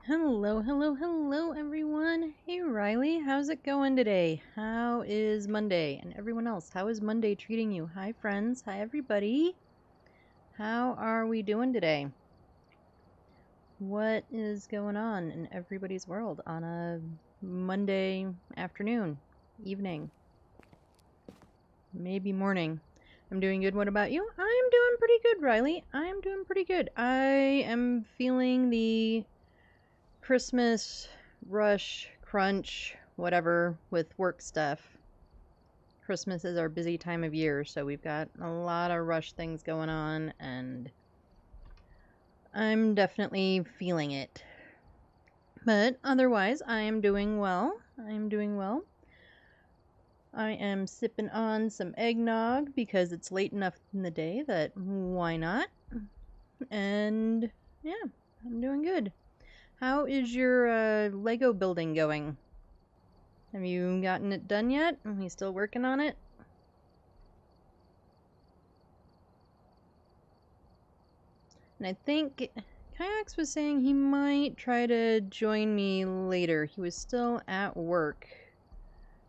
Hello, hello, hello, everyone. Hey, Riley, how's it going today? How is Monday? And everyone else, how is Monday treating you? Hi, friends. Hi, everybody. How are we doing today? What is going on in everybody's world on a Monday afternoon, evening, maybe morning? I'm doing good. What about you? I'm doing pretty good, Riley. I'm doing pretty good. I am feeling the Christmas rush, crunch, whatever with work stuff. Christmas is our busy time of year, so we've got a lot of rush things going on, and I'm definitely feeling it. But otherwise, I am doing well. I am doing well. I am sipping on some eggnog because it's late enough in the day that why not? And yeah, I'm doing good. How is your Lego building going? Have you gotten it done yet? Are you still working on it? And I think Kayaks was saying he might try to join me later. He was still at work,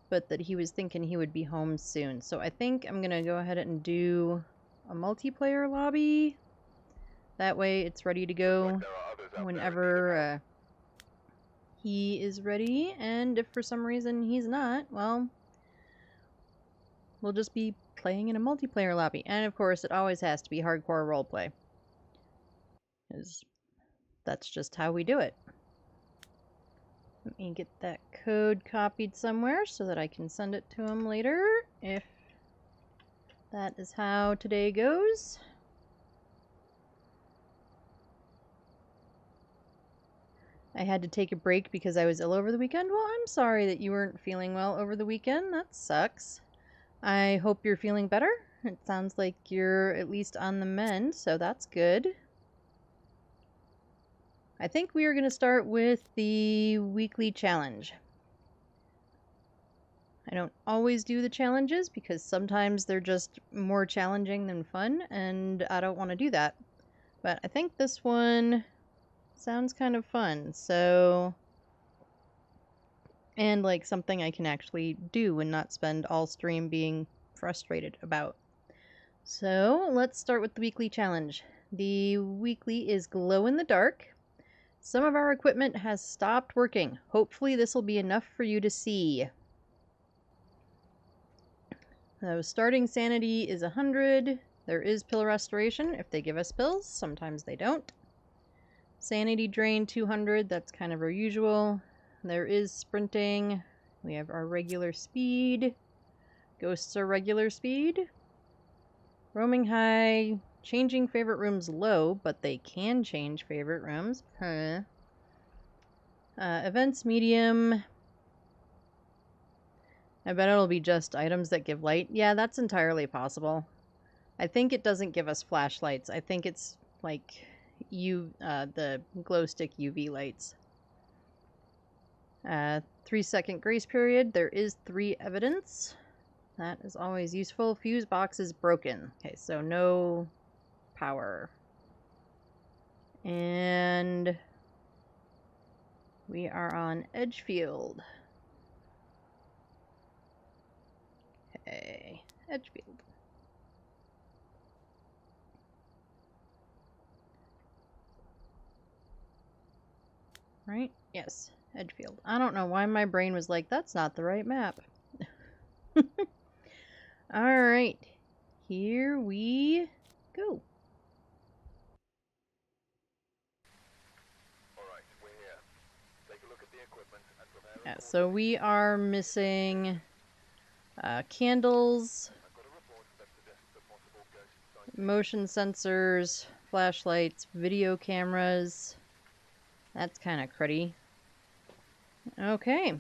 but that he was thinking he would be home soon. So I think I'm going to go ahead and do a multiplayer lobby. That way it's ready to go whenever he is ready. And if for some reason he's not, well, we'll just be playing in a multiplayer lobby. And of course, it always has to be hardcore roleplay, because that's just how we do it. Let me get that code copied somewhere so that I can send it to him later, if that is how today goes. I had to take a break because I was ill over the weekend. Well, I'm sorry that you weren't feeling well over the weekend. That sucks. I hope you're feeling better. It sounds like you're at least on the mend, so that's good. I think we are going to start with the weekly challenge. I don't always do the challenges because sometimes they're just more challenging than fun, and I don't want to do that. But I think this one sounds kind of fun, so... and like something I can actually do and not spend all stream being frustrated about. So let's start with the weekly challenge. The weekly is glow in the dark. Some of our equipment has stopped working. Hopefully this will be enough for you to see. So starting sanity is 100. There is pill restoration if they give us pills. Sometimes they don't. Sanity drain 200. That's kind of our usual. There is sprinting. We have our regular speed. Ghosts are regular speed. Roaming high. Changing favorite rooms low, but they can change favorite rooms. Events medium. I bet it'll be just items that give light. Yeah, that's entirely possible. I think it doesn't give us flashlights. I think it's like the glow stick UV lights. 3-second grace period. There is 3 evidence. That is always useful. Fuse box is broken. Okay, so no power. And we are on Edgefield. Okay, Edgefield. Right? Yes, Edgefield. I don't know why my brain was like, that's not the right map. Alright, here we go. Yeah, so we are missing candles, motion sensors, flashlights, video cameras. That's kind of cruddy. Okay.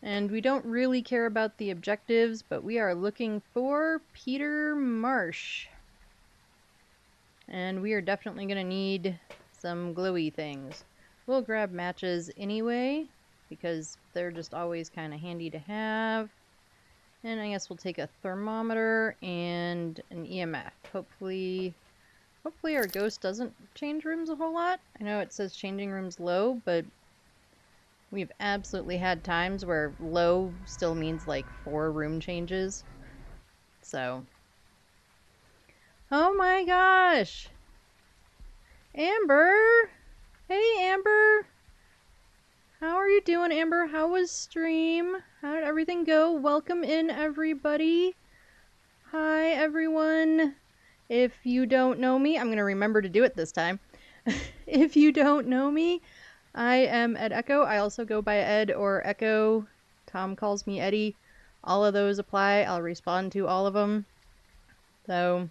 And we don't really care about the objectives, but we are looking for Peter Marsh. And we are definitely going to need some glowy things. We'll grab matches anyway, because they're just always kind of handy to have. And I guess we'll take a thermometer and an EMF. Hopefully Hopefully our ghost doesn't change rooms a whole lot. I know it says changing rooms low, but we've absolutely had times where low still means like 4 room changes. So. Oh my gosh! Amber! Hey, Amber! How are you doing, Amber? How was stream? How did everything go? Welcome in, everybody. Hi, everyone. If you don't know me, I'm going to remember to do it this time. If you don't know me, I am Ed Echo. I also go by Ed or Echo. Tom calls me Eddie. All of those apply. I'll respond to all of them. So,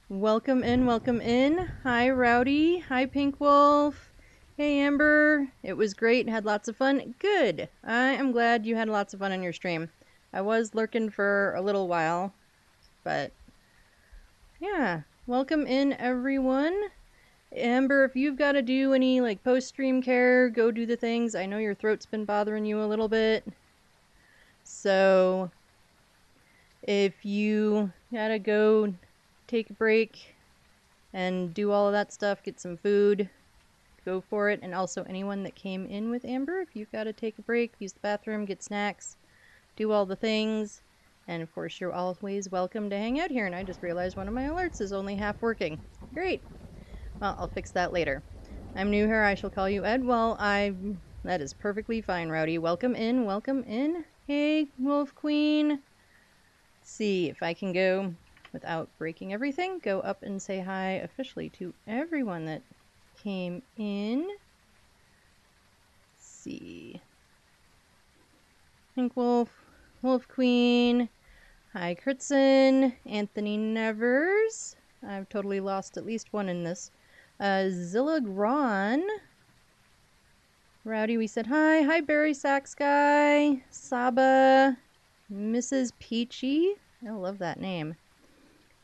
welcome in, welcome in. Hi, Rowdy. Hi, Pink Wolf. Hey, Amber. It was great. Had lots of fun. Good. I am glad you had lots of fun on your stream. I was lurking for a little while, but yeah. Welcome in, everyone. Amber, if you've got to do any like post-stream care, go do the things. I know your throat's been bothering you a little bit. So if you gotta go take a break and do all of that stuff, get some food, go for it. And also anyone that came in with Amber, if you've got to take a break, use the bathroom, get snacks, do all the things. And of course, you're always welcome to hang out here. And I just realized one of my alerts is only half working. Great. Well, I'll fix that later. I'm new here. I shall call you Ed. Well, that is perfectly fine, Rowdy. Welcome in. Welcome in. Hey, Wolf Queen. Let's see if I can go without breaking everything. Go up and say hi officially to everyone that came in. Let's see. Pink Wolf, Wolf Queen. Hi, Kurtzen, Anthony Nevers. I've totally lost at least one in this. Zilla Gron. Rowdy, we said hi. Hi, Barry Sax Guy. Saba. Mrs. Peachy. I love that name.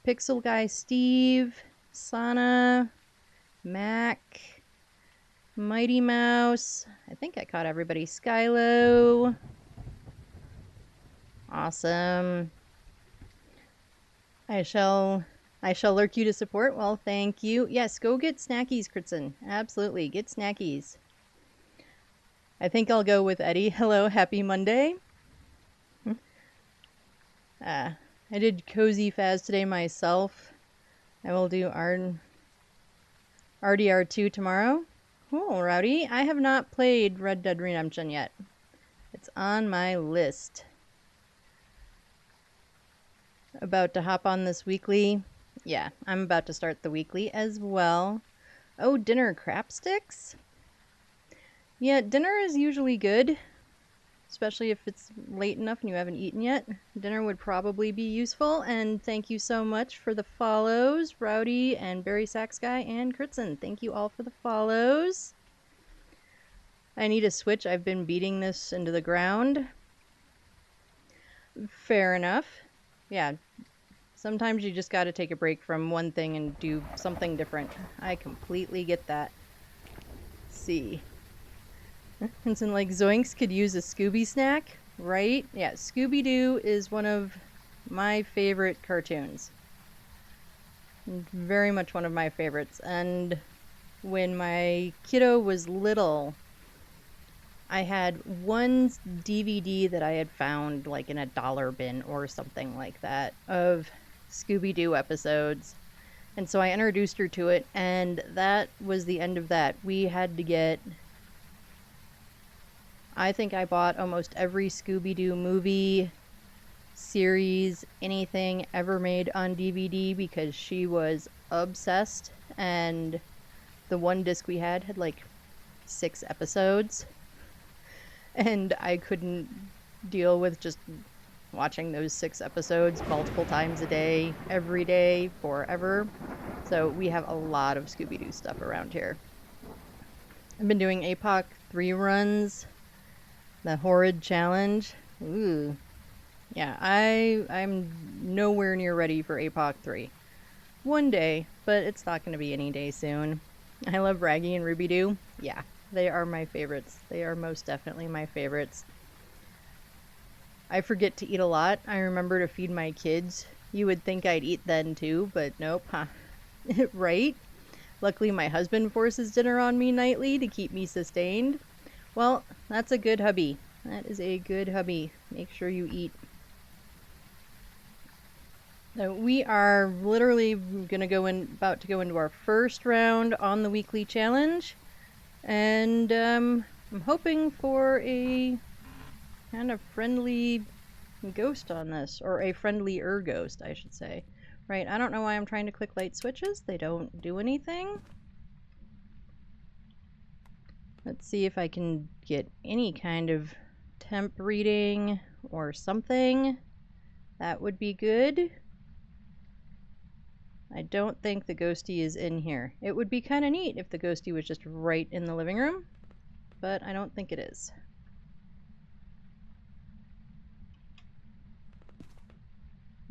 Pixel Guy Steve. Sana. Mac. Mighty Mouse. I think I caught everybody. Skylo. Awesome. I shall lurk you to support. Well, thank you. Yes, go get snackies, Kurtzen. Absolutely, get snackies. I think I'll go with Eddie. Hello, happy Monday. I did Cozy Faz today myself. I will do RDR2 tomorrow. Cool, Rowdy. I have not played Red Dead Redemption yet. It's on my list. About to hop on this weekly. Yeah, I'm about to start the weekly as well. Oh, dinner crap sticks? Yeah, dinner is usually good. Especially if it's late enough and you haven't eaten yet. Dinner would probably be useful. And thank you so much for the follows. Rowdy and Barry Sax Guy and Kurtzen. Thank you all for the follows. I need a switch. I've been beating this into the ground. Fair enough. Yeah, sometimes you just got to take a break from one thing and do something different. I completely get that. Let's see. And so, like, Zoinks could use a Scooby snack, right? Yeah, Scooby-Doo is one of my favorite cartoons. Very much one of my favorites. And when my kiddo was little, I had one DVD that I had found like in a dollar bin or something like that of Scooby-Doo episodes. And so I introduced her to it, and that was the end of that. We had to get... I think I bought almost every Scooby-Doo movie, series, anything ever made on DVD because she was obsessed. And the one disc we had like 6 episodes. And I couldn't deal with just watching those 6 episodes multiple times a day, every day, forever. So we have a lot of Scooby-Doo stuff around here. I've been doing APOC 3 runs. The Horrid Challenge. Ooh. Yeah, I'm nowhere near ready for APOC 3. One day, but it's not going to be any day soon. I love Raggy and Ruby Doo. Yeah. They are my favorites. They are most definitely my favorites. I forget to eat a lot. I remember to feed my kids You would think I'd eat then too, but nope, huh? Right? Luckily, my husband forces dinner on me nightly to keep me sustained. Well, that's a good hubby. That is a good hubby. Make sure you eat. So we are literally about to go into our first round on the weekly challenge, and I'm hoping for a kind of friendly ghost on this, or a friendlier ghost, I should say. Right, I don't know why I'm trying to click light switches. They don't do anything. Let's see if I can get any kind of temp reading or something. That would be good. I don't think the ghostie is in here. It would be kind of neat if the ghostie was just right in the living room, but I don't think it is.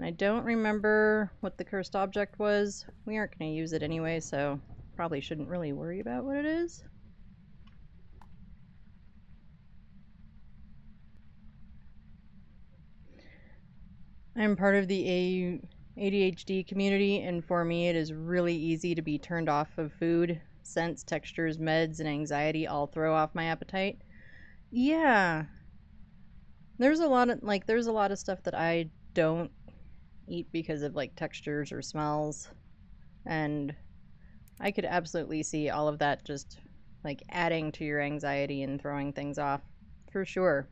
I don't remember what the cursed object was. We aren't going to use it anyway, so probably shouldn't really worry about what it is. I'm part of the ADHD community, and for me it is really easy to be turned off of food. Scents, textures, meds, and anxiety all throw off my appetite. Yeah. There's a lot of stuff that I don't eat because of like textures or smells, and I could absolutely see all of that just like adding to your anxiety and throwing things off for sure.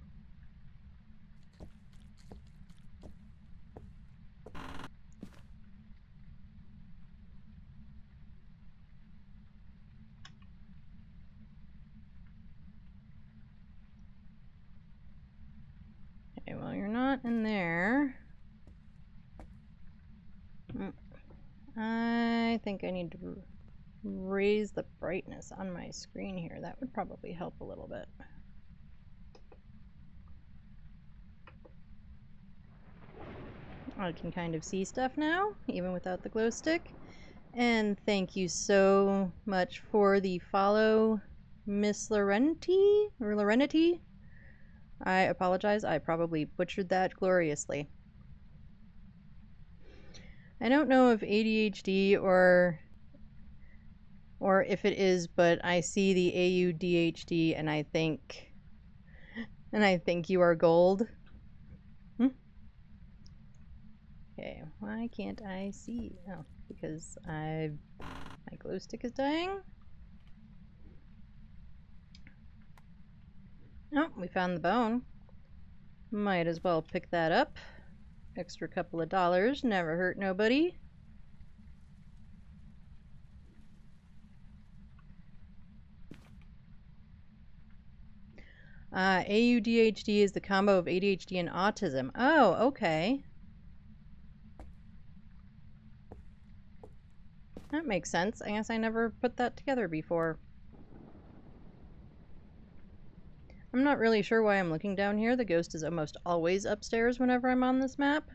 Okay, well, you're not in there. I think I need to raise the brightness on my screen here. That would probably help a little bit. I can kind of see stuff now, even without the glow stick. And thank you so much for the follow, Miss Lorenity. I apologize, I probably butchered that gloriously. I don't know if ADHD or if it is, but I see the AUDHD and I think you are gold. Okay, why can't I see? Oh, because my glow stick is dying. Oh, we found the bone. Might as well pick that up. Extra couple of dollars, never hurt nobody. AUDHD is the combo of ADHD and autism. Oh, okay. That makes sense. I guess I never put that together before. I'm not really sure why I'm looking down here. The ghost is almost always upstairs whenever I'm on this map.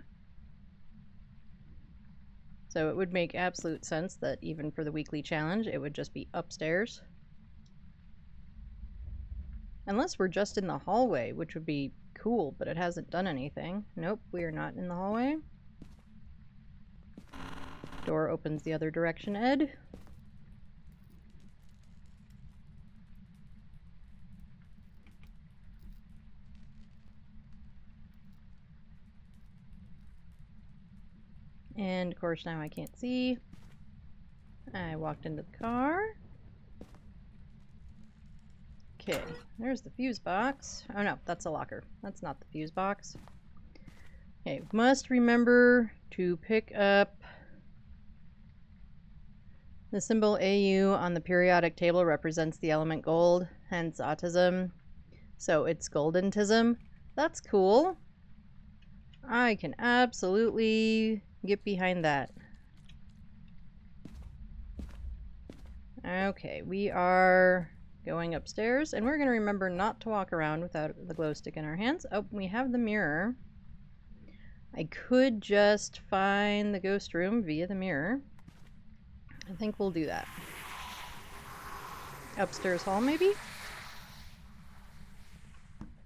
So it would make absolute sense that even for the weekly challenge, it would just be upstairs. Unless we're just in the hallway, which would be cool, but it hasn't done anything. Nope, we are not in the hallway. Door opens the other direction, Ed. And of course now I can't see. I walked into the car. Okay, there's the fuse box. Oh no, that's a locker. That's not the fuse box. Okay, must remember to pick up the symbol AU on the periodic table represents the element gold, hence autism. So it's goldentism. That's cool. I can absolutely get behind that. Okay, we are going upstairs, and we're going to remember not to walk around without the glow stick in our hands. Oh, we have the mirror. I could just find the ghost room via the mirror. I think we'll do that. Upstairs hall, maybe?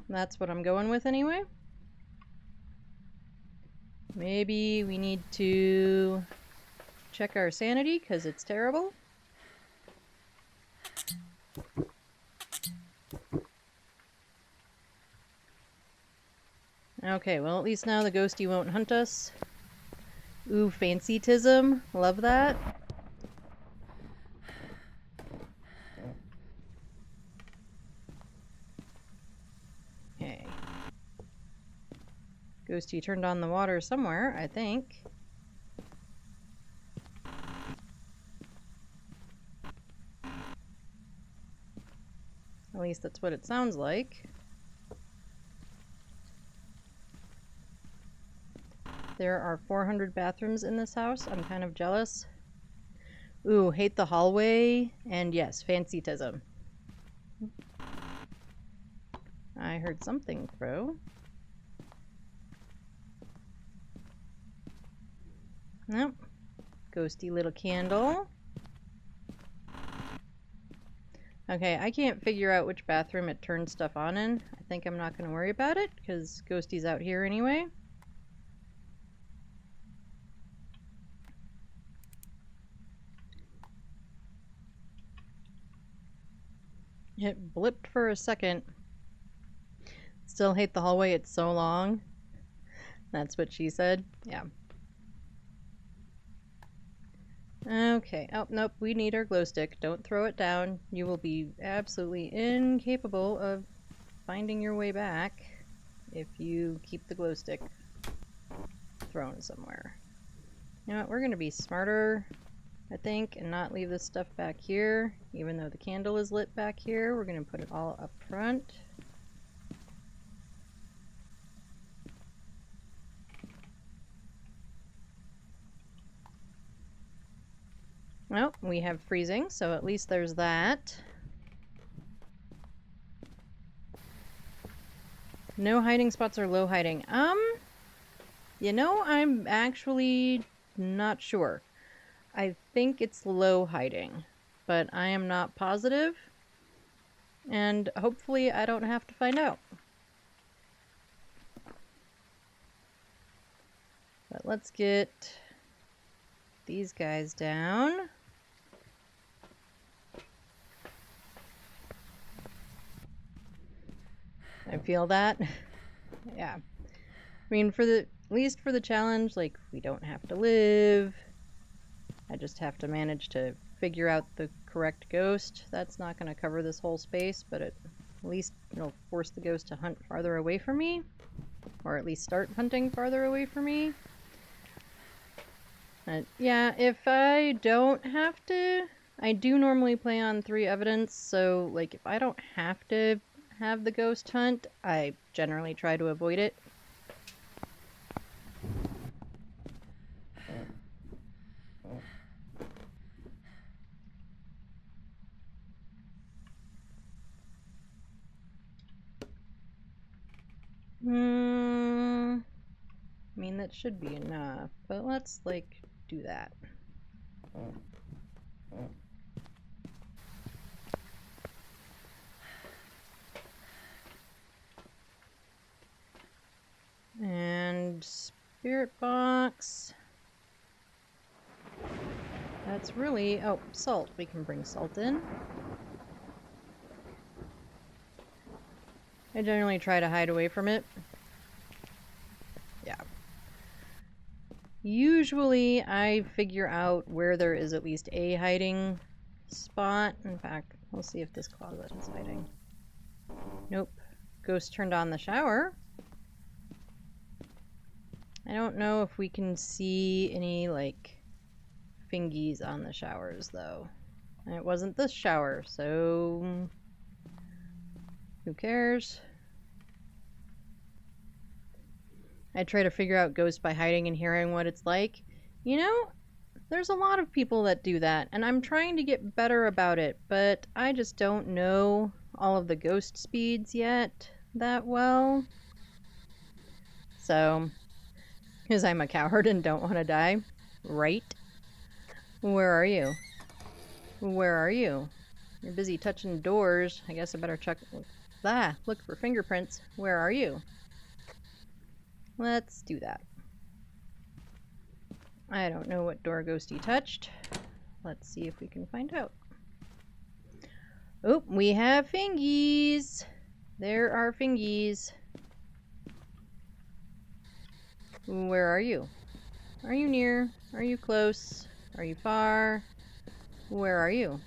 That's what I'm going with anyway. Maybe we need to check our sanity because it's terrible. Okay, well at least now the ghosty won't hunt us. Ooh, fancy-tism. Love that. Okay. Ghosty turned on the water somewhere, I think. At least that's what it sounds like. There are 400 bathrooms in this house. I'm kind of jealous. Ooh, hate the hallway. And yes, fancy-tism. I heard something throw. Nope. Ghosty little candle. Okay, I can't figure out which bathroom it turned stuff on in. I think I'm not going to worry about it, because Ghosty's out here anyway. It blipped for a second. Still hate the hallway, it's so long. That's what she said. Yeah. Okay. Oh, nope. We need our glow stick. Don't throw it down. You will be absolutely incapable of finding your way back if you keep the glow stick thrown somewhere. You know what? We're going to be smarter, I think, and not leave this stuff back here. Even though the candle is lit back here, we're going to put it all up front. Well, we have freezing, so at least there's that. No hiding spots or low hiding. You know, I'm actually not sure. I think it's low hiding, but I am not positive. And hopefully I don't have to find out. But let's get these guys down. I feel that. Yeah. I mean, at least for the challenge, like, we don't have to live. I just have to manage to figure out the correct ghost. That's not going to cover this whole space, but at least it'll force the ghost to hunt farther away from me. Or at least start hunting farther away from me. Yeah, if I don't have to... I do normally play on 3 evidence, so, like, if I don't have to have the ghost hunt, I generally try to avoid it. I mean, that should be enough, but let's, like, do that. And spirit box. That's really... oh, salt. We can bring salt in. I generally try to hide away from it. Yeah. Usually I figure out where there is at least a hiding spot. In fact, we'll see if this closet is hiding. Nope. Ghost turned on the shower. I don't know if we can see any, like, fingies on the showers, though. And it wasn't this shower, so... who cares? I try to figure out ghosts by hiding and hearing what it's like. You know, there's a lot of people that do that, and I'm trying to get better about it, but I just don't know all of the ghost speeds yet that well. So... because I'm a coward and don't want to die. Right? Where are you? Where are you? You're busy touching doors. I guess I better check... look for fingerprints. Where are you? Let's do that. I don't know what door Ghosty touched. Let's see if we can find out. Oh, we have fingies! There are fingies. Where are you? Are you near? Are you close? Are you far? Where are you?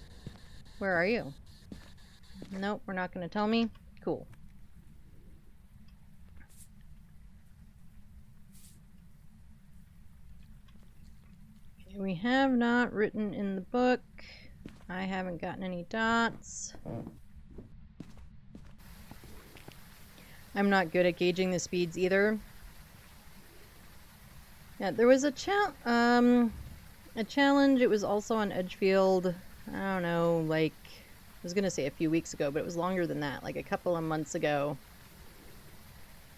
Where are you? Nope, we're not going to tell me. Cool. Okay, we have not written in the book. I haven't gotten any dots. I'm not good at gauging the speeds either. Yeah, there was a challenge. It was also on Edgefield. I don't know, like, I was gonna say a few weeks ago, but it was longer than that, like a couple of months ago,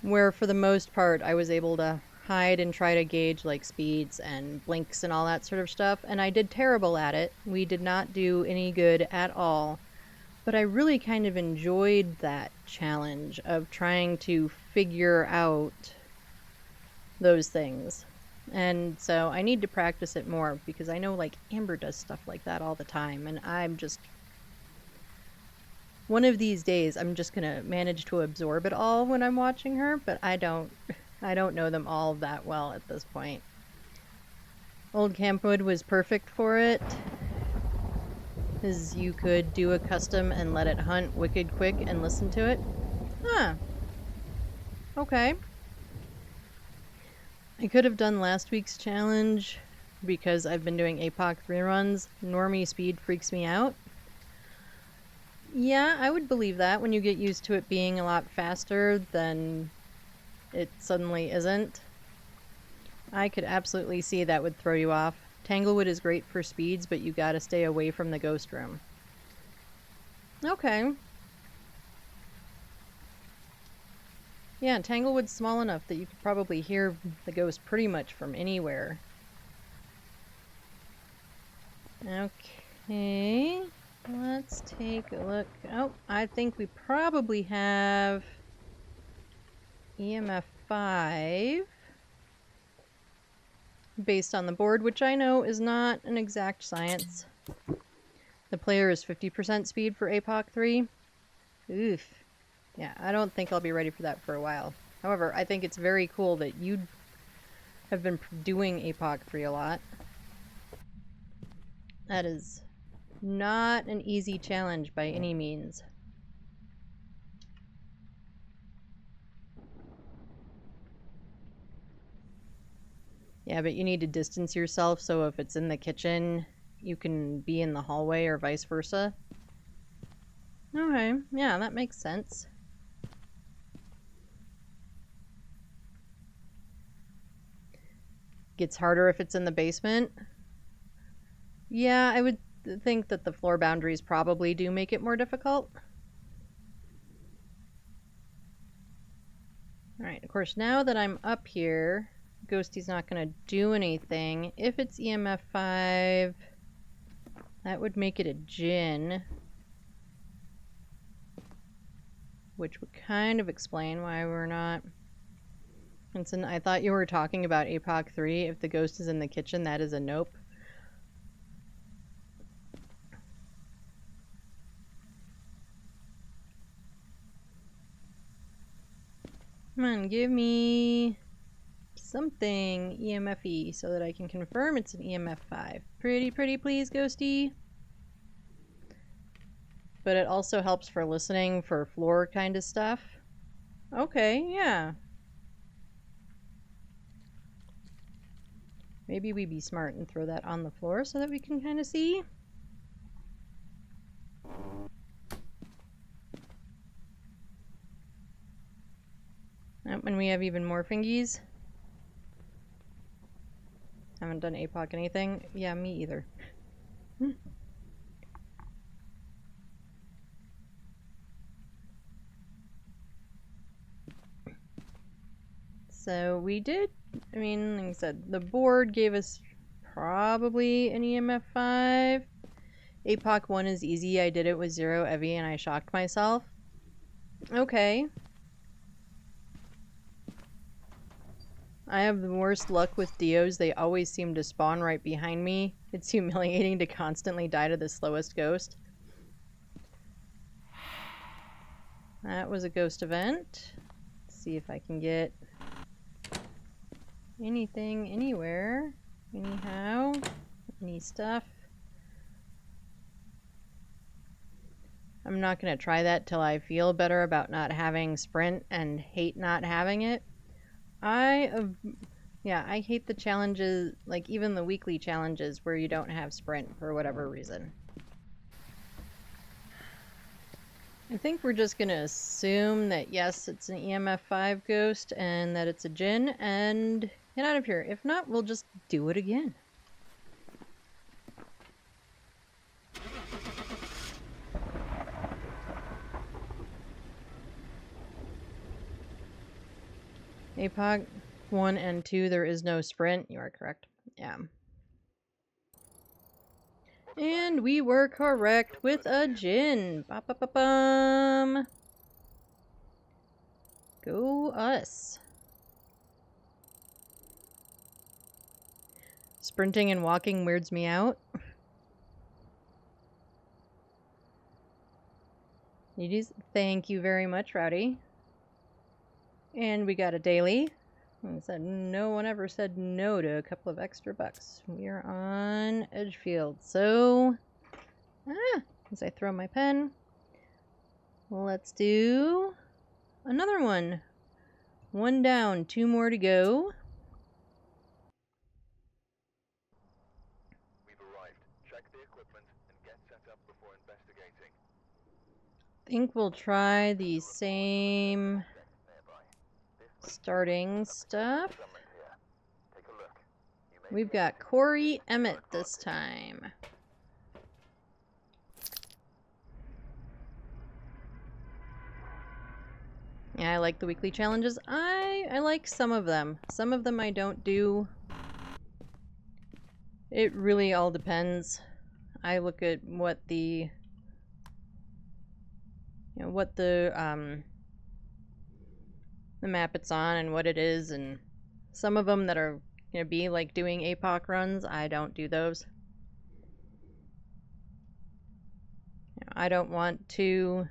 where for the most part I was able to hide and try to gauge like speeds and blinks and all that sort of stuff, and I did terrible at it. We did not do any good at all, but I really kind of enjoyed that challenge of trying to figure out those things. And so I need to practice it more, because I know like Amber does stuff like that all the time, and I'm just, one of these days I'm just gonna manage to absorb it all when I'm watching her, but I don't know them all that well at this point. Old Campwood was perfect for it, because you could do a custom and let it hunt wicked quick and listen to it. Huh. Okay. I could have done last week's challenge because I've been doing APOC 3 runs. Normie speed freaks me out. Yeah, I would believe that. When you get used to it being a lot faster, then it suddenly isn't. I could absolutely see that would throw you off. Tanglewood is great for speeds, but you gotta stay away from the ghost room. Okay. Yeah, Tanglewood's small enough that you could probably hear the ghost pretty much from anywhere. Okay, let's take a look. Oh, I think we probably have EMF 5 based on the board, which I know is not an exact science. The player is 50% speed for APOC 3. Oof. Yeah, I don't think I'll be ready for that for a while. However, I think it's very cool that you have been doing APOC 3 a lot. That is not an easy challenge by any means. Yeah, but you need to distance yourself, so if it's in the kitchen, you can be in the hallway or vice versa. Okay, yeah, that makes sense. Gets harder if it's in the basement. Yeah, I would think that the floor boundaries probably do make it more difficult. Alright, of course, now that I'm up here, Ghosty's not going to do anything. If it's EMF 5, that would make it a Djinn, which would kind of explain why we're not. Vincent, I thought you were talking about APOC 3. If the ghost is in the kitchen, that is a nope. Come on, give me something EMF-y so that I can confirm it's an EMF 5. Pretty, please, Ghosty. But it also helps for listening for floor kind of stuff. Okay, yeah. Maybe we be smart and throw that on the floor so that we can kind of see. And we have even more fingies. Haven't done APOC anything. Yeah, me either. So we did, I mean, like I said, the board gave us probably an EMF 5. APOC 1 is easy. I did it with 0 Evie and I shocked myself. Okay. I have the worst luck with Dios. They always seem to spawn right behind me. It's humiliating to constantly die to the slowest ghost. That was a ghost event. Let's see if I can get anything, anywhere, anyhow, any stuff. I'm not going to try that till I feel better about not having sprint and hate not having it. I hate the challenges, like even the weekly challenges where you don't have sprint for whatever reason. I think we're just going to assume that yes, it's an EMF 5 ghost and that it's a Djinn and get out of here. If not, we'll just do it again. APOC 1 and 2, there is no sprint. You are correct. Yeah. And we were correct with a Djinn. Ba-ba-ba-bum. Go us. Sprinting and walking weirds me out. Thank you very much, Rowdy. And we got a daily. Said no one ever said no to a couple of extra bucks. We are on Edgefield. So, as I throw my pen, let's do another one. One down, 2 more to go. We've arrived. Check the equipment and get set up before investigating. I think we'll try the same starting stuff. We've got Corey Emmett this time. Yeah, I like the weekly challenges. I like some of them. Some of them I don't do. It really all depends. I look at what the map it's on and what it is, and some of them that are gonna be like doing APOC runs, I don't do those. I don't want to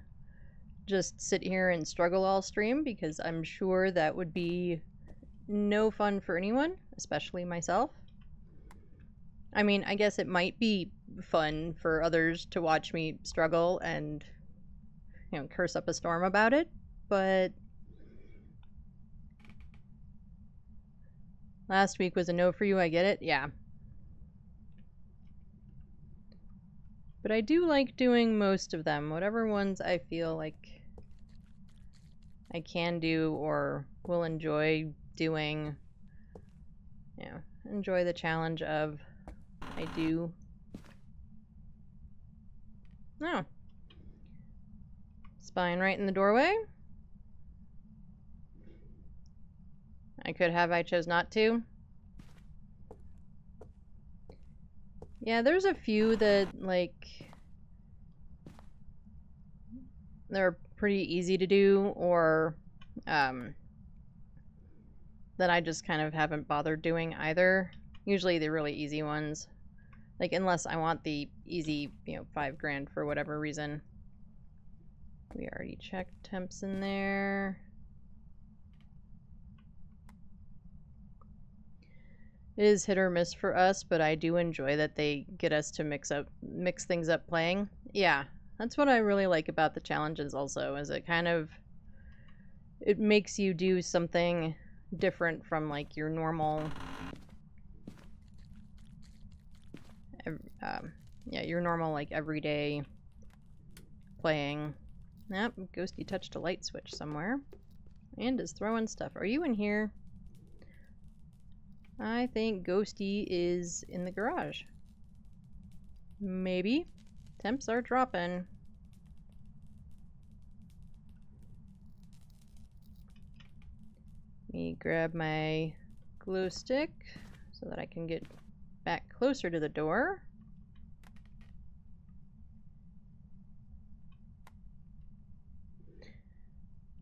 just sit here and struggle all stream because I'm sure that would be no fun for anyone, especially myself. I mean, I guess it might be fun for others to watch me struggle and, curse up a storm about it, but last week was a no for you, I get it, yeah. But I do like doing most of them, whatever ones I feel like I can do or will enjoy doing. Enjoy the challenge of I do. Oh. Spine right in the doorway. I could have, I chose not to. Yeah, there's a few that, like, they're pretty easy to do, or, that I just kind of haven't bothered doing either. Usually the really easy ones. Like, unless I want the easy, $5,000 for whatever reason. We already checked temps in there. It is hit or miss for us, but I do enjoy that they get us to mix things up playing. Yeah, that's what I really like about the challenges also, is it makes you do something different from like your normal your normal like everyday playing. Yep, Ghosty touched a light switch somewhere and is throwing stuff. Are you in here? I think Ghosty is in the garage. Maybe. Temps are dropping. Let me grab my glow stick so that I can get back closer to the door.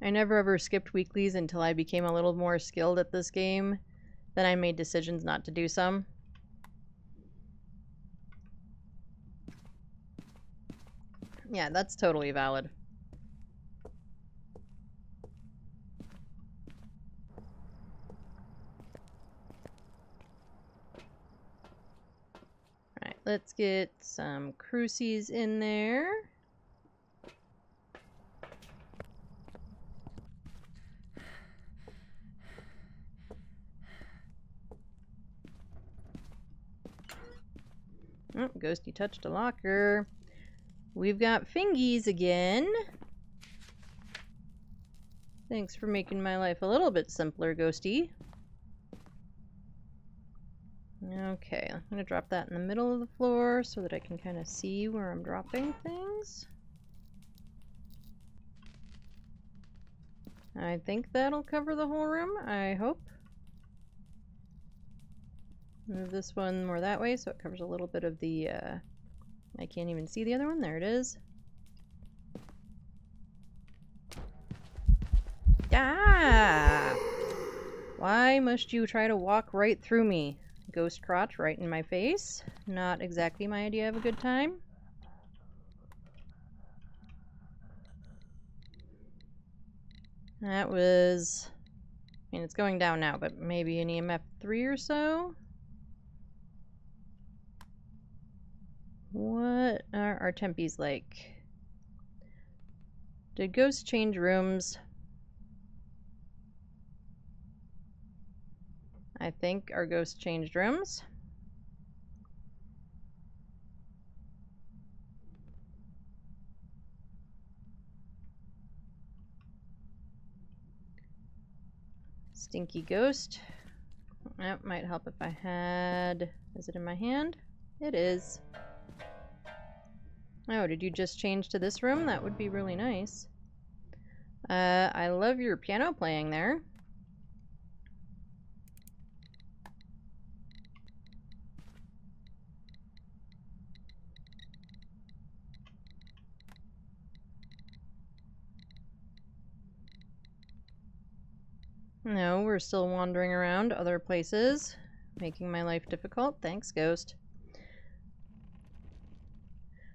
I never ever skipped weeklies until I became a little more skilled at this game. then I made decisions not to do some. Yeah, that's totally valid. Alright, let's get some crucies in there. Oh, Ghosty touched a locker. We've got fingies again. Thanks for making my life a little bit simpler, Ghosty. Okay, I'm going to drop that in the middle of the floor so that I can kind of see where I'm dropping things. I think that'll cover the whole room, I hope. Move this one more that way so it covers a little bit of the, I can't even see the other one. There it is. Ah! Why must you try to walk right through me? Ghost crotch right in my face. Not exactly my idea of a good time. That was... I mean, it's going down now, but maybe an EMF 3 or so? What are our tempies like? Did ghosts change rooms? I think our ghosts changed rooms. Stinky ghost. That might help if I had... Is it in my hand? It is. Oh, did you just change to this room? That would be really nice. I love your piano playing there. No, we're still wandering around other places, making my life difficult. Thanks, Ghost.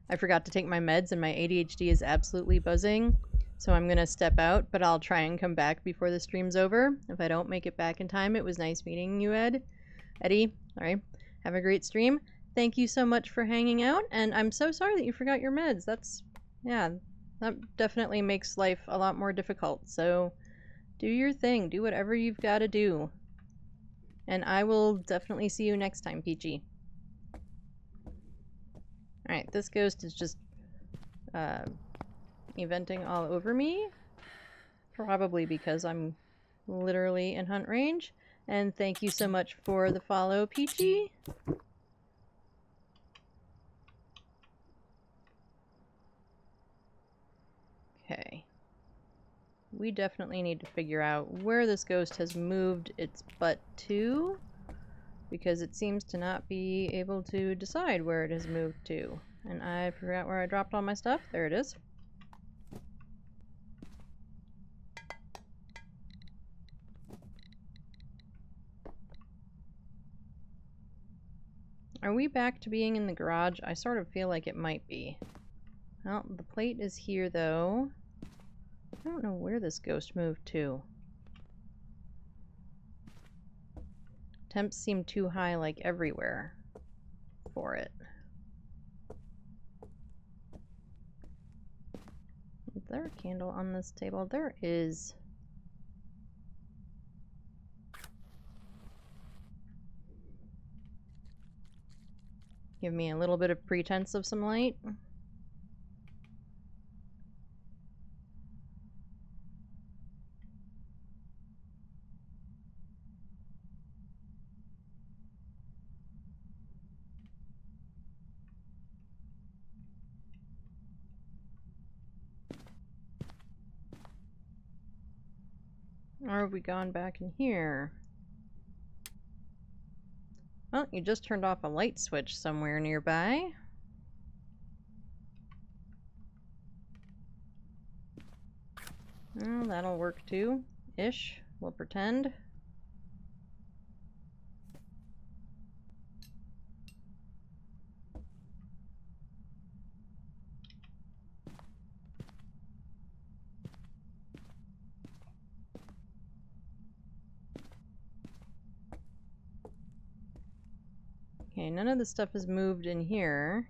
I forgot to take my meds and my ADHD is absolutely buzzing, so I'm gonna step out, but I'll try and come back before the stream's over. If I don't make it back in time, it was nice meeting you, Eddie. Sorry. Have a great stream. Thank you so much for hanging out, and I'm so sorry that you forgot your meds. Yeah, that definitely makes life a lot more difficult, so do your thing. Do whatever you've got to do. And I will definitely see you next time, Peachy. Alright, this ghost is just eventing all over me. Probably because I'm literally in hunt range. And thank you so much for the follow, Peachy. Okay. We definitely need to figure out where this ghost has moved its butt to, because it seems to not be able to decide where it has moved to. And I forgot where I dropped all my stuff. There it is. Are we back to being in the garage? I sort of feel like it might be. Well, the plate is here though. I don't know where this ghost moved to. Temps seem too high like everywhere for it. Is there a candle on this table? There is. Give me a little bit of pretense of some light. Or have we gone back in here? Well, you just turned off a light switch somewhere nearby. Well, that'll work too. Ish. We'll pretend. Okay, none of the stuff is moved in here.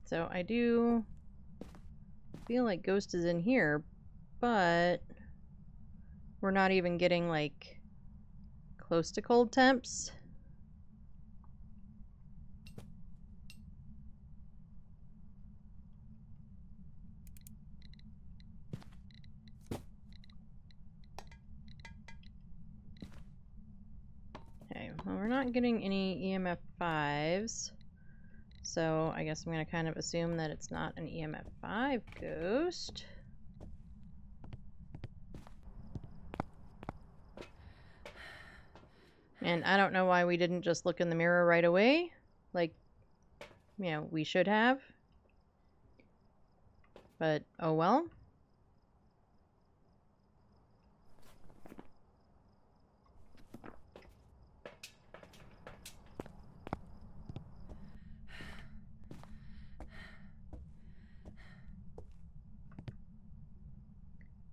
So I do feel like Ghost is in here, but we're not even getting, like, close to cold temps. Okay, well, we're not getting any EMF 5s. So I guess I'm going to kind of assume that it's not an EMF 5 ghost. And I don't know why we didn't just look in the mirror right away. Like, you know, we should have. But, oh well.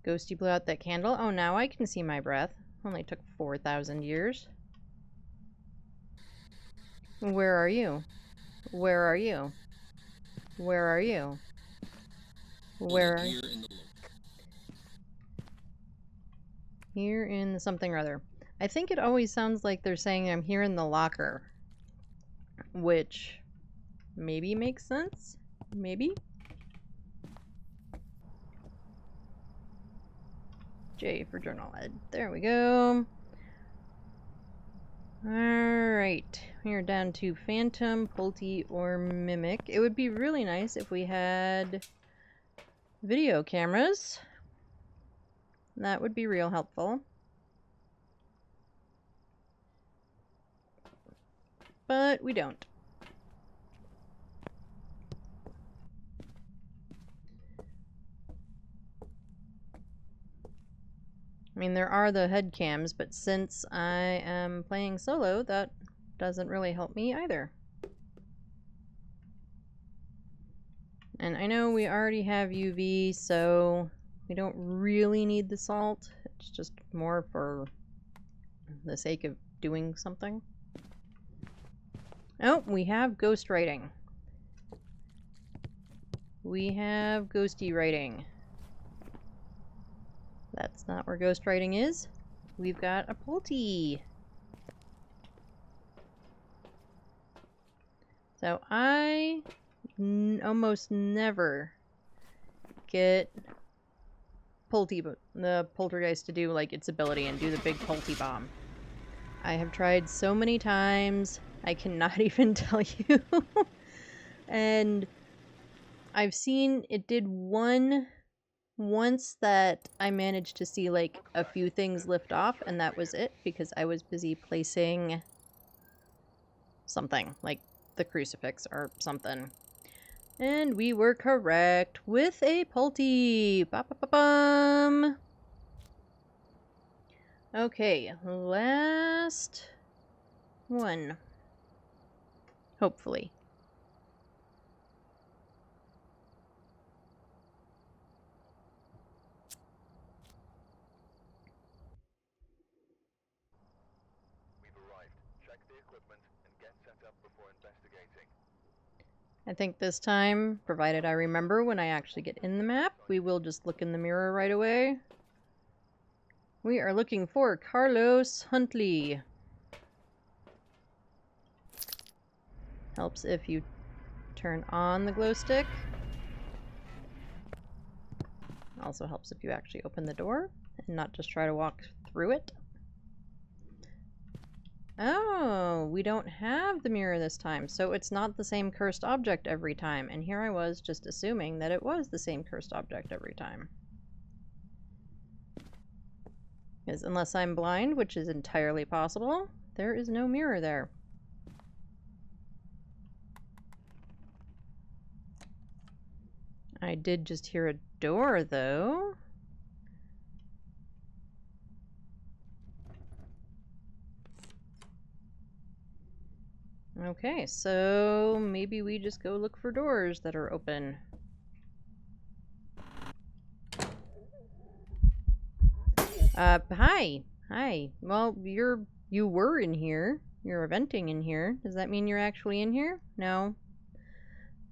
Ghosty blew out that candle. Oh, now I can see my breath. Only took 4,000 years. Where are you? Where are you? Where are you? Where are you? Here in the something or other. I think it always sounds like they're saying I'm here in the locker. Which maybe makes sense? Maybe? J for journal ed. There we go. Alright. We are down to Phantom, Pulte, or Mimic. It would be really nice if we had video cameras. That would be real helpful. But we don't. I mean, there are the head cams, but since I am playing solo, that doesn't really help me either. And I know we already have UV, so we don't really need the salt. It's just more for the sake of doing something. Oh, we have ghost writing. We have ghosty writing. That's not where ghost writing is. We've got a Pulte. So I almost never get the poltergeist to do like its ability and do the big Pulte bomb. I have tried so many times, I cannot even tell you. And I've seen it did once that I managed to see like a few things lift off, and that was it because I was busy placing something like the crucifix or something. And we were correct with a Pulte. Ba-ba-ba-bum. Okay, last one. Hopefully. We've arrived. Check the equipment and get set up before investigating. I think this time, provided I remember when I actually get in the map, we will just look in the mirror right away. We are looking for Carlos Huntley. Helps if you turn on the glow stick. Also helps if you actually open the door and not just try to walk through it. Oh, we don't have the mirror this time, so it's not the same cursed object every time. And here I was just assuming that it was the same cursed object every time. Because unless I'm blind, which is entirely possible, there is no mirror there. I did just hear a door, though. Okay, so maybe we just go look for doors that are open. Hi. Hi. Well, you were in here. You're venting in here. Does that mean you're actually in here? No.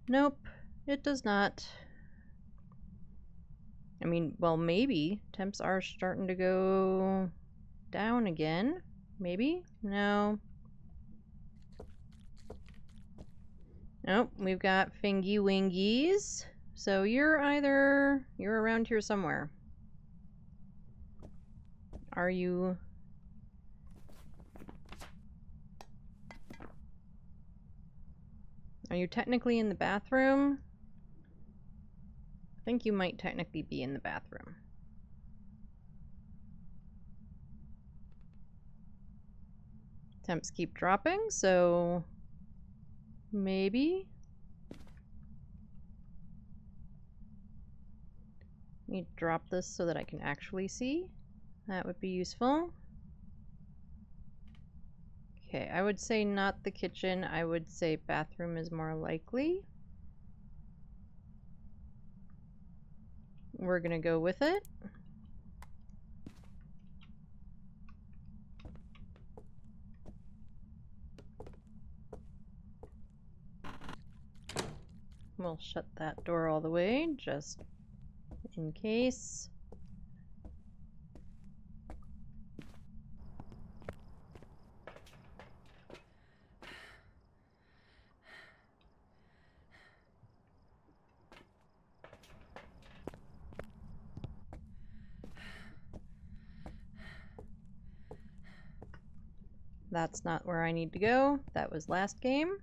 Nope. It does not. I mean, well, maybe. Temps are starting to go down again. Maybe? No. Nope, we've got Fingy Wingies. So you're around here somewhere. Are you... Are you technically in the bathroom? I think you might technically be in the bathroom. Temps keep dropping, so maybe. Let me drop this so that I can actually see. That would be useful. Okay, I would say not the kitchen. I would say bathroom is more likely. We're gonna go with it. We'll shut that door all the way, just in case. That's not where I need to go. That was last game.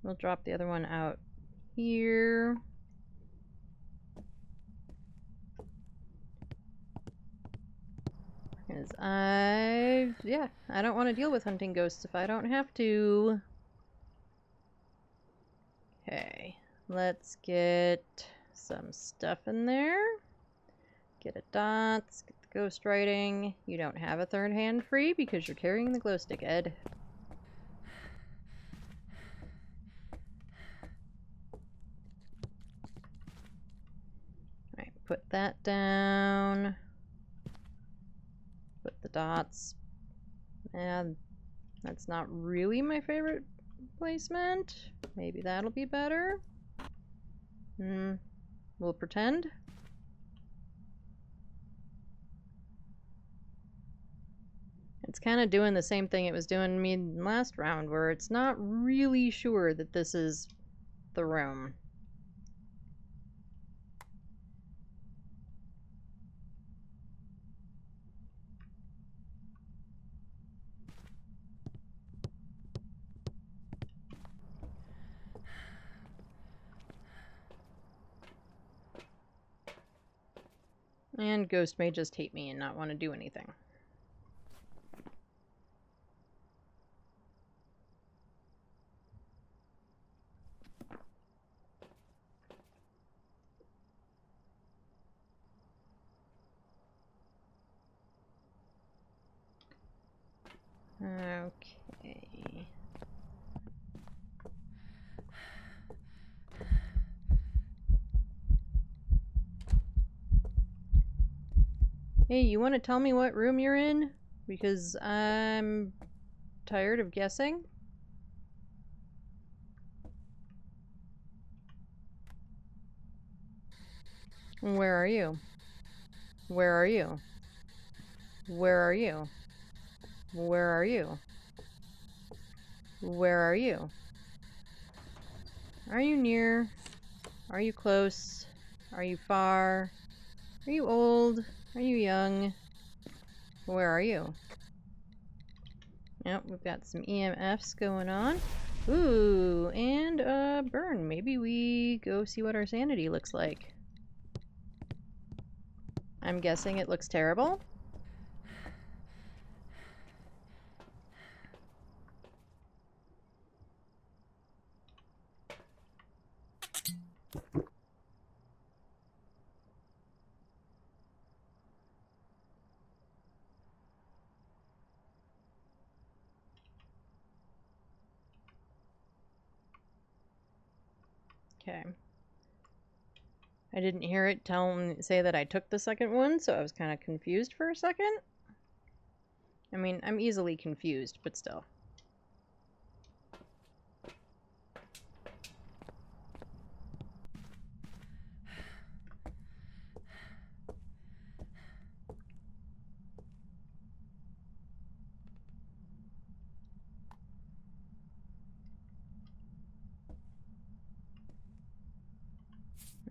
We'll drop the other one out here. Because I don't want to deal with hunting ghosts if I don't have to. Okay, let's get some stuff in there. Get a dots, get the ghost writing. You don't have a third hand free because you're carrying the glow stick, Ed. Alright, put that down. Put the dots. And that's not really my favorite placement. Maybe that'll be better. We'll pretend. It's kind of doing the same thing it was doing me last round, where it's not really sure that this is the room. And Ghost may just hate me and not want to do anything. Okay. Hey, you want to tell me what room you're in? Because I'm tired of guessing. Where are you? Where are you? Where are you? Where are you? Where are you? Are you near? Are you close? Are you far? Are you old? Are you young? Where are you? Yep, we've got some EMFs going on. Ooh, and a burn. Maybe we go see what our sanity looks like. I'm guessing it looks terrible. Okay. I didn't hear it say that I took the second one, so I was kind of confused for a second. I mean, I'm easily confused, but still.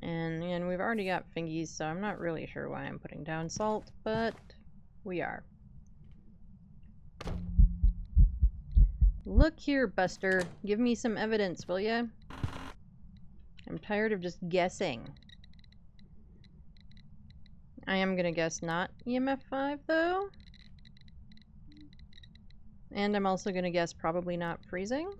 And we've already got fingies, so I'm not really sure why I'm putting down salt, but we are. Look here, Buster. Give me some evidence, will ya? I'm tired of just guessing. I am gonna guess not EMF 5, though. And I'm also gonna guess probably not freezing.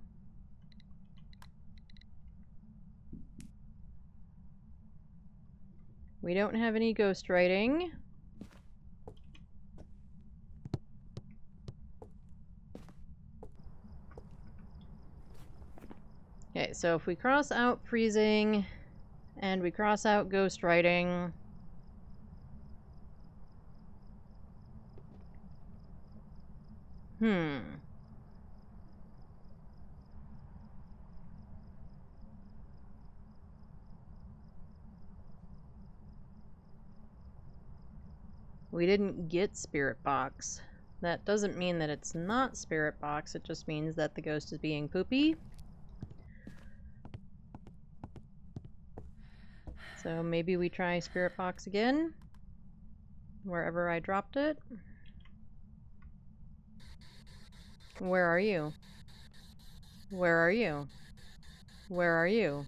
We don't have any ghostwriting. Okay, so if we cross out freezing and we cross out ghostwriting, we didn't get Spirit Box. That doesn't mean that it's not Spirit Box, it just means that the ghost is being poopy. So maybe we try Spirit Box again, wherever I dropped it. Where are you? Where are you? Where are you?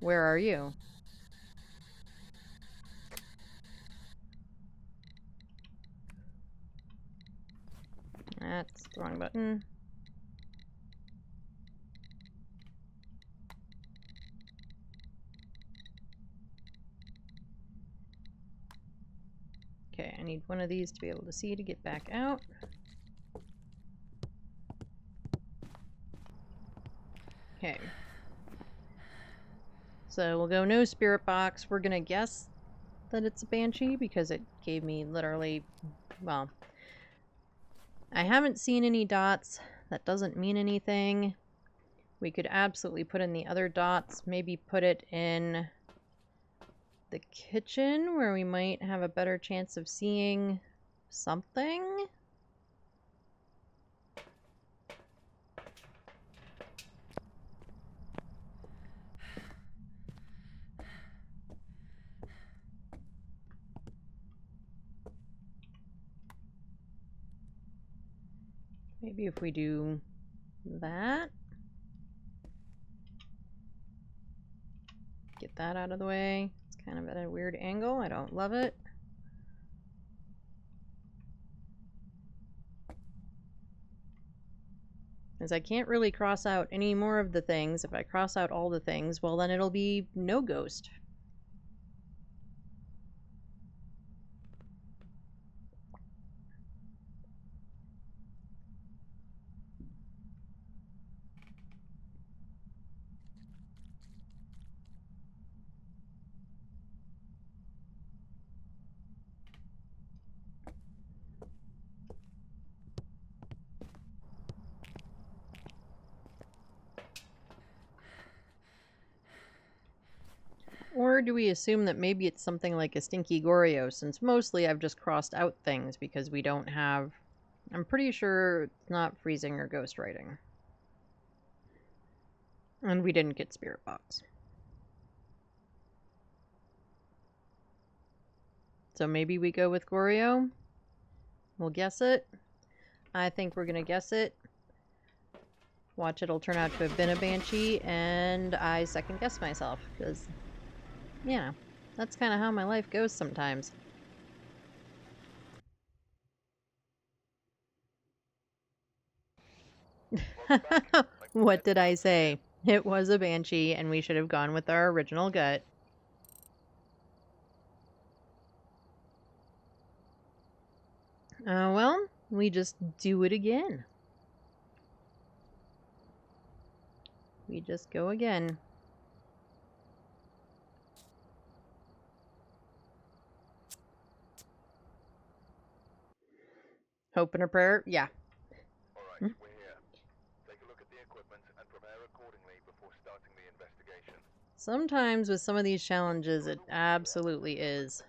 Where are you? That's the wrong button. Okay, I need one of these to be able to see to get back out. Okay. So we'll go no Spirit Box. We're gonna guess that it's a Banshee because it gave me literally, well, I haven't seen any dots. That doesn't mean anything. We could absolutely put in the other dots, maybe put it in the kitchen where we might have a better chance of seeing something. Maybe if we do that. Get that out of the way. It's kind of at a weird angle. I don't love it. As I can't really cross out any more of the things. If I cross out all the things, well then it'll be no ghost. Or do we assume that maybe it's something like a Stinky Goryo, since mostly I've just crossed out things because we don't have... I'm pretty sure it's not freezing or ghostwriting. And we didn't get Spirit Box. So maybe we go with Goryo. We'll guess it. I think we're gonna guess it. Watch, it'll turn out to have been a Banshee, and I second guess myself, because, yeah, that's kind of how my life goes sometimes. What did I say? It was a Banshee, and we should have gone with our original gut. Well, we just do it again. We just go again. Hope and a prayer? Yeah. Alright, we're here. Take a look at the equipment and prepare accordingly before starting the investigation. Sometimes with some of these challenges, it absolutely is.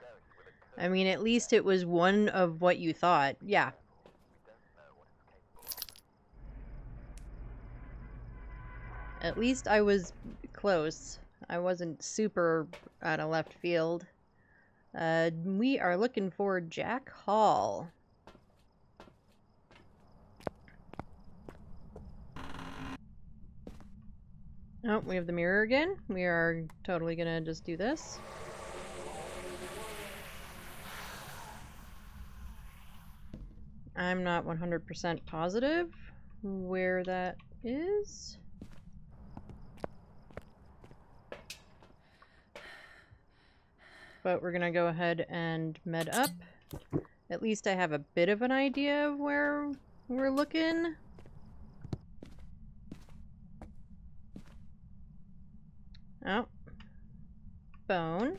I mean, at least it was one of what you thought. Yeah. At least I was close. I wasn't super out of left field. We are looking for Jack Hall. Oh, we have the mirror again. We are totally gonna just do this. I'm not 100% positive where that is. But we're gonna go ahead and med up. At least I have a bit of an idea of where we're looking. Oh. Bone.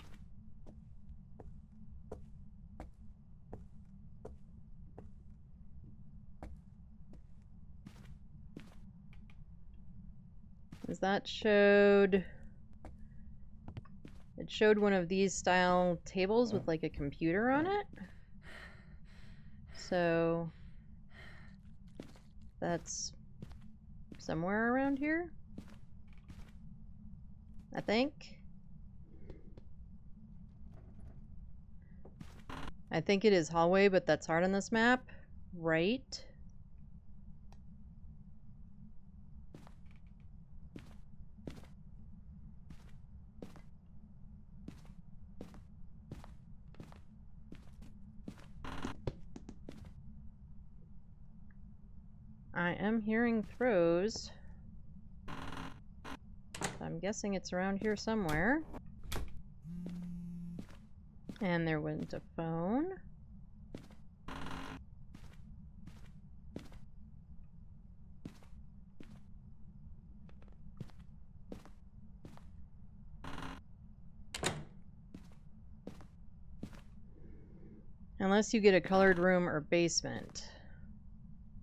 Is that showed... It showed one of these style tables with like a computer on it. So that's somewhere around here, I think. I think it is hallway, but that's hard on this map. Right. I am hearing throws. I'm guessing it's around here somewhere. And there went a phone. Unless you get a colored room or basement.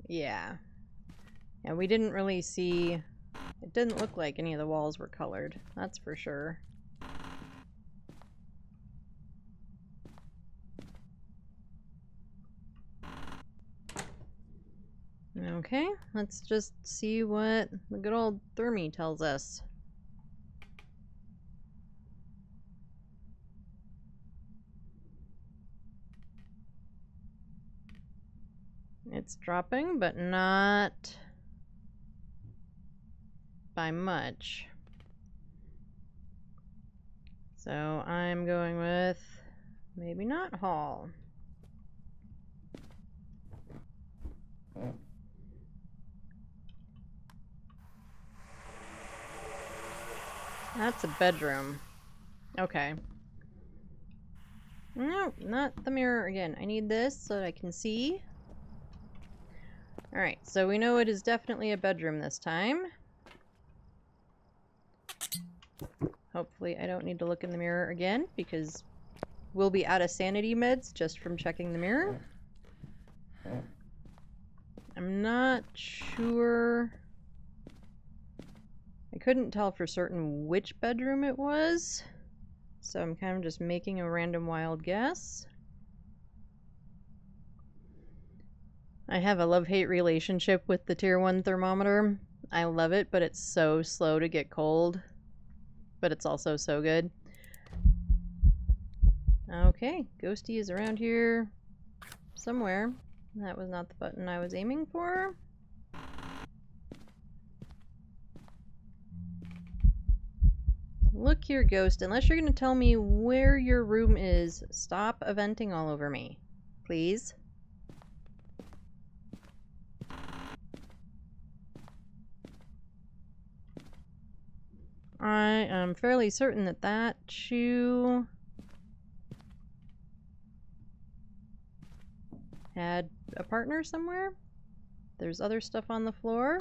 Yeah. Yeah, we didn't really see... It didn't look like any of the walls were colored. That's for sure. Okay, let's just see what the good old Thermi tells us. It's dropping, but not by much. So I'm going with maybe not hall. That's a bedroom. Okay. No, not the mirror again. I need this so that I can see. Alright, so we know it is definitely a bedroom this time. Hopefully I don't need to look in the mirror again, because we'll be out of sanity meds just from checking the mirror. I'm not sure... I couldn't tell for certain which bedroom it was, so I'm kind of just making a random wild guess. I have a love-hate relationship with the tier 1 thermometer. I love it, but it's so slow to get cold. But it's also so good. Okay, Ghosty is around here somewhere. That was not the button I was aiming for. Look here, Ghost. Unless you're going to tell me where your room is, stop eventing all over me. Please. I am fairly certain that that shoe had a partner somewhere. There's other stuff on the floor.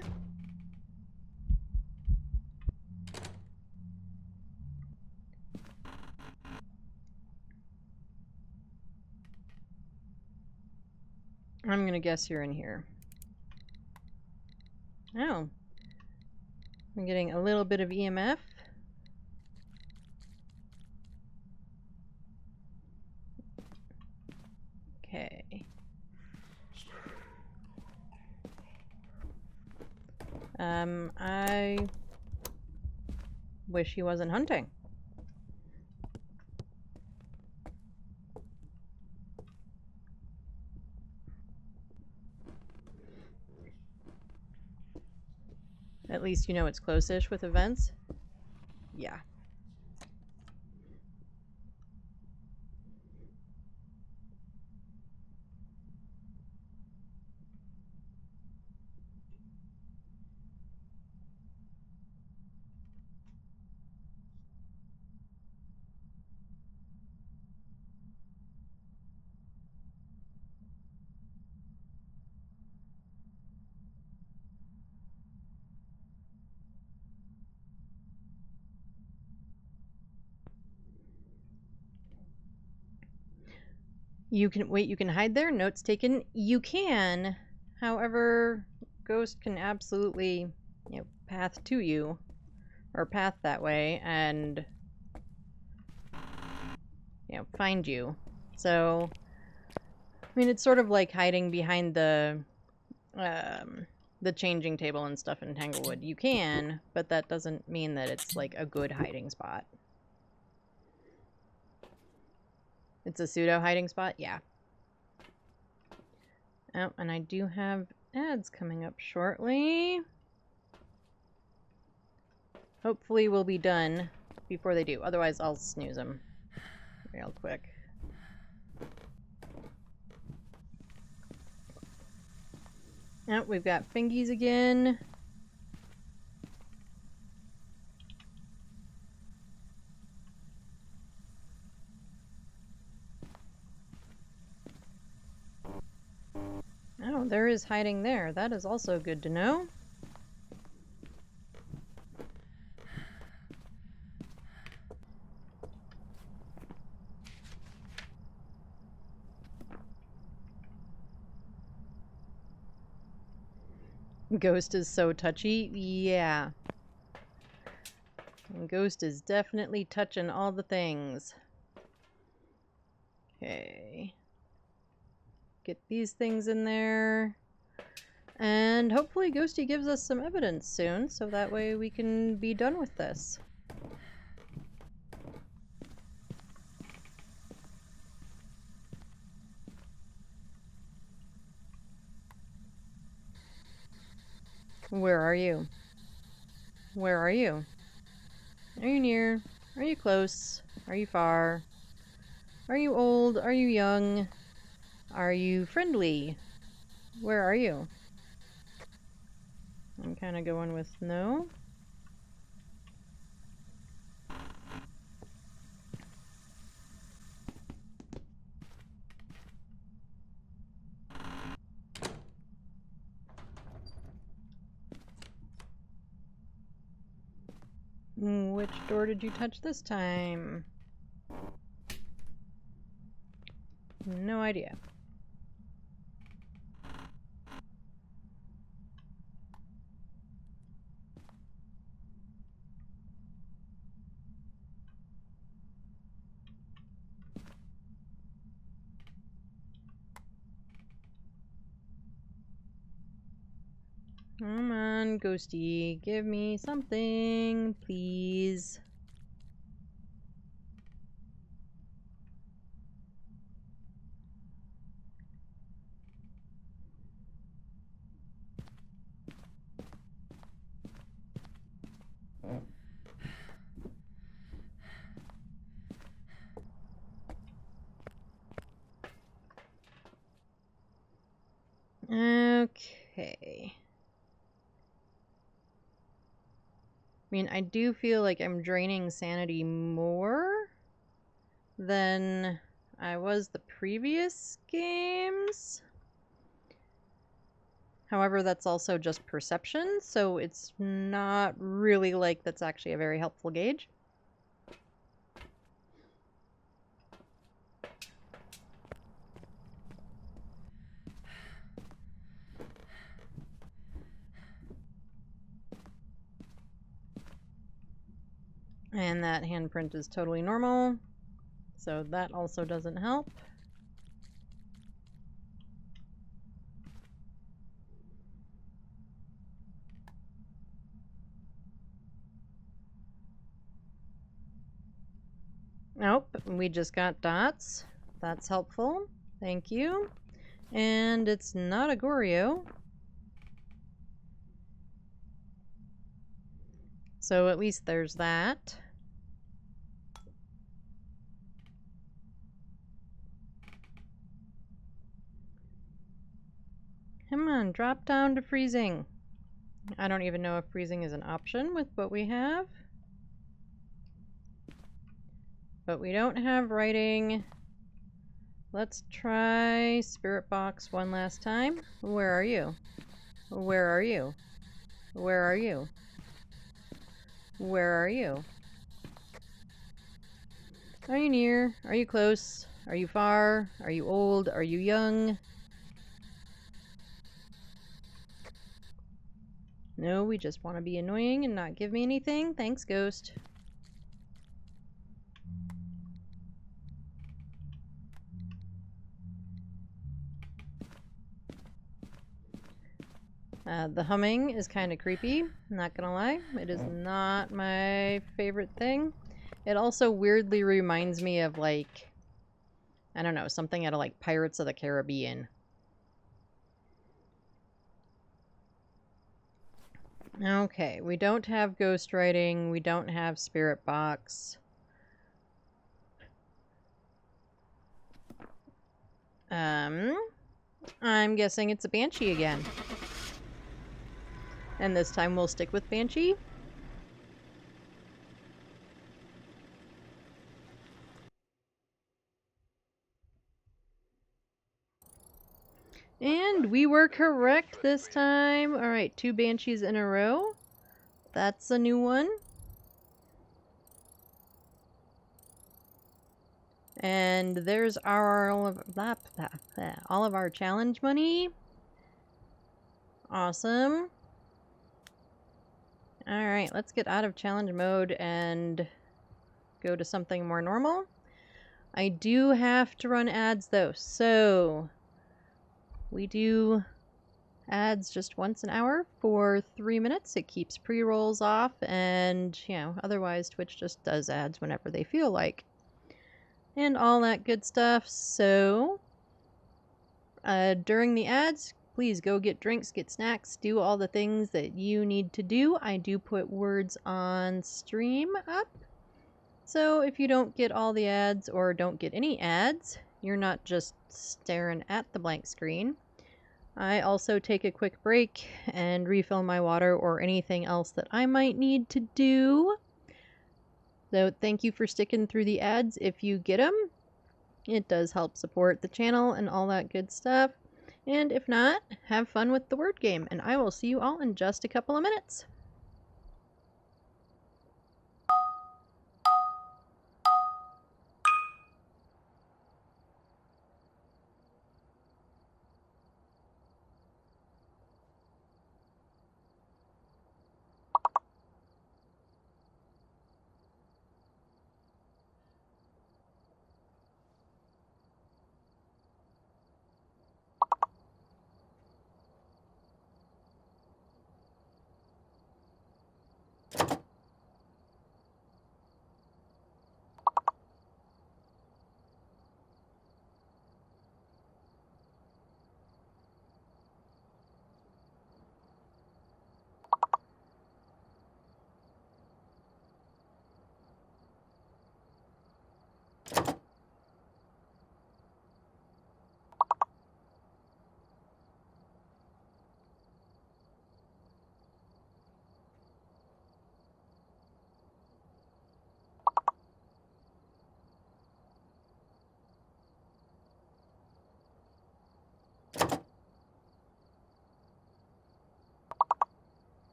I'm gonna guess you're in here. Oh. I'm getting a little bit of EMF. Okay. I wish he wasn't hunting. At least you know it's close-ish with events. Yeah. You can wait, you can hide there, notes taken. You can. However, Ghost can absolutely, path to you. Or path that way and find you. So I mean it's sort of like hiding behind the changing table and stuff in Tanglewood. You can, but that doesn't mean that it's like a good hiding spot. It's a pseudo hiding spot? Yeah. Oh, and I do have ads coming up shortly. Hopefully we'll be done before they do. Otherwise I'll snooze them real quick. Oh, we've got fingies again. Oh, there is hiding there. That is also good to know. Ghost is so touchy. Yeah. Ghost is definitely touching all the things. Okay. Get these things in there. And hopefully Ghosty gives us some evidence soon, so that way we can be done with this. Where are you? Where are you? Are you near? Are you close? Are you far? Are you old? Are you young? Are you friendly? Where are you? I'm kind of going with no. Which door did you touch this time? No idea. Come on, Ghosty, give me something, please. Okay. I mean, I do feel like I'm draining sanity more than I was the previous games. However, that's also just perception, so it's not really like that's actually a very helpful gauge. And that handprint is totally normal, so that also doesn't help. Nope, we just got dots. That's helpful. Thank you. And it's not a Goryo. So at least there's that. Come on, drop down to freezing. I don't even know if freezing is an option with what we have. But we don't have writing. Let's try Spirit Box one last time. Where are you? Where are you? Where are you? Where are you? Are you near? Are you close? Are you far? Are you old? Are you young? No, we just want to be annoying and not give me anything. Thanks, Ghost. The humming is kind of creepy, not gonna lie. It is not my favorite thing. It also weirdly reminds me of, like, I don't know, something out of, like, Pirates of the Caribbean. Okay, we don't have ghostwriting, we don't have Spirit Box. I'm guessing it's a Banshee again. And this time we'll stick with Banshee. And we were correct this time. Alright, 2 Banshees in a row. That's a new one. And there's all of our challenge money. Awesome. Alright, let's get out of challenge mode and go to something more normal. I do have to run ads though, so we do ads just once an hour for 3 minutes. It keeps pre-rolls off, and, you know, otherwise Twitch just does ads whenever they feel like. And all that good stuff, so during the ads, please go get drinks, get snacks, do all the things that you need to do. I do put words on stream up, so if you don't get all the ads or don't get any ads, you're not just staring at the blank screen. I also take a quick break and refill my water or anything else that I might need to do. So thank you for sticking through the ads if you get them. It does help support the channel and all that good stuff. And if not, have fun with the word game, and I will see you all in just a couple of minutes.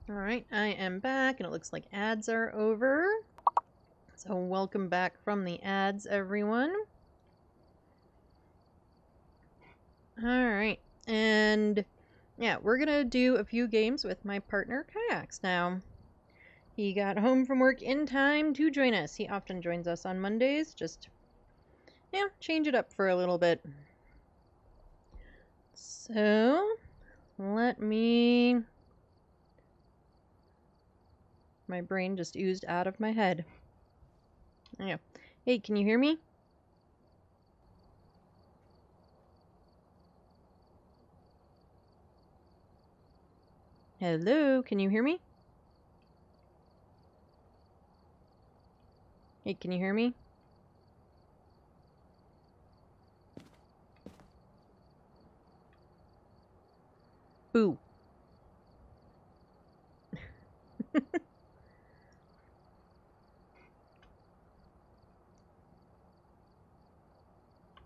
Alright, I am back, and it looks like ads are over. So welcome back from the ads, everyone. Alright, and yeah, we're gonna do a few games with my partner, Kayaks. Now, he got home from work in time to join us. He often joins us on Mondays, just, yeah, change it up for a little bit. So, let me... My brain just oozed out of my head. Yeah. Hey, can you hear me? Hello, can you hear me? Hey, can you hear me? Boo.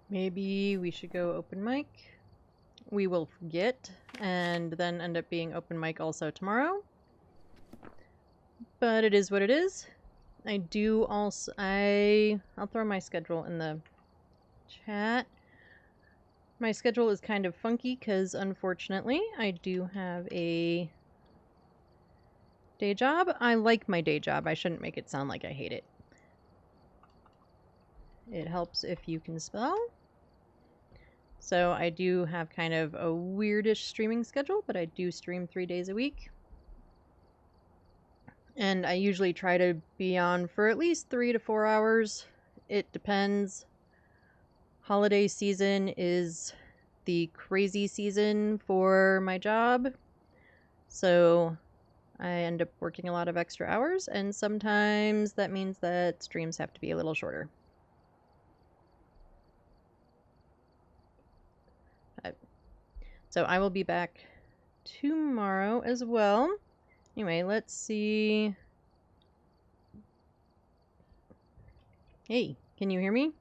Maybe we should go open mic. We will forget and then end up being open mic also tomorrow. But it is what it is. I do also... I'll throw my schedule in the chat. My schedule is kind of funky because, unfortunately, I do have a day job. I like my day job. I shouldn't make it sound like I hate it. It helps if you can spell. So I do have kind of a weirdish streaming schedule, but I do stream 3 days a week. And I usually try to be on for at least 3 to 4 hours. It depends. Holiday season is the crazy season for my job. So I end up working a lot of extra hours, and sometimes that means that streams have to be a little shorter. So I will be back tomorrow as well. Anyway, let's see. Hey, can you hear me?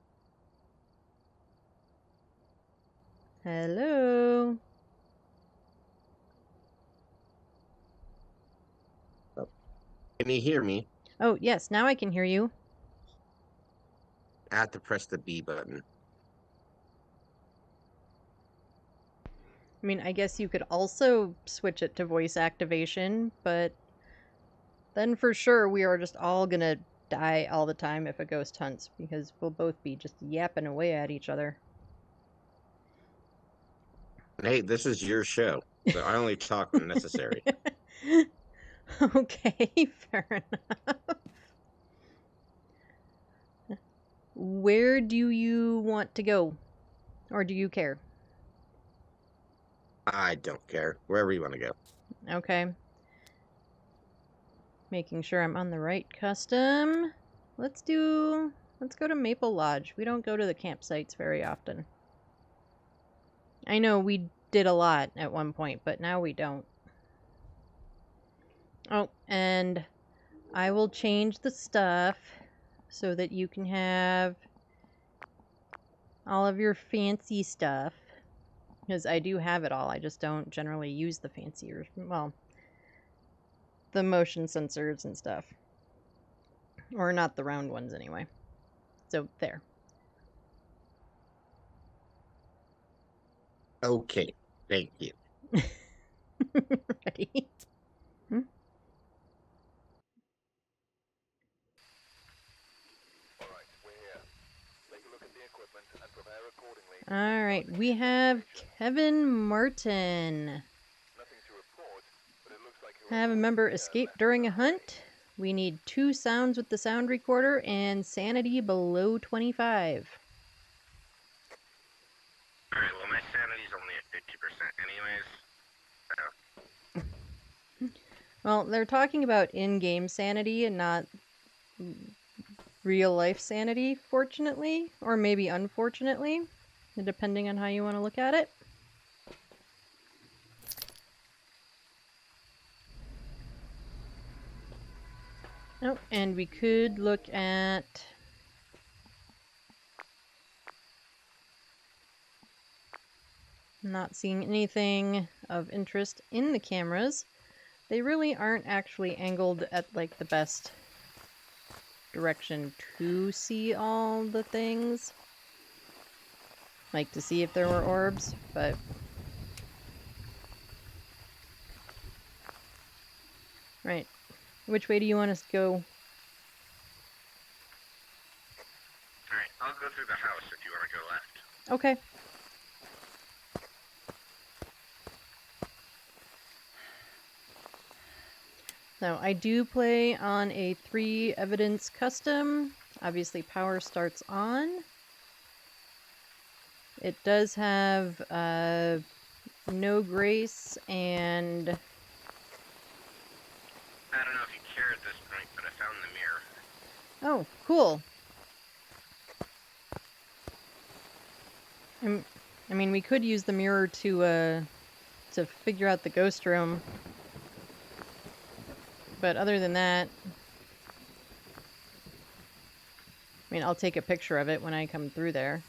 Hello? Can you hear me? Oh, yes, now I can hear you. I have to press the B button. I mean, I guess you could also switch it to voice activation, but then for sure we are just all gonna die all the time if a ghost hunts, because we'll both be just yapping away at each other. Hey, this is your show, so I only talk when necessary. Okay, fair enough. Where do you want to go? Or do you care? I don't care. Wherever you want to go. Okay. Making sure I'm on the right custom. Let's go to Maple Lodge. We don't go to the campsites very often. I know we did a lot at one point, but now we don't. Oh, and I will change the stuff so that you can have all of your fancy stuff. Because I do have it all. I just don't generally use the fancier, well, the motion sensors and stuff. Or not the round ones, anyway. So, there. Okay, thank you. Ready? Alright, we're here. Take a look at the equipment and prepare accordingly. Alright, we have Kevin Martin. Nothing to report, but it looks like Have a member escape during a hunt. We need 2 sounds with the sound recorder and sanity below 25. Alright, well, my sanity's only at 50% anyways. Well, they're talking about in-game sanity and not real-life sanity, fortunately. Or maybe unfortunately, depending on how you want to look at it. Oh, and we could look at... Not seeing anything of interest in the cameras. They really aren't actually angled at, like, the best direction to see all the things. Like, to see if there were orbs, but... Right. Which way do you want us to go? Alright, I'll go through the house if you want to go left. Okay. So, I do play on a 3 evidence custom. Obviously, power starts on. It does have no grace and... I don't know if you care at this point, but I found the mirror. Oh, cool. I mean, we could use the mirror to figure out the ghost room. But other than that... I mean, I'll take a picture of it when I come through there.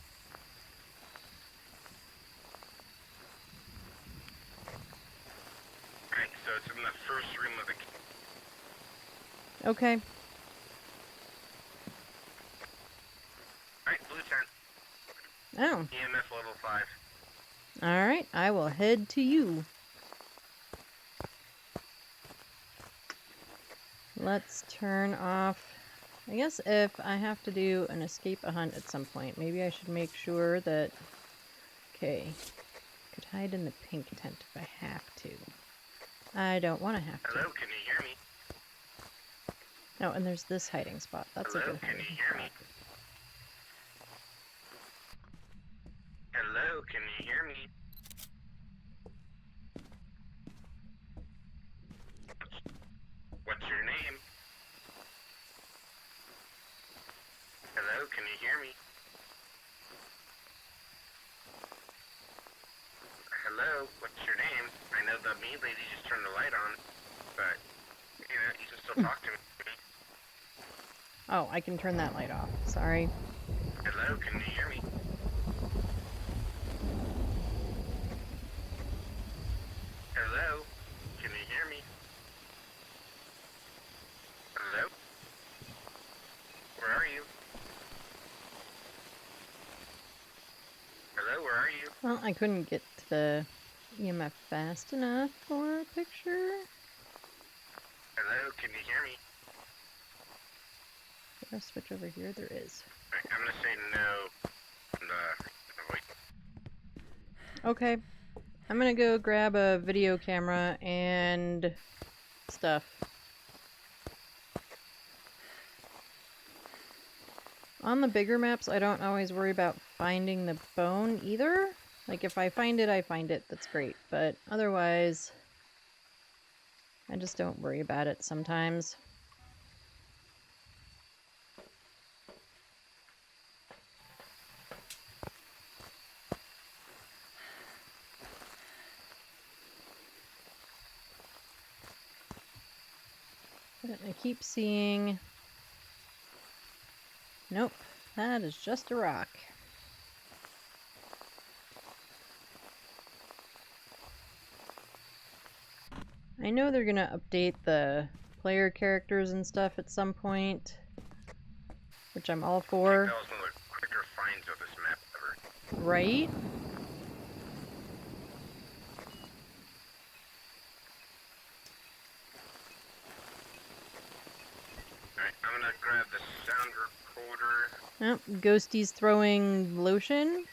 Alright, so it's in the first room of the... Okay. Alright, blue tent. Oh. EMF level 5. Alright, I will head to you. Let's turn off... I guess if I have to do an escape a hunt at some point, maybe I should make sure that... Okay. Could hide in the pink tent if I have to. I don't want to have to. Hello, can you hear me? No, and there's this hiding spot. That's Hello, a good can hiding you hear spot. me? Hello, can you hear me? What's your name? Hello, can you hear me? Hello, what's your name? I know the meat lady just turned the light on, but, you know, you can still talk to me. Oh, I can turn that light off. Sorry. Hello, can you hear me? Hello, can you hear me? Hello? Where are you? Hello, where are you? Well, I couldn't get to the EMF fast enough for a picture. Hello, can you hear me? Is there a switch over here? There is. Right, I'm gonna say no. Wait. Okay. I'm gonna go grab a video camera and stuff. On the bigger maps, I don't always worry about finding the bone either. Like, if I find it, I find it. That's great. But otherwise, I just don't worry about it sometimes. But I keep seeing... Nope, that is just a rock. I know they're gonna update the player characters and stuff at some point. which I'm all That for. was one of the quicker finds of this map ever. Right? Alright, I'm gonna grab the sound recorder. Oh, Ghosty's throwing lotion.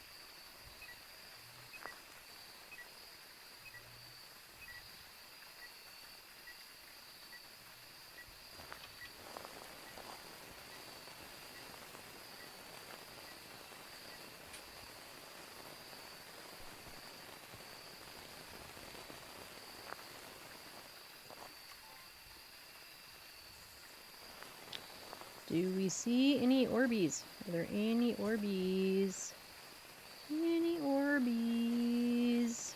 Do we see any Orbeez? Are there any Orbeez? Any Orbeez?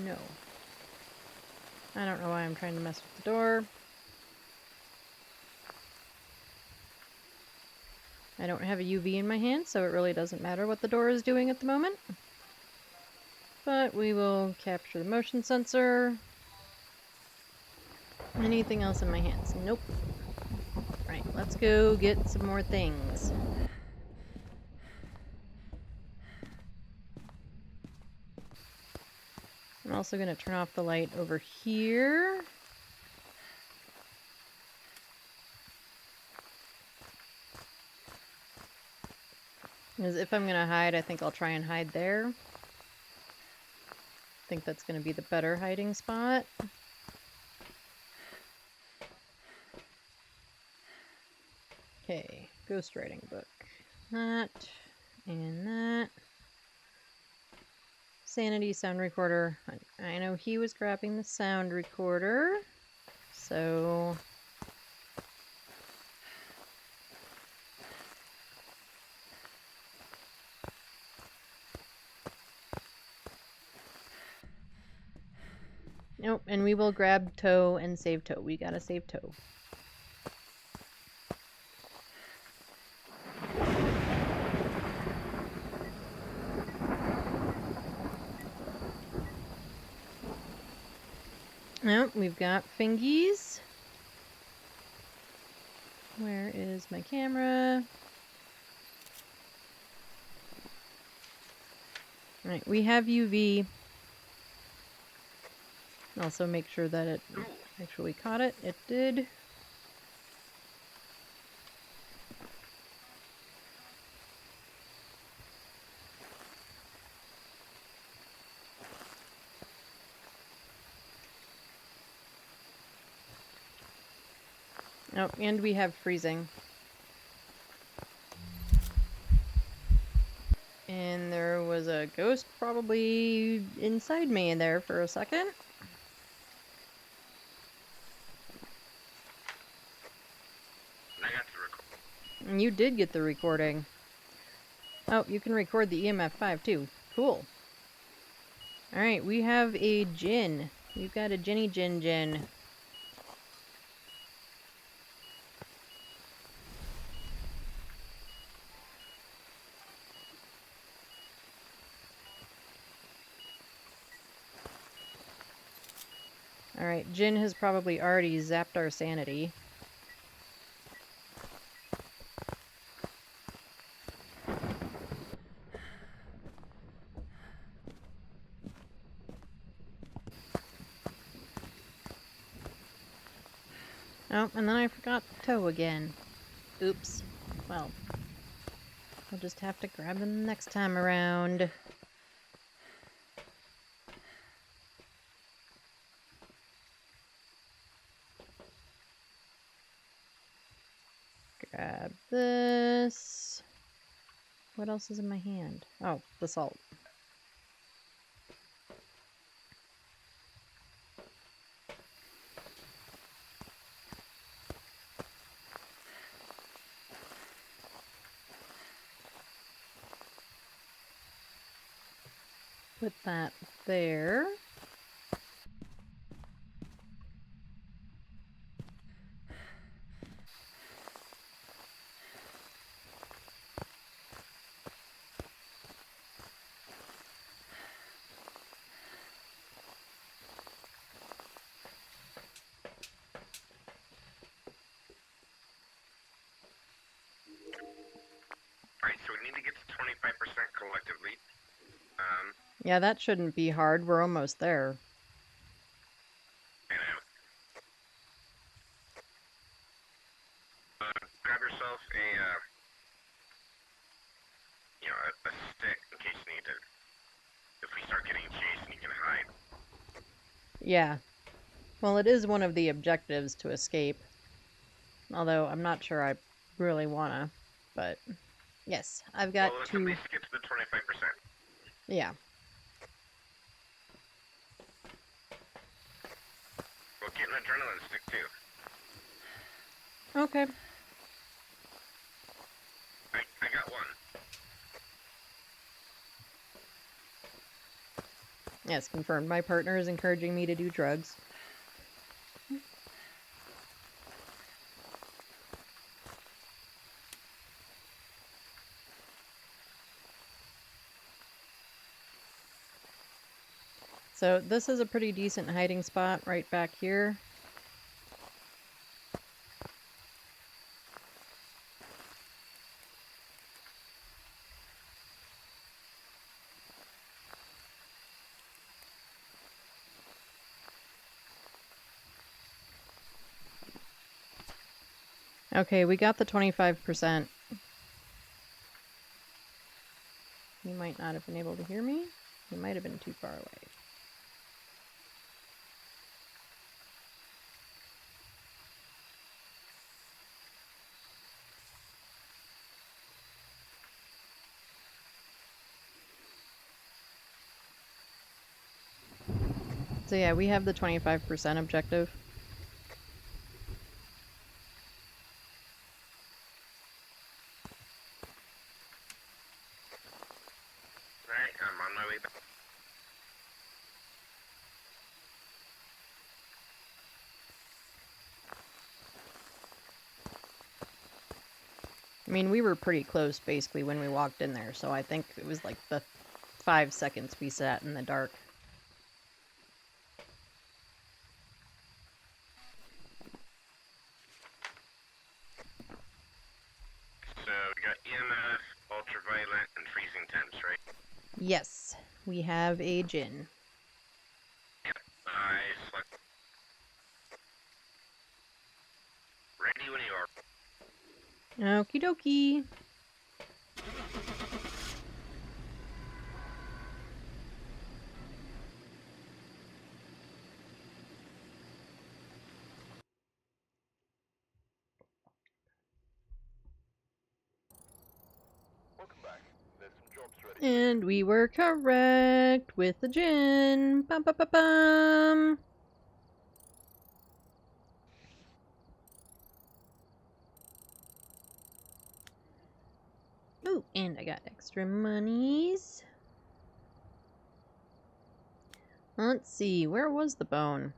No. I don't know why I'm trying to mess with the door. I don't have a UV in my hand, so it really doesn't matter what the door is doing at the moment. But we will capture the motion sensor. Anything else in my hands? Nope. Right, let's go get some more things. I'm also going to turn off the light over here. Because if I'm going to hide, I think I'll try and hide there. I think that's going to be the better hiding spot. Okay, ghostwriting book. That and that. Sanity sound recorder. I know he was grabbing the sound recorder, so... Nope, and we will grab toe and save toe. We gotta save toe. Nope, we've got fingies. Where is my camera? Right, we have UV. Also make sure that it actually caught it. It did. Oh, and we have freezing. And there was a ghost probably inside me in there for a second. And I got the recorder. And you did get the recording. Oh, you can record the EMF 5 too. Cool. Alright, we have a Jinn. We've got a Jinny Jin Jin. Alright, Jin has probably already zapped our sanity. Oh, and then I forgot toe again. Oops. Well, we'll just have to grab them next time around. Grab this. What else is in my hand? Oh, the salt. Put that there. Alright, so we need to get to 25% collectively. Yeah, that shouldn't be hard. We're almost there. You know. Grab yourself a stick in case you need it. If we start getting chased and you can hide. Yeah. Well, it is one of the objectives to escape. Although, I'm not sure I really wanna. But, yes, I've got Well, let's to... at least get to the 25%. Yeah. Well, get an adrenaline stick, too. Okay. I got one. Yes, confirmed. My partner is encouraging me to do drugs. So this is a pretty decent hiding spot right back here. Okay, we got the 25%. He might not have been able to hear me. He might have been too far away. So yeah, we have the 25% objective. Alright, I'm on my way back. I mean, we were pretty close basically when we walked in there, so I think it was like the 5 seconds we sat in the dark. So we got EMF, ultraviolet, and freezing temps, right? Yes, we have a gin. Yep. Nice. Ready when you are. Okie dokie. Welcome back. There's some jobs ready. And we were correct with the gin. Bum bum bum bum. Ooh, and I got extra monies. Let's see, where was the bone?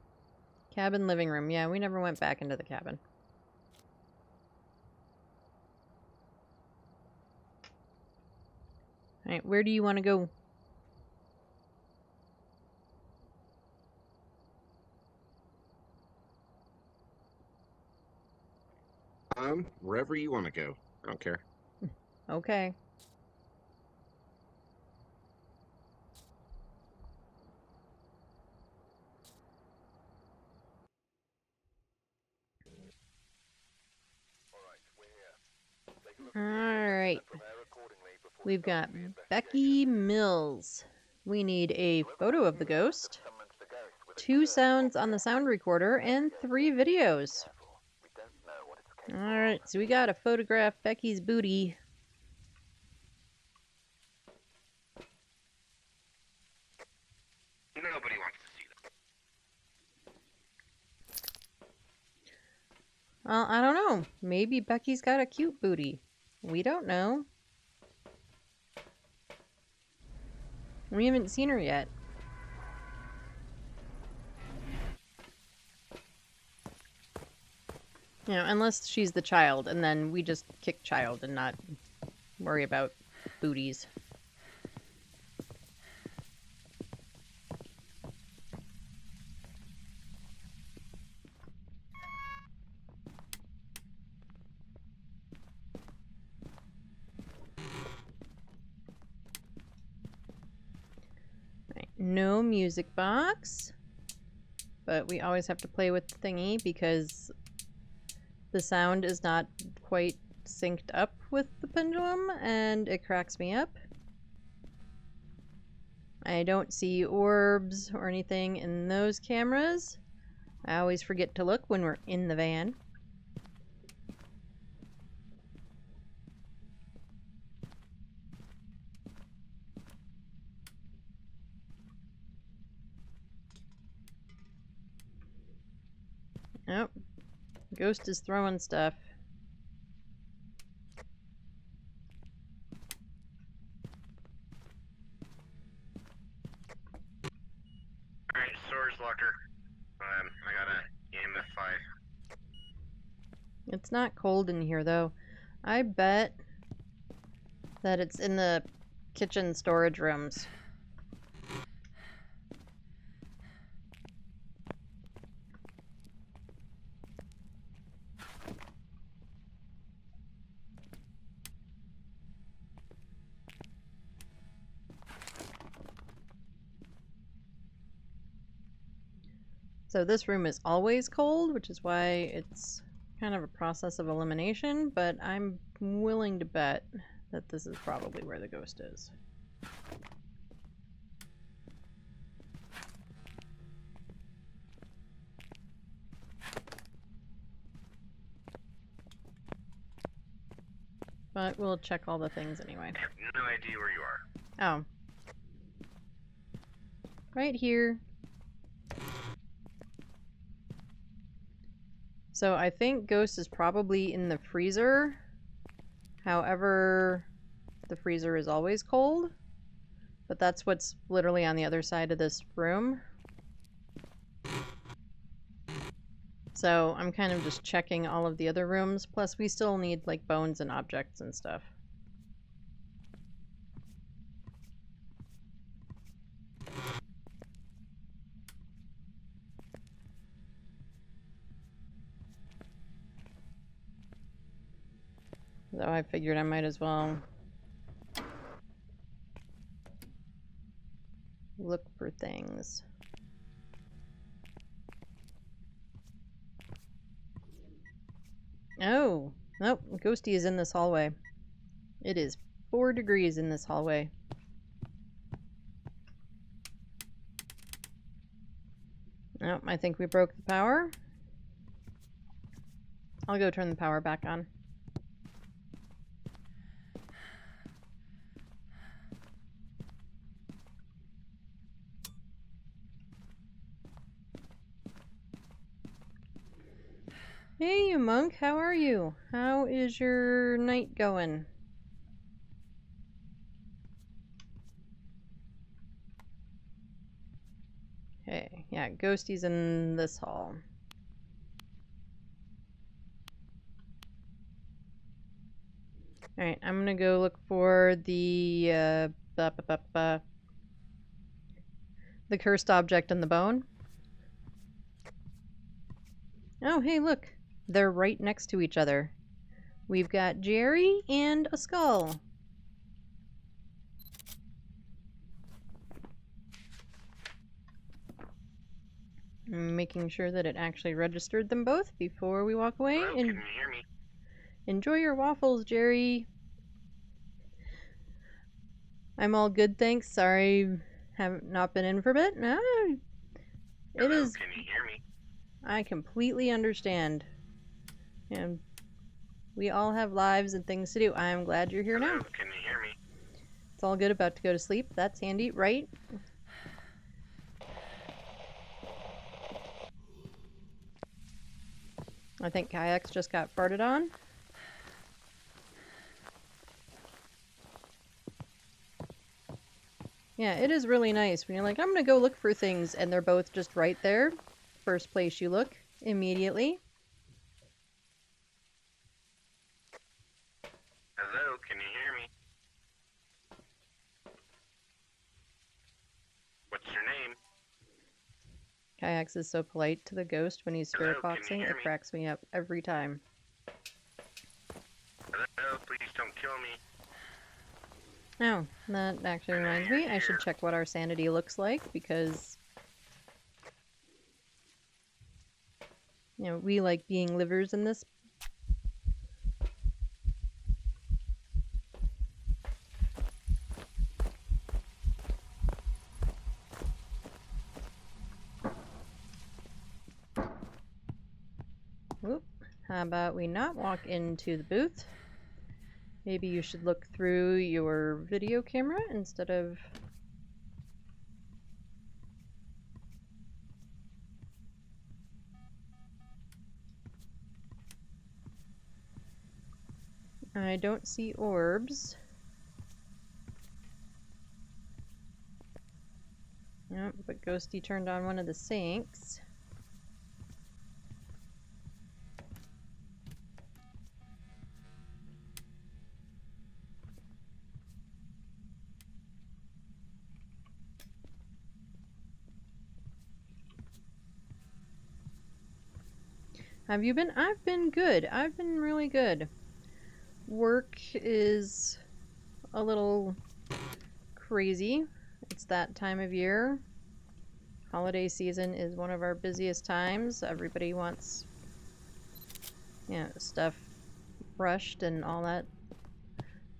Cabin, living room. Yeah, we never went back into the cabin. Alright, where do you want to go? Wherever you want to go. I don't care. Okay. Alright, we're here. Take a look at the Alright. and prepare accordingly before We've got starting the investigation. Becky Mills. We need a photo of the ghost, Summons the ghost with a 2 clear sounds on the sound recorder, and 3 videos. careful. We don't know what it's capable Alright, so we gotta photograph Becky's booty. Nobody wants to see that. Well, I don't know. Maybe Becky's got a cute booty. We don't know. We haven't seen her yet. You know, unless she's the child, and then we just kick child and not worry about booties. no music box. But we always have to play with the thingy because the sound is not quite synced up with the pendulum and it cracks me up. I don't see orbs or anything in those cameras. I always forget to look when we're in the van. Oh, Ghost is throwing stuff. Alright, storage locker. I got a EMF 5. It's not cold in here though. I bet that it's in the kitchen storage rooms. So this room is always cold, which is why it's kind of a process of elimination, but I'm willing to bet that this is probably where the ghost is. But we'll check all the things anyway. I have no idea where you are. Oh. Right here. So I think Ghost is probably in the freezer. However, the freezer is always cold. But that's what's literally on the other side of this room. So I'm kind of just checking all of the other rooms. Plus we still need like bones and objects and stuff. So I figured I might as well look for things. Oh, nope, Ghosty is in this hallway. It is 4 degrees in this hallway. Nope, I think we broke the power. I'll go turn the power back on. Hey, you monk, how are you? How is your night going? Okay, yeah, Ghosty's in this hall. Alright, I'm gonna go look for the cursed object and the bone. Oh, hey, look. They're right next to each other. We've got Jerry and a skull. I'm making sure that it actually registered them both before we walk away. Hello, can you hear me? Enjoy your waffles, Jerry. I'm all good, thanks. Sorry, have not been in for a bit. No, it Hello, is. can you hear me? I completely understand. And we all have lives and things to do. I'm glad you're here Hello, now. can you hear me? It's all good. About to go to sleep. That's handy, right? I think Kayaks just got farted on. Yeah, it is really nice when you're like, I'm gonna go look for things, and they're both just right there. First place you look, immediately. Hello, can you hear me? What's your name? Kayaks is so polite to the ghost when he's Hello, spirit can you boxing, hear it me? cracks me up every time. Hello, please don't kill me. Oh, that actually reminds me, I should check what our sanity looks like, because, you know, we like being livers in this. Oop. How about we not walk into the booth? Maybe you should look through your video camera instead of... I don't see orbs. Yep, but Ghosty turned on one of the sinks. Have you been? I've been good. I've been really good. Work is a little crazy. It's that time of year. Holiday season is one of our busiest times. Everybody wants, you know, stuff rushed and all that.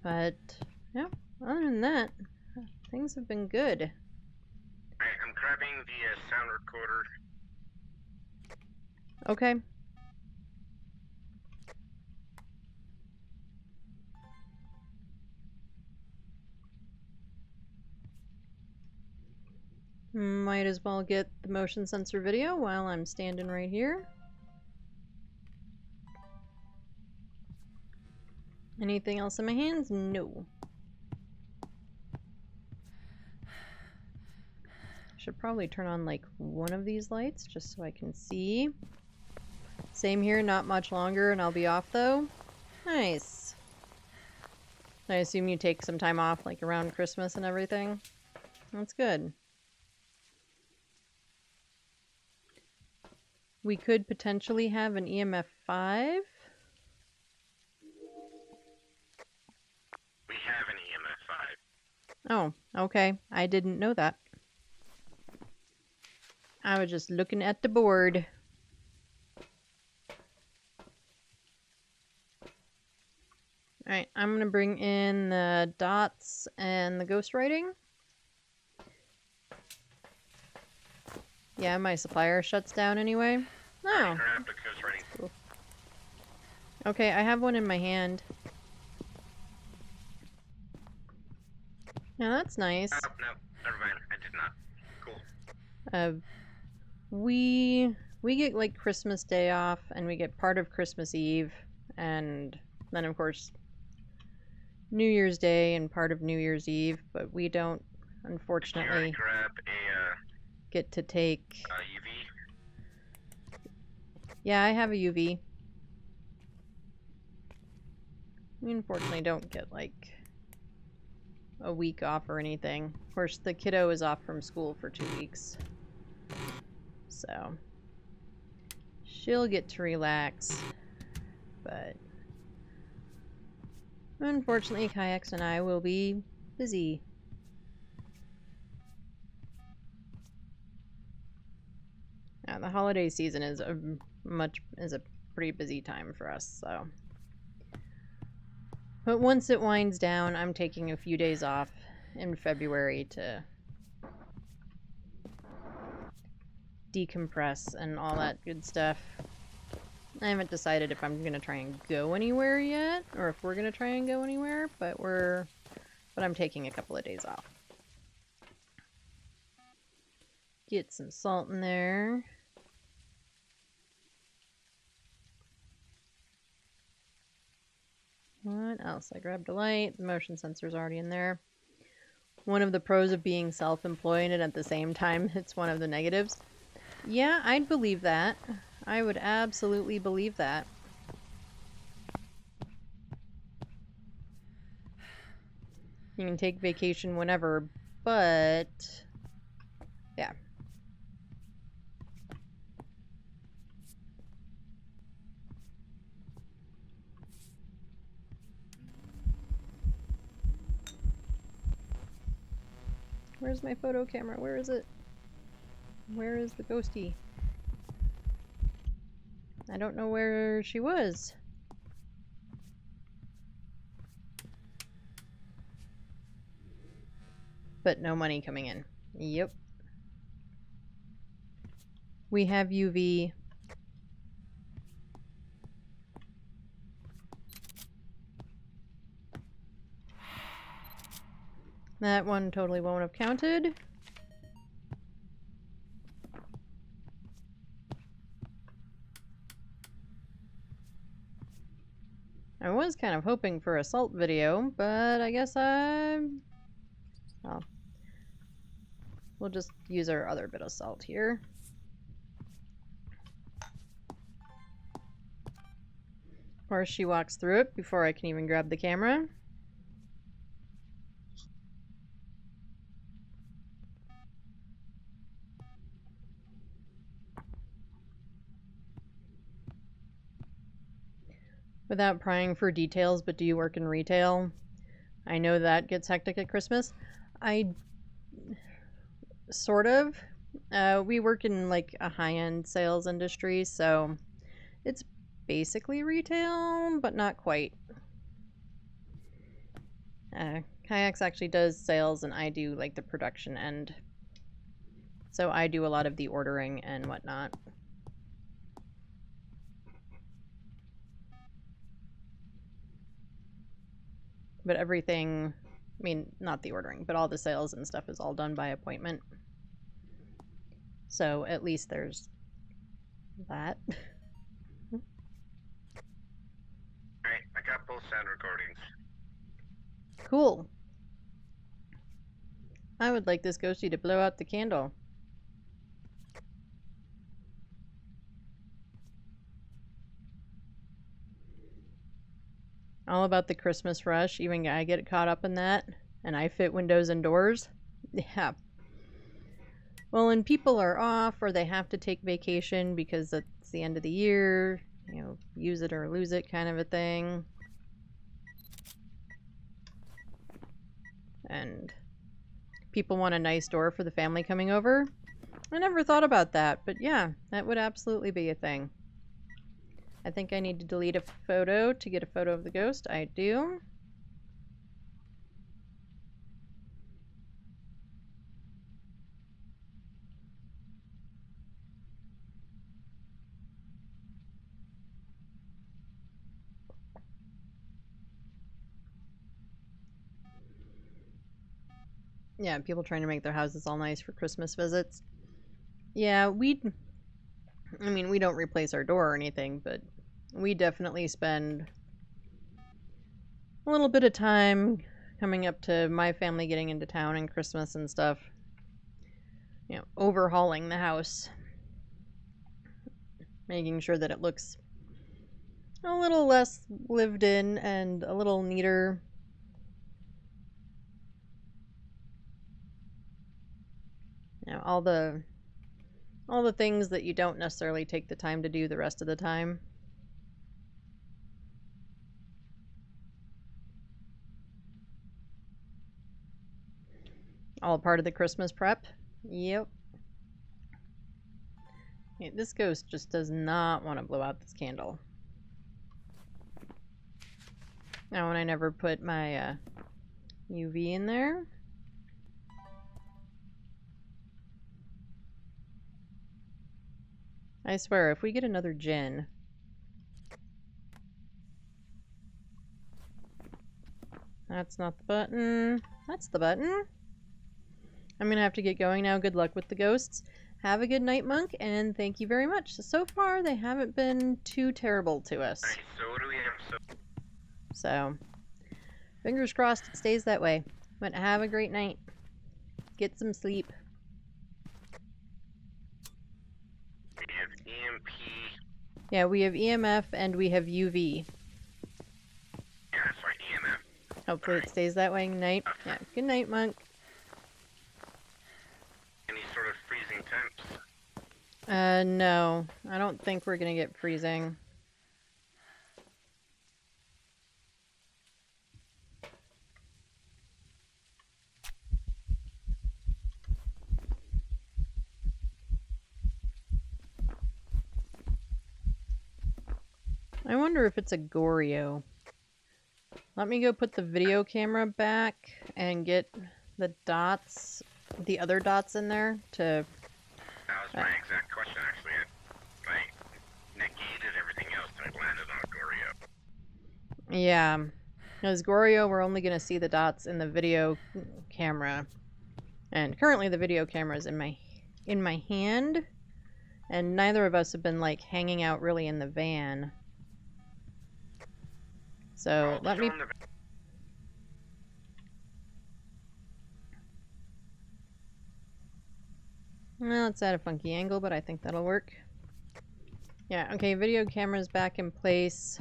But, yeah, other than that, things have been good. I'm grabbing the sound recorder. Okay. Might as well get the motion sensor video while I'm standing right here. Anything else in my hands? No. Should probably turn on like one of these lights just so I can see. Same here, not much longer and I'll be off though. Nice. I assume you take some time off like around Christmas and everything. That's good. We could potentially have an EMF 5. We have an EMF 5. Oh, okay. I didn't know that. I was just looking at the board. Alright, I'm gonna bring in the dots and the ghostwriting. Yeah, my supplier shuts down anyway. Oh. Grab the ghostwriting. Cool. Okay, I have one in my hand. Yeah, that's nice. Oh, no, never mind. I did not. Cool. We get like Christmas Day off, and we get part of Christmas Eve, and then of course New Year's Day and part of New Year's Eve, but we don't, unfortunately, Grab a get to take... UV. Yeah, I have a UV. We unfortunately don't get like a week off or anything. Of course, the kiddo is off from school for 2 weeks. So she'll get to relax. But unfortunately, Kayaks and I will be busy. Yeah, the holiday season is a pretty busy time for us, so. But once it winds down, I'm taking a few days off in February to decompress and all that good stuff. I haven't decided if I'm gonna try and go anywhere yet, or if we're gonna try and go anywhere, but I'm taking a couple of days off. Get some salt in there. What else? I grabbed a light. The motion sensor's already in there. One of the pros of being self-employed and at the same time it's one of the negatives. Yeah, I'd believe that. I would absolutely believe that. You can take vacation whenever, but yeah. Where's my photo camera? Where is it? Where is the ghostie? I don't know where she was. But no money coming in. Yep. We have UV. That one totally won't have counted. I was kind of hoping for a salt video, but I guess well, we'll just use our other bit of salt here. Of course, she walks through it before I can even grab the camera. Without prying for details, but do you work in retail? I know that gets hectic at Christmas. I sort of. We work in like a high-end sales industry, so it's basically retail, but not quite. Kayaks actually does sales, and I do like the production end. So I do a lot of the ordering and whatnot. But everything, I mean, not the ordering, but all the sales and stuff is all done by appointment. So at least there's that. Alright, I got both sound recordings. Cool. I would like this ghostie to blow out the candle. All about the Christmas rush. Even I get caught up in that. And I fit windows and doors. Yeah. Well, when people are off or they have to take vacation because it's the end of the year, you know, use it or lose it kind of a thing. And people want a nice door for the family coming over. I never thought about that, but yeah, that would absolutely be a thing. I think I need to delete a photo to get a photo of the ghost. I do. Yeah, people trying to make their houses all nice for Christmas visits. Yeah, we don't replace our door or anything, but we definitely spend a little bit of time coming up to my family getting into town and Christmas and stuff. You know, overhauling the house. Making sure that it looks a little less lived in and a little neater. You know, all the things that you don't necessarily take the time to do the rest of the time. All part of the Christmas prep. Yep. Yeah, this ghost just does not want to blow out this candle. Now, when I never put my UV in there. I swear, if we get another gin. That's not the button. That's the button. I'm gonna have to get going now. Good luck with the ghosts. Have a good night, Monk, and thank you very much. So far, they haven't been too terrible to us. Alright, so what do we have? So, fingers crossed it stays that way. But have a great night. Get some sleep. We have EMP. Yeah, we have EMF and we have UV. Yeah, that's right, EMF. Hopefully it stays that way tonight. Yeah, good night, Monk. Any sort of freezing temps? No. I don't think we're gonna get freezing. I wonder if it's a Goryo. Let me go put the video camera back and get the dots, the other dots in there to... That was my exact question, actually. I negated everything else and I landed on Goryo. Yeah. Because Goryo, we're only going to see the dots in the video camera. And currently the video camera is in my hand. And neither of us have been, like, hanging out really in the van. So, let me... Well, it's at a funky angle, but I think that'll work. Yeah, okay, video camera's back in place.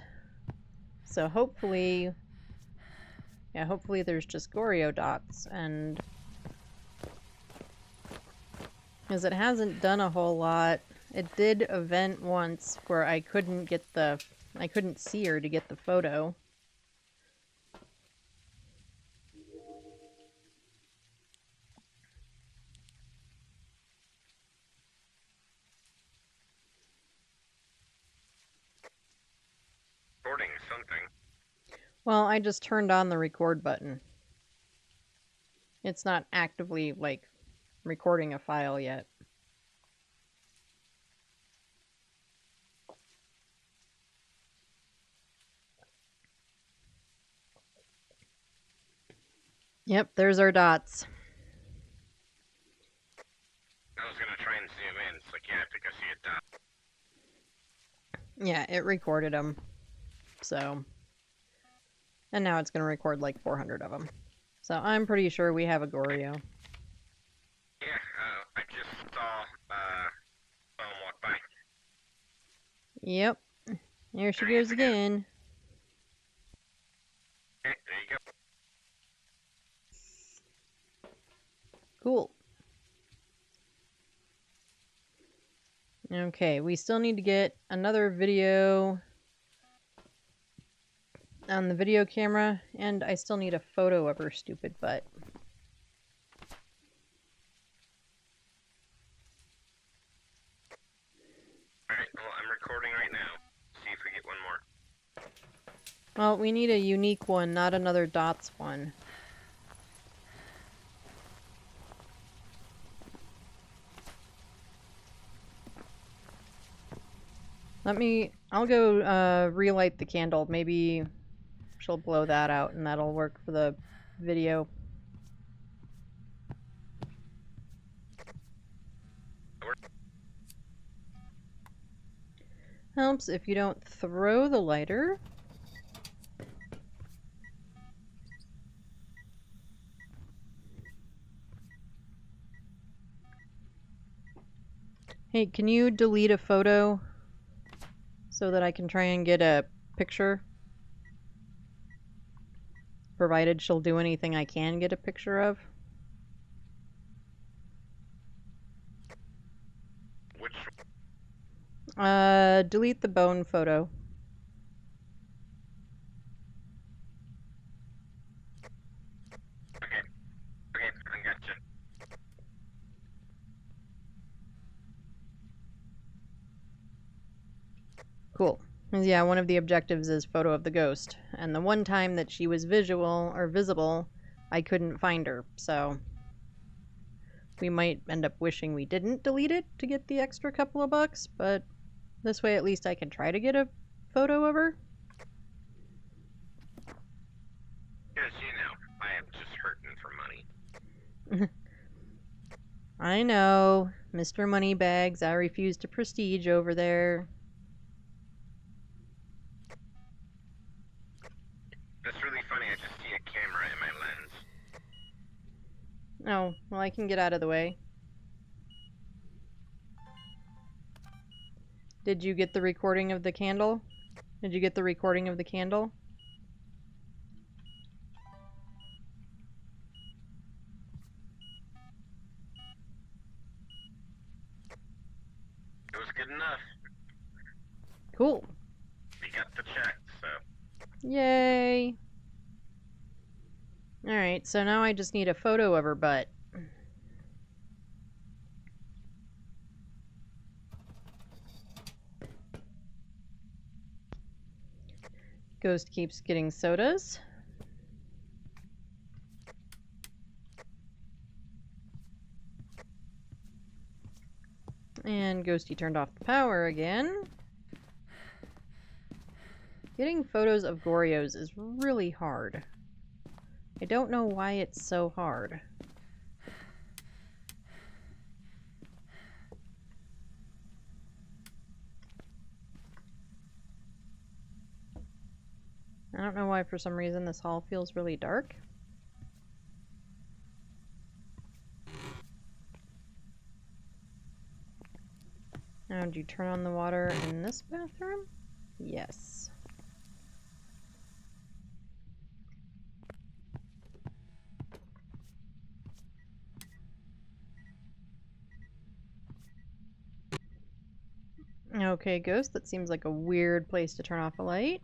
So hopefully... Yeah, hopefully there's just Goryo dots, and... Because it hasn't done a whole lot. It did event once where I couldn't get the... I couldn't see her to get the photo. Recording something. Well, I just turned on the record button. It's not actively, like, recording a file yet. Yep, there's our dots. I was gonna try and zoom in. It's like, yeah, I think I see a dot. Yeah, it recorded them. So... And now it's going to record like 400 of them. So I'm pretty sure we have a Goryo. Yeah, I just saw, someone walk by. Yep. There she goes again. Okay, there you go. Cool. Okay, we still need to get another video on the video camera, and I still need a photo of her stupid butt. Alright, well, I'm recording right now. See if we get one more. Well, we need a unique one, not another dots one. I'll go relight the candle. Maybe she'll blow that out and that'll work for the video. Helps if you don't throw the lighter. Hey, can you delete a photo so that I can try and get a picture? Provided she'll do anything I can get a picture of. Which? Delete the bone photo. Okay. Okay, I gotcha. Cool. Yeah, one of the objectives is photo of the ghost. And the one time that she was visual or visible, I couldn't find her, so we might end up wishing we didn't delete it to get the extra couple of bucks, but this way at least I can try to get a photo of her. Because, you know, I am just hurting for money. I know, Mr. Moneybags, I refuse to prestige over there. That's really funny, I just see a camera in my lens. Oh, well, I can get out of the way. Did you get the recording of the candle? Did you get the recording of the candle? It was good enough. Cool. We got the check, so... Yay! Alright, so now I just need a photo of her butt. Ghost keeps getting sodas. And Ghosty turned off the power again. Getting photos of Gorios is really hard. I don't know why it's so hard. I don't know why for some reason this hall feels really dark. Now, do you turn on the water in this bathroom? Yes. Okay, Ghost, that seems like a weird place to turn off a light.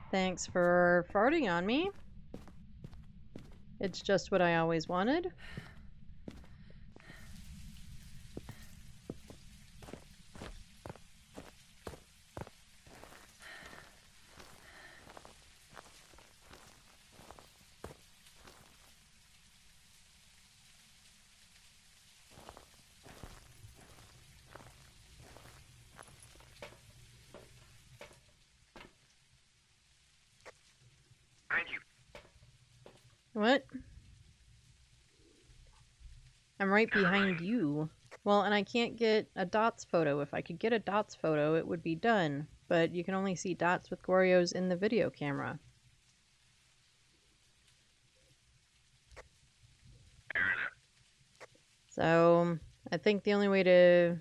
Thanks for farting on me. It's just what I always wanted. Behind you. What? I'm right behind you. Well, and I can't get a dots photo. If I could get a dots photo, it would be done. But you can only see dots with Gorios in the video camera. Fair enough. So, I think the only way to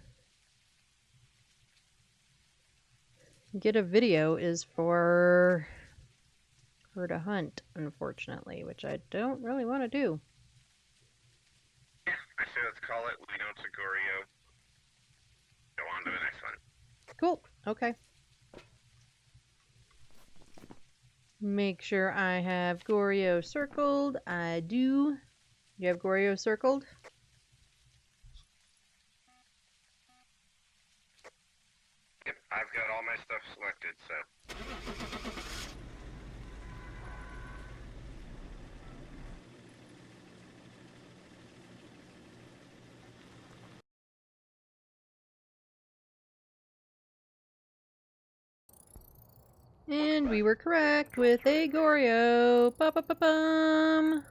get a video is for her to hunt, unfortunately, which I don't really want to do. Yeah, I say let's call it. We know it's a Gorio. Go on to the next one. Cool. Okay. Make sure I have Gorio circled. I do. You have Gorio circled? Yep, I've got all my stuff selected, so. And we were correct with a Gorio. Ba-ba-ba-bum.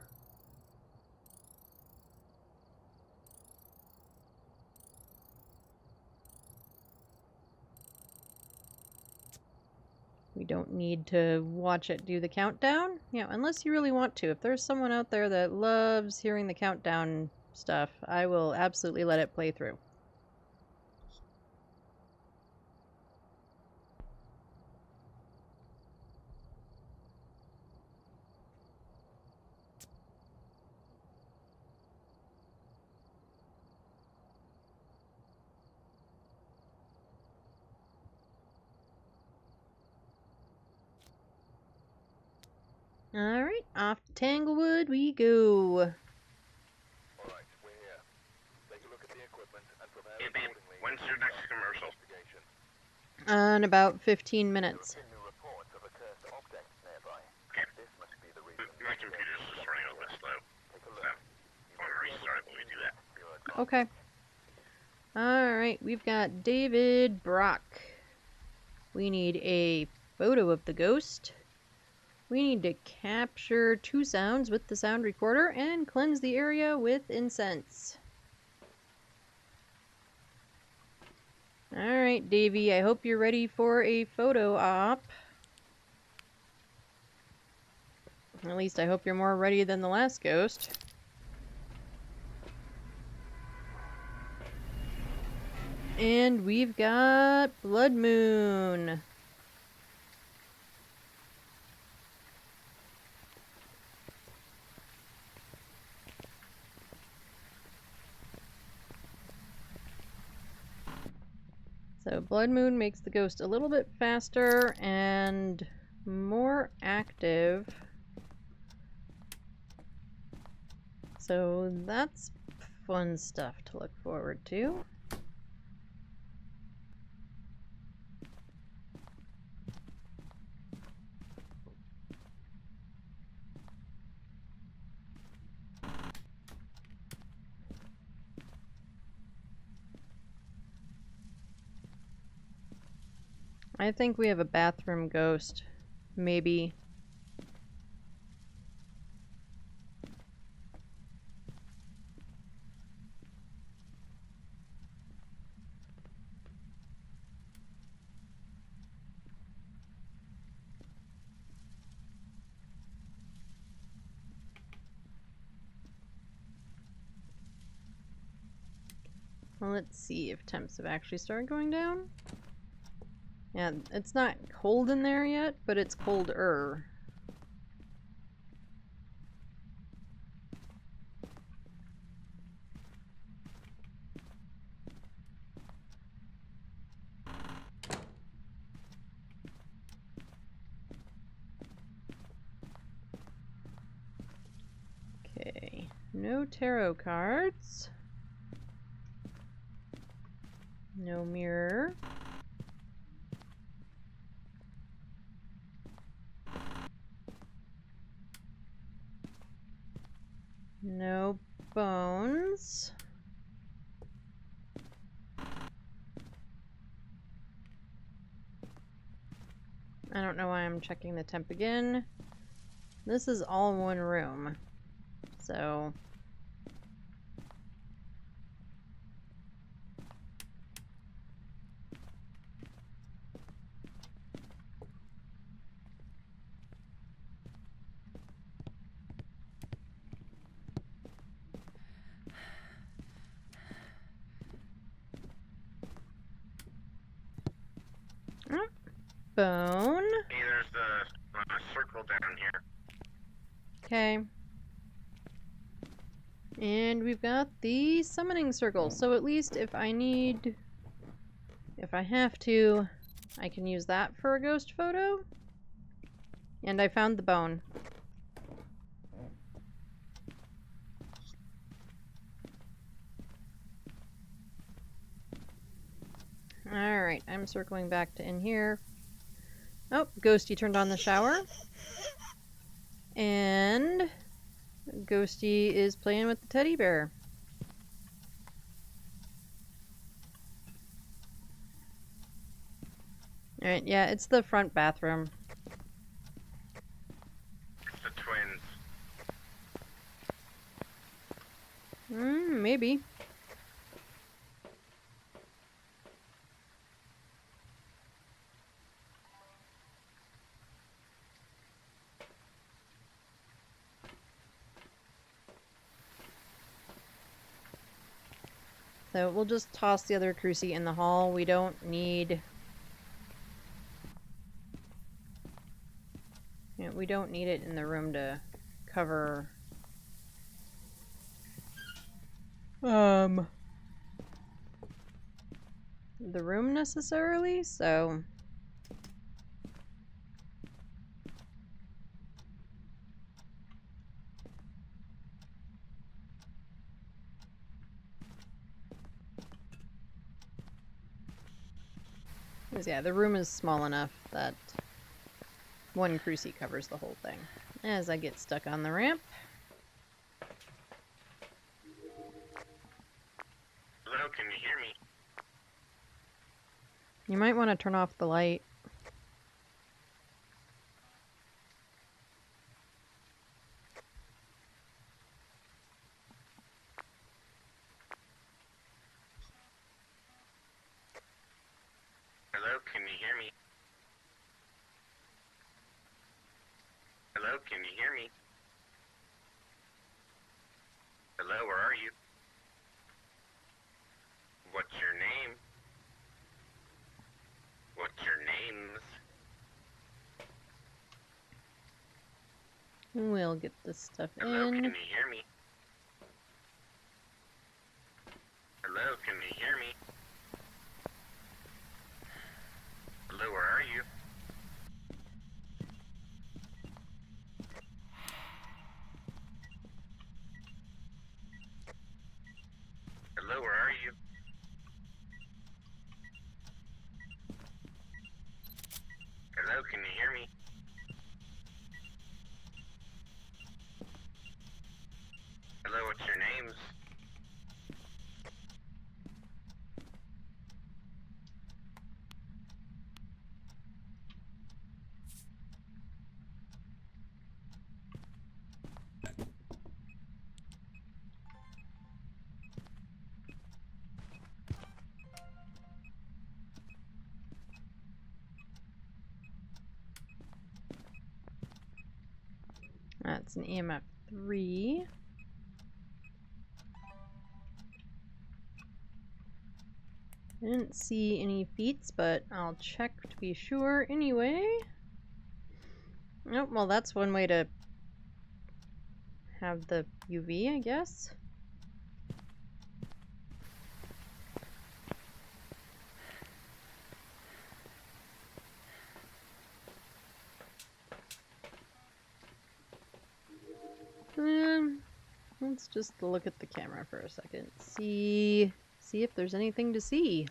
We don't need to watch it do the countdown. Yeah, unless you really want to. If there's someone out there that loves hearing the countdown stuff, I will absolutely let it play through. Alright, off to Tanglewood we go. Alright, we're here. Take a look at the equipment and prepare Hey, babe, accordingly. when's your next commercial? In about 15 minutes. New reports of a cursed object nearby. Okay. This must be the reason. My computer's just running a little bit slow. Take a So, look. I want to restart it when we do that. Okay. Alright, we've got David Brock. We need a photo of the ghost. We need to capture 2 sounds with the sound recorder and cleanse the area with incense. Alright, Davey, I hope you're ready for a photo op. At least I hope you're more ready than the last ghost. And we've got Blood Moon. So Blood Moon makes the ghost a little bit faster and more active. So that's fun stuff to look forward to. I think we have a bathroom ghost. Maybe. Well, let's see if temps have actually started going down. Yeah, it's not cold in there yet, but it's colder. Okay, no tarot cards. No mirror. No bones. I don't know why I'm checking the temp again. This is all one room, so... Bone. Hey, there's a circle down here. Okay. And we've got the summoning circle, so at least if I have to, I can use that for a ghost photo. And I found the bone. Alright, I'm circling back to in here. Oh, Ghosty turned on the shower. And Ghosty is playing with the teddy bear. Alright, yeah, it's the front bathroom. It's the twins. Maybe. So we'll just toss the other crucie in the hall. We don't need... Yeah, we don't need it in the room to cover... the room necessarily, so... Because, yeah, the room is small enough that one crucie covers the whole thing. As I get stuck on the ramp. Hello, can you hear me? You might want to turn off the light. Hello, can you hear me? Hello, can you hear me? Hello, where are you? What's your name? What's your names? We'll get this stuff Hello, can in. you hear me? Hello, can you hear me? Hello, where are you? Hello, where are you? Hello, can you hear me? Hello, what's your names? That's an EMF 3. I didn't see any feats, but I'll check to be sure anyway. Nope, well that's one way to have the UV, I guess. Let's just look at the camera for a second. See if there's anything to see.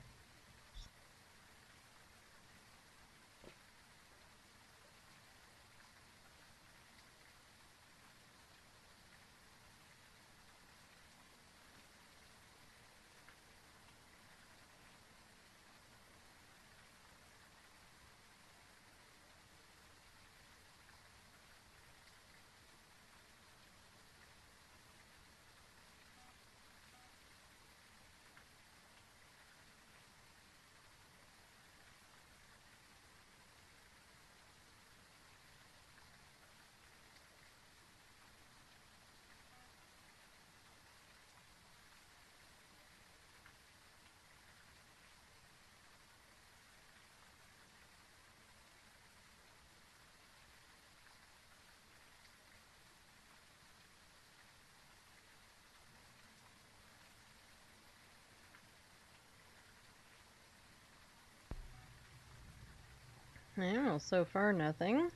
Well, so far nothing.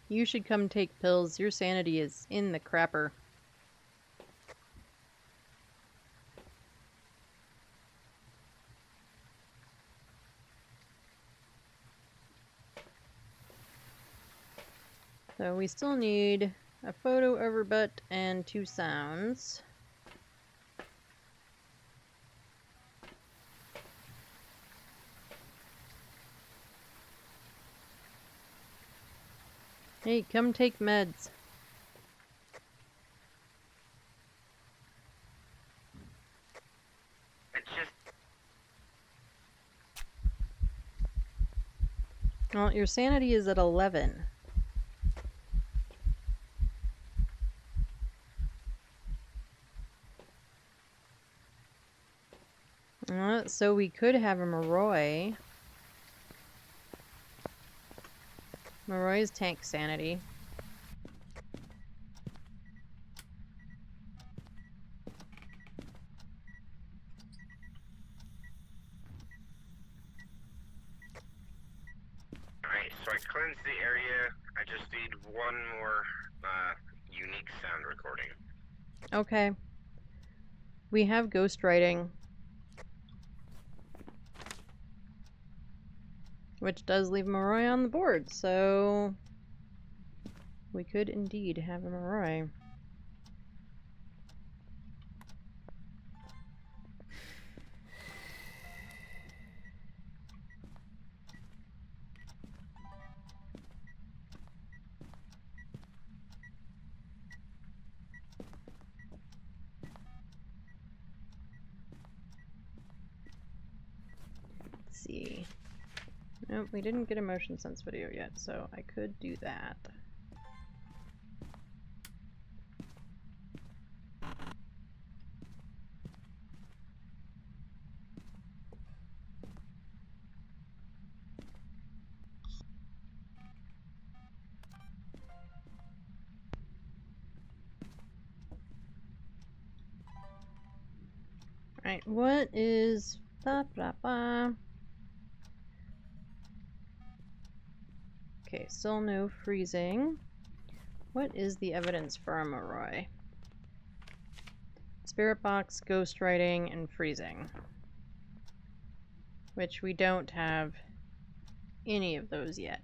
You should come take pills. Your sanity is in the crapper. So we still need a photo of her butt and 2 sounds. Hey, come take meds. It's just... Well, your sanity is at 11. So we could have a Moroi. Moroi's tank sanity. Alright, so I cleansed the area. I just need one more unique sound recording. Okay. We have ghostwriting, which does leave Moroi on the board, so we could indeed have a Moroi. Let's see. Nope, we didn't get a motion sense video yet, so I could do that. Alright, what is... Okay, still no freezing. What is the evidence for a Moroi? Spirit box, ghostwriting, and freezing. Which we don't have any of those yet.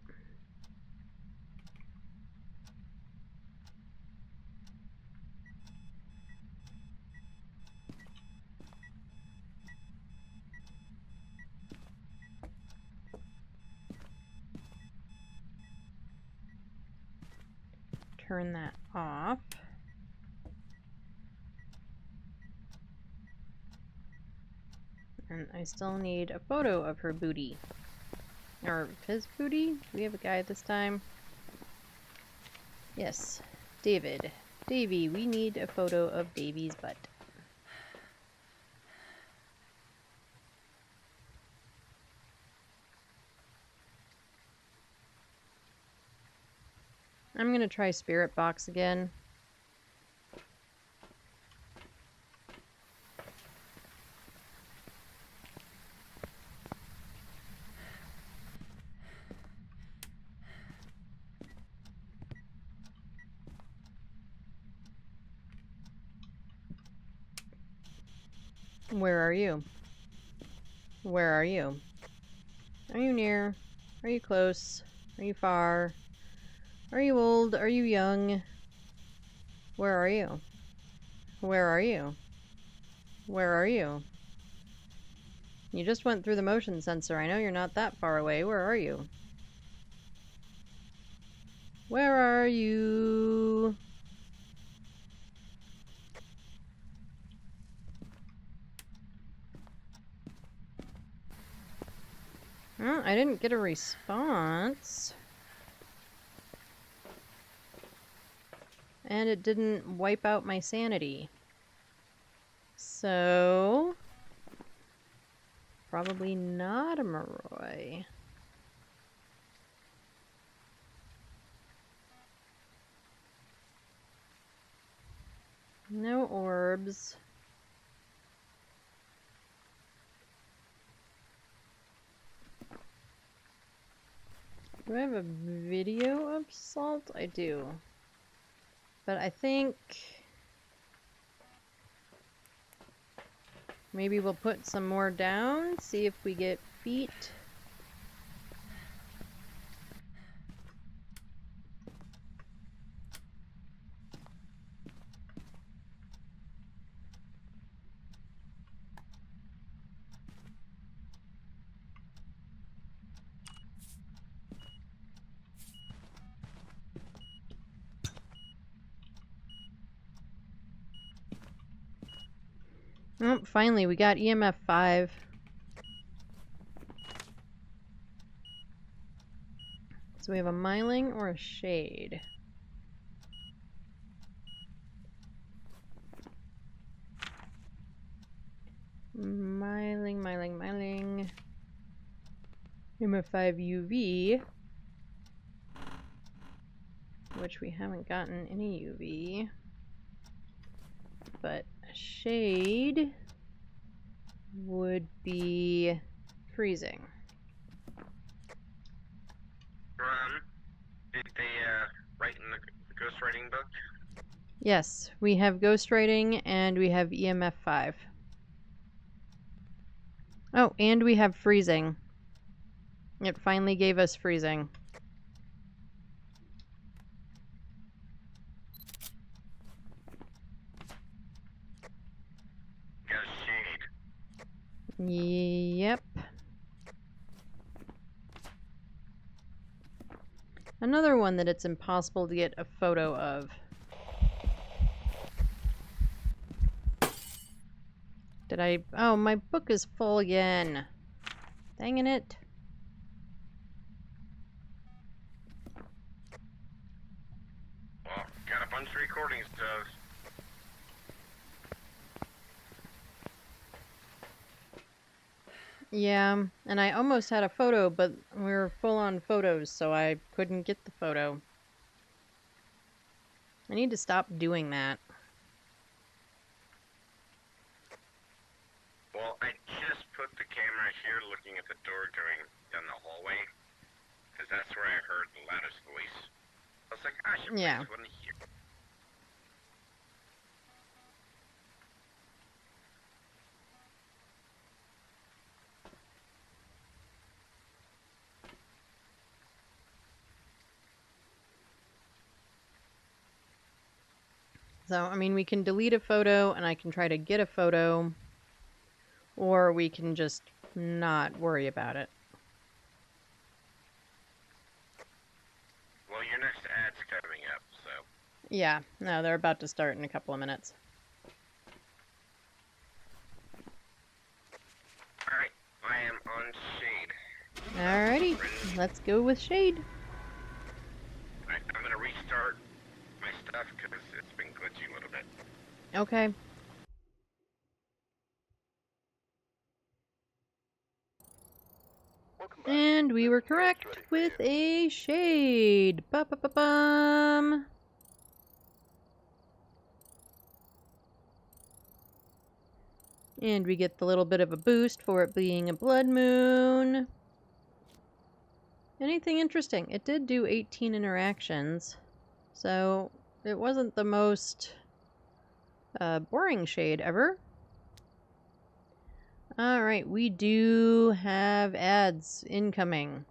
Turn that off. And I still need a photo of her booty. Or Phasmophobia? Do we have a guy this time? Yes. David. Davy, we need a photo of Davy's butt. I'm gonna try Spirit Box again. Where are you? Where are you? Are you near? Are you close? Are you far? Are you old? Are you young? Where are you? Where are you? Where are you? You just went through the motion sensor. I know you're not that far away. Where are you? Where are you? Oh, I didn't get a response. And it didn't wipe out my sanity. So... probably not a Moroi. No orbs. Do I have a video of Salt? I do. But I think... maybe we'll put some more down, see if we get feet. Oh, finally, we got EMF 5. So we have a Myling or a Shade. Myling. EMF 5 UV. Which we haven't gotten any UV. But a Shade would be freezing. Did they write in the ghostwriting book? Yes, we have ghostwriting and we have EMF 5. Oh, and we have freezing. It finally gave us freezing. Got a shade. Yep. Another one that it's impossible to get a photo of. Did I... oh, my book is full again. Dangin' it. Well, got a bunch of recordings to... Yeah, and I almost had a photo, but we were full on photos, so I couldn't get the photo. I need to stop doing that. Well, I just put the camera here looking at the door going down the hallway. Because that's where I heard the loudest voice. I was like, I should Yeah. place one here. So, I mean, we can delete a photo and I can try to get a photo, or we can just not worry about it. Well, your next ad's coming up, so... Yeah, no, they're about to start in a couple of minutes. Alright, I am on Shade. Alrighty. Friends let's go with Shade. Alright, I'm gonna restart my stuff because it's been glitchy a little bit. Okay. Welcome back. And we were This job's correct ready for with you. a Shade. Ba-ba-ba-bum. And we get the little bit of a boost for it being a blood moon. Anything interesting? It did do 18 interactions, so it wasn't the most boring Shade ever. Alright, we do have ads incoming.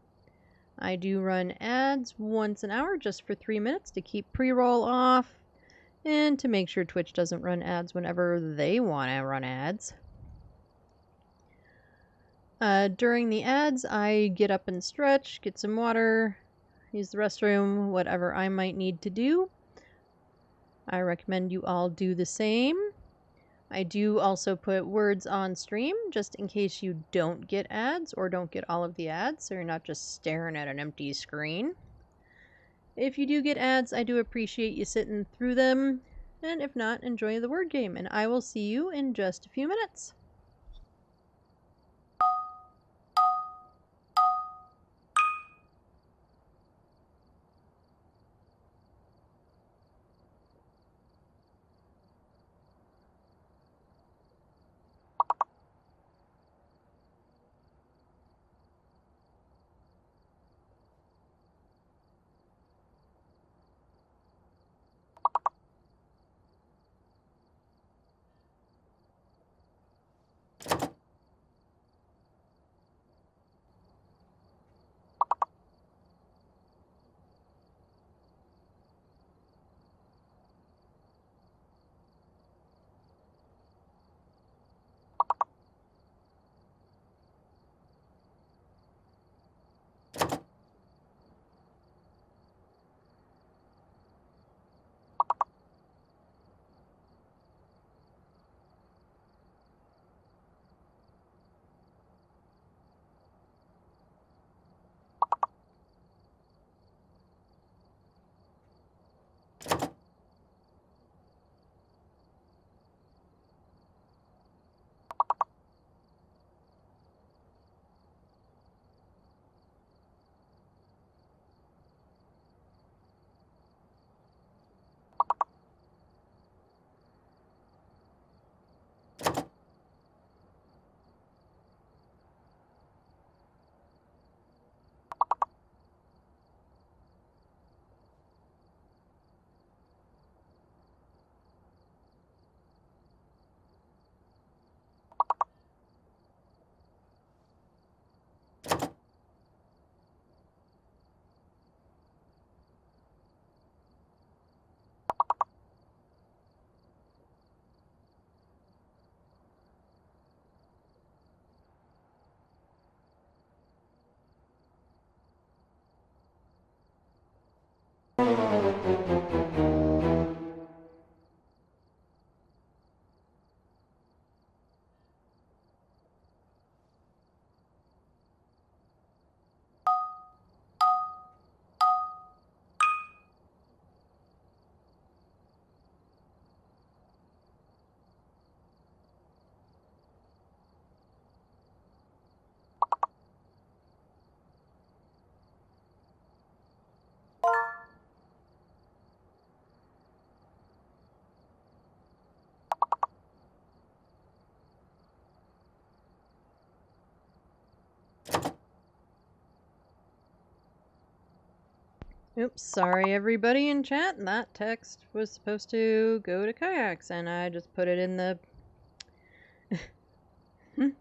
I do run ads once an hour just for 3 minutes to keep pre-roll off and to make sure Twitch doesn't run ads whenever they want to run ads. During the ads, I get up and stretch, get some water, use the restroom, whatever I might need to do. I recommend you all do the same. I do also put words on stream just in case you don't get ads or don't get all of the ads, so you're not just staring at an empty screen. If you do get ads, I do appreciate you sitting through them, and if not, enjoy the word game, and I will see you in just a few minutes. Oops, sorry everybody in chat. That text was supposed to go to Kayaks, and I just put it in the... and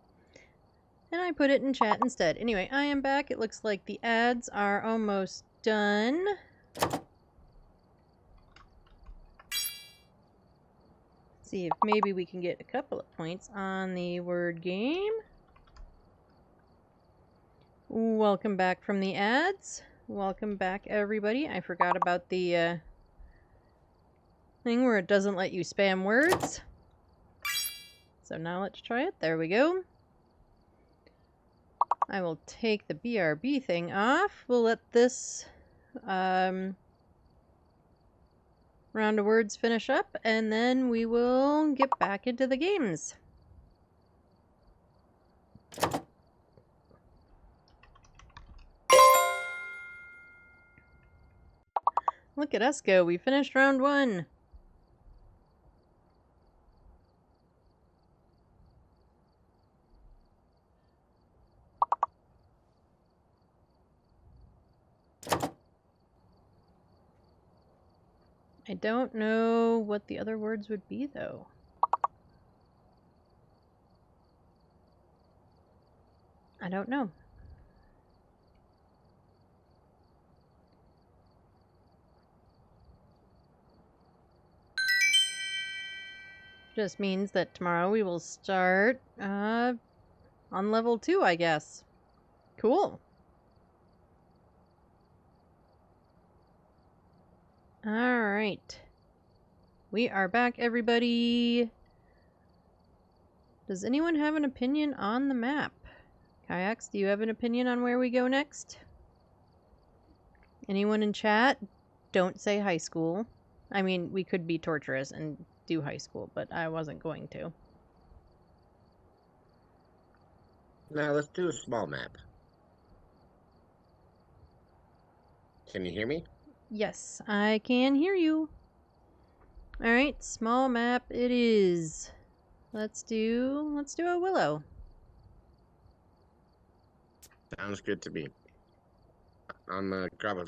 I put it in chat instead. Anyway, I am back. It looks like the ads are almost done. See if maybe we can get a couple of points on the word game. Welcome back from the ads. Welcome back, everybody. I forgot about the thing where it doesn't let you spam words. So now let's try it. There we go. I will take the BRB thing off. We'll let this round of words finish up, and then we will get back into the games. Look at us go. We finished round 1. I don't know what the other words would be, though. I don't know. Just means that tomorrow we will start on level 2, I guess. Cool. Alright. We are back, everybody. Does anyone have an opinion on the map? Kayaks, do you have an opinion on where we go next? Anyone in chat? Don't say high school. I mean, we could be torturous and do high school, but I wasn't going to. Now let's do a small map. Can you hear me? Yes, I can hear you. Alright, small map it is. Let's do a willow. Sounds good to me. I'm gonna grab a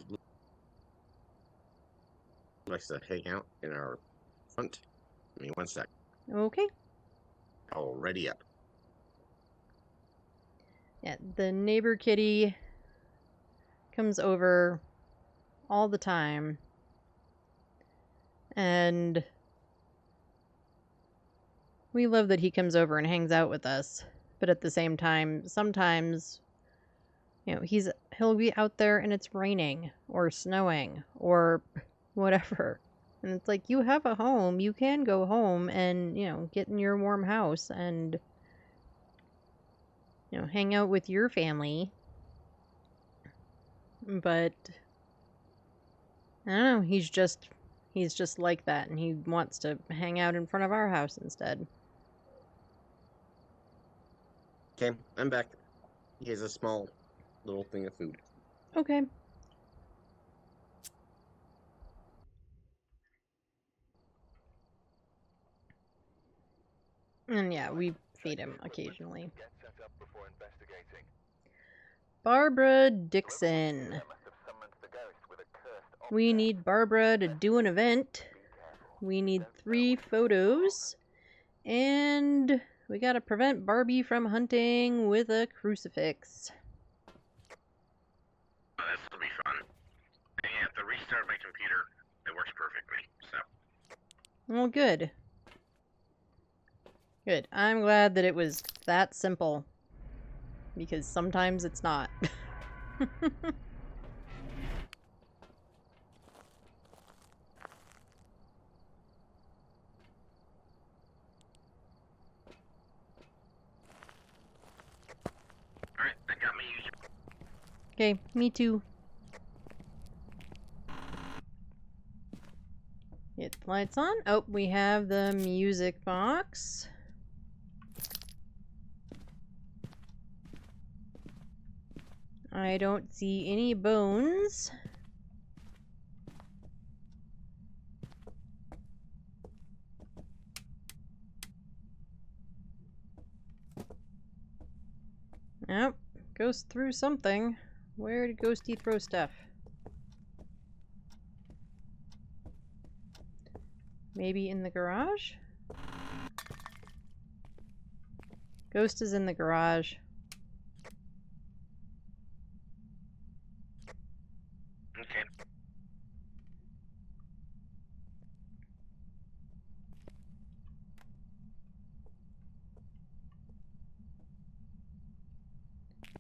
likes to hang out in our front. Give me 1 sec. Okay. All ready up. Yeah, the neighbor kitty comes over all the time. And we love that he comes over and hangs out with us. But at the same time, sometimes, you know, he'll be out there and it's raining or snowing or whatever. And it's like, you have a home. You can go home and, you know, get in your warm house and, you know, hang out with your family. But I don't know, he's just like that, and he wants to hang out in front of our house instead. Okay, I'm back. Here's a small little thing of food. Okay. And yeah, we feed him occasionally. Get set up before investigating. Barbara Dixon. Must have summoned the ghost with a cursed We need Barbara to do an event. We need 3 photos. And we gotta prevent Barbie from hunting with a crucifix. Oh, this will be fun. And yeah, to restart my computer, it works perfectly, so. Well, good. Good. I'm glad that it was that simple. Because sometimes it's not. Alright, that got me used. Okay, me too. Get the lights on. Oh, we have the music box. I don't see any bones. Nope. Ghost threw something. Where did Ghosty throw stuff? Maybe in the garage? Ghost is in the garage. Okay.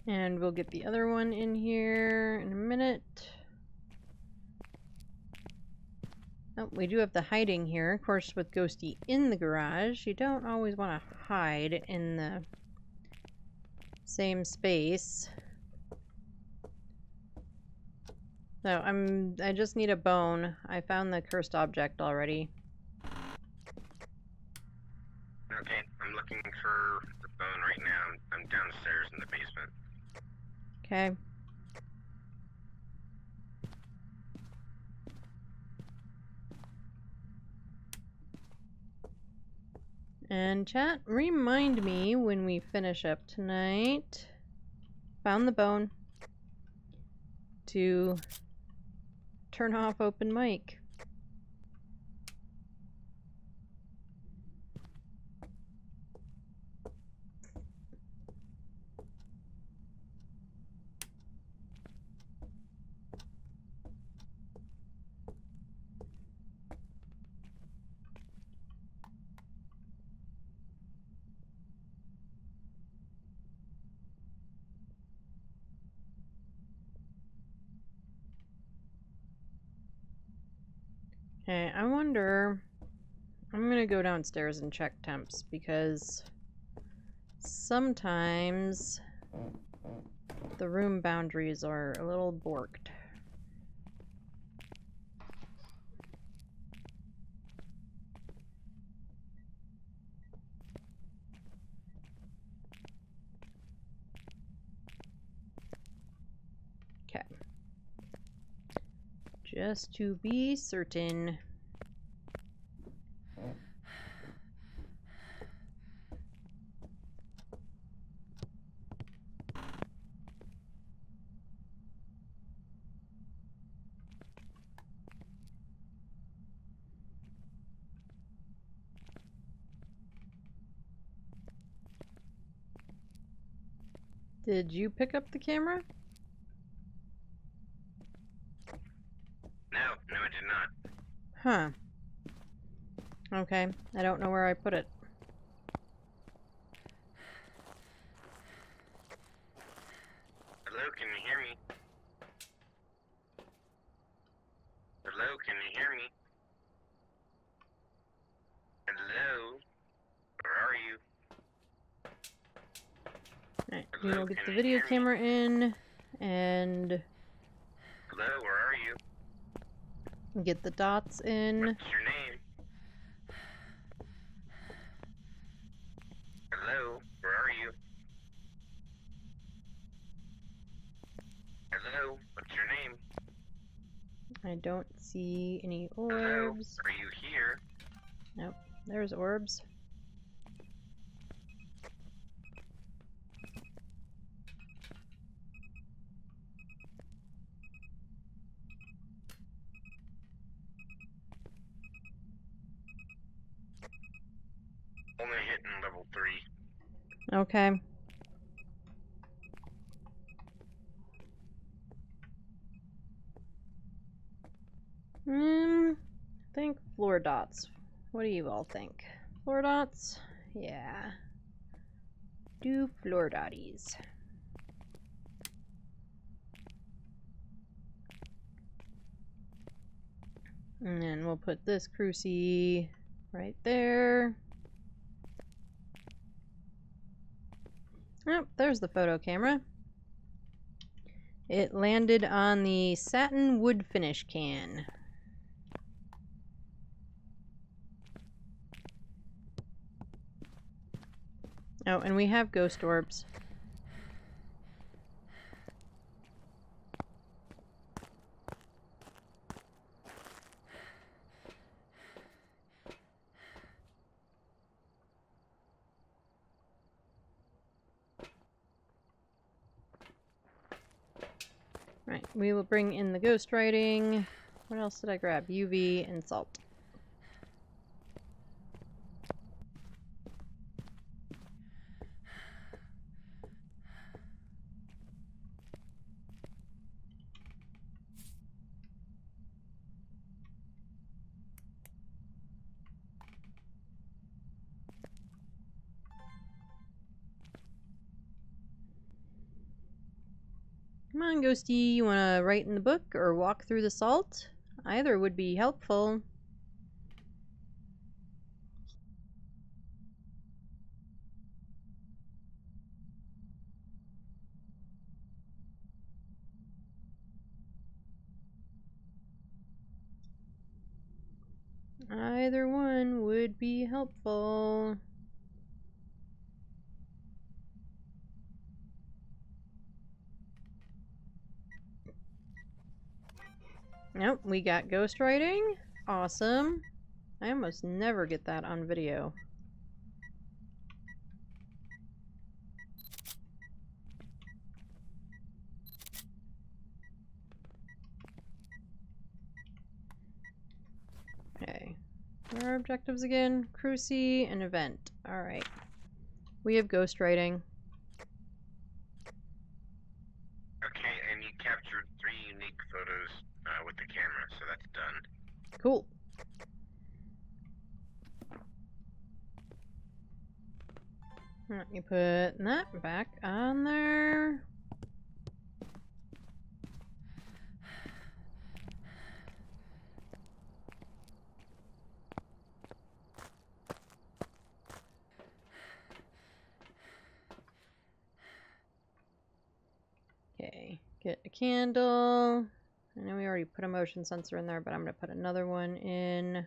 And we'll get the other one in here in a minute. Oh, we do have the hiding here. Of course, with Ghosty in the garage, you don't always want to hide in the same space. So I just need a bone. I found the cursed object already. Okay, I'm looking for the bone right now. I'm downstairs in the basement. Okay. And chat, remind me when we finish up tonight. Found the bone. To turn off open mic. Okay, I wonder... I'm gonna go downstairs and check temps because sometimes the room boundaries are a little borked. Okay. Just to be certain. Did you pick up the camera? No, I did not. Huh. Okay, I don't know where I put it. Hello, can you hear me? Hello, can you hear me? Hello? Where are you? Alright, we will get the video camera in and Hello, where are you? get the dots in. What's your name? Hello, where are you? Hello, what's your name? I don't see any Hello, orbs. are you here? Nope, there's orbs. Only hitting level 3. Okay. I think floor dots. What do you all think? Floor dots? Yeah. Do floor dotties. And then we'll put this cruci right there. Oh, there's the photo camera. It landed on the satin wood finish can. Oh, and we have ghost orbs. Right, we will bring in the ghost writing. What else did I grab? UV and salt. Come on, Ghosty, you want to write in the book or walk through the salt? Either would be helpful. Either one would be helpful. Nope, we got ghostwriting. Awesome. I almost never get that on video. Okay. What are our objectives again? Cruci and event. Alright. We have ghostwriting. Okay, and you captured 3 unique photos with the camera, so that's done. Cool. Let me put that back on there. Okay, get a candle. I know we already put a motion sensor in there, but I'm going to put another one in.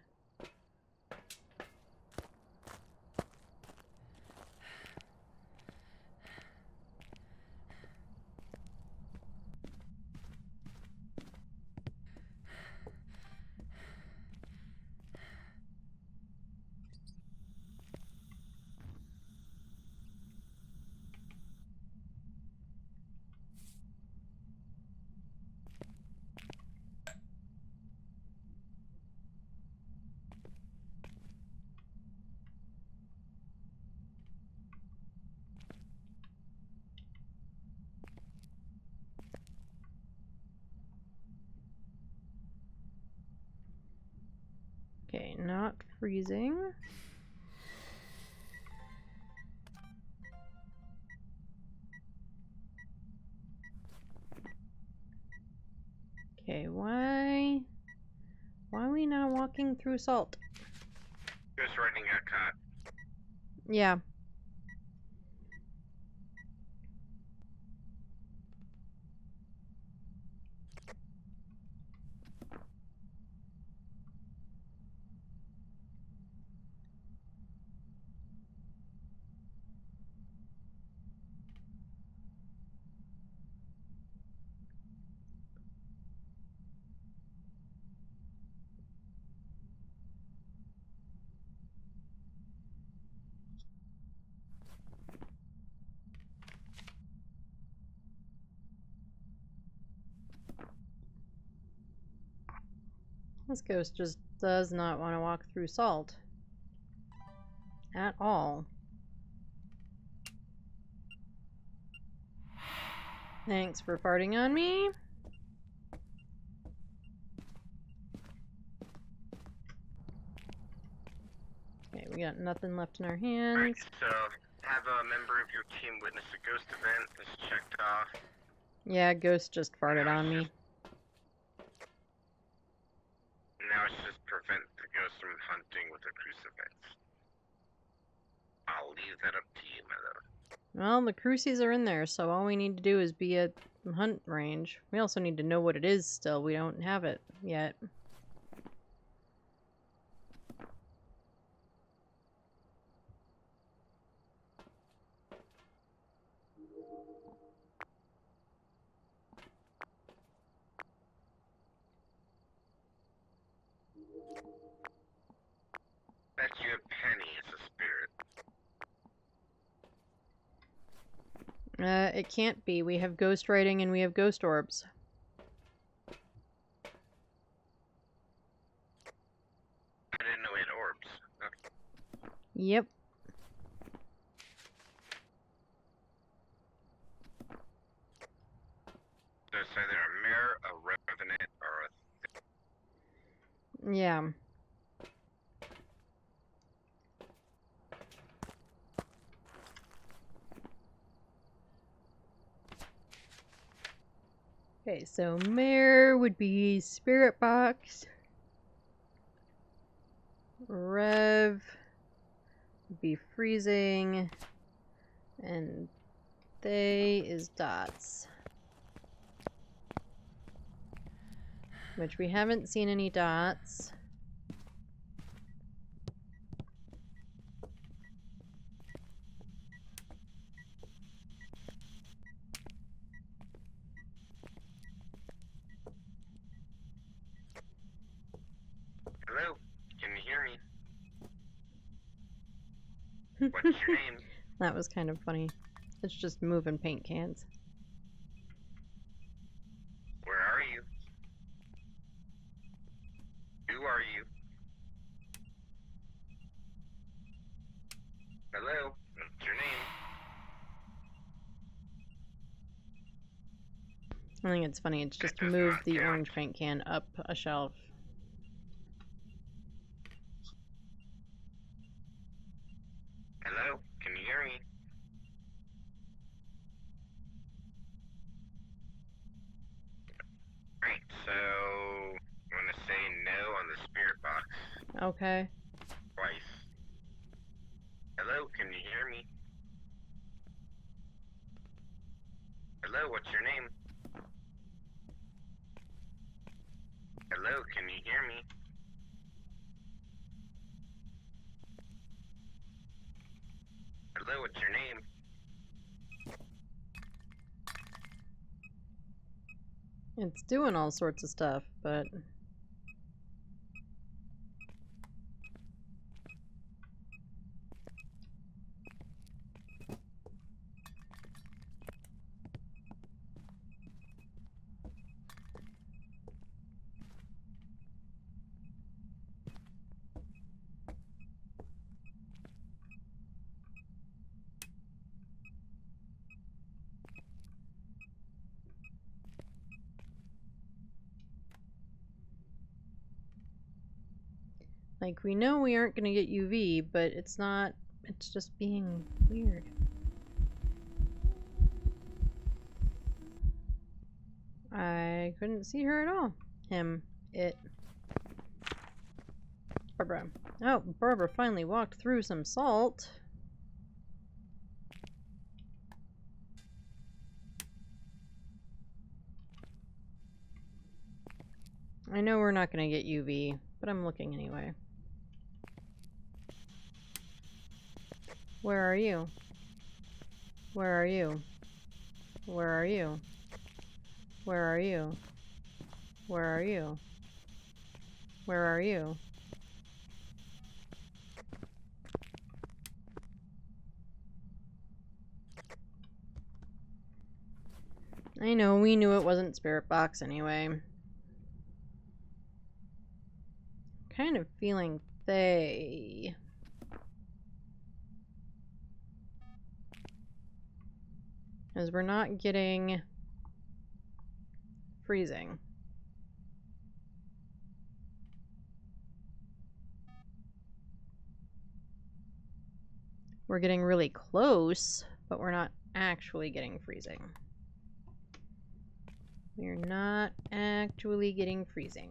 Okay, not freezing. Okay, why are we not walking through salt? Ghostwriting got caught. Yeah. This ghost just does not want to walk through salt. At all. Thanks for farting on me. Okay, we got nothing left in our hands. Alright, so have a member of your team witness a ghost event. This checked off. Yeah, ghost just farted on me. Now it's just prevent the ghost from hunting with a crucifix. I'll leave that up to you, my love. Well, the crucies are in there, so all we need to do is be at hunt range. We also need to know what it is still. We don't have it yet. Bet you a penny it's a spirit. It can't be. We have ghostwriting and we have ghost orbs. I didn't know we had orbs. Okay. Yep. So it's either a mirror, a revenant, or a... Yeah. Okay, so mare would be spirit box. Rev would be freezing. And they is dots. Which we haven't seen any dots. What's your name? That was kind of funny. It's just moving paint cans. Where are you? Who are you? Hello? What's your name? I think it's funny. It's just That does moved not the count. orange paint can up a shelf. Hello? Can you hear me? Right, so I'm gonna say no on the spirit box Okay. twice. Hello, can you hear me? Hello, what's your name? Hello, can you hear me? Hello, what's your name? It's doing all sorts of stuff, but... Like, we know we aren't going to get UV, but it's not... It's just being weird. I couldn't see her at all. Him. It. Barbara. Oh, Barbara finally walked through some salt. I know we're not going to get UV, but I'm looking anyway. Where are you? Where are you? Where are you? Where are you? Where are you? Where are you? I know, we knew it wasn't Spirit Box anyway. Kind of feeling Faye. Because we're not getting freezing. We're getting really close, but we're not actually getting freezing. We're not actually getting freezing.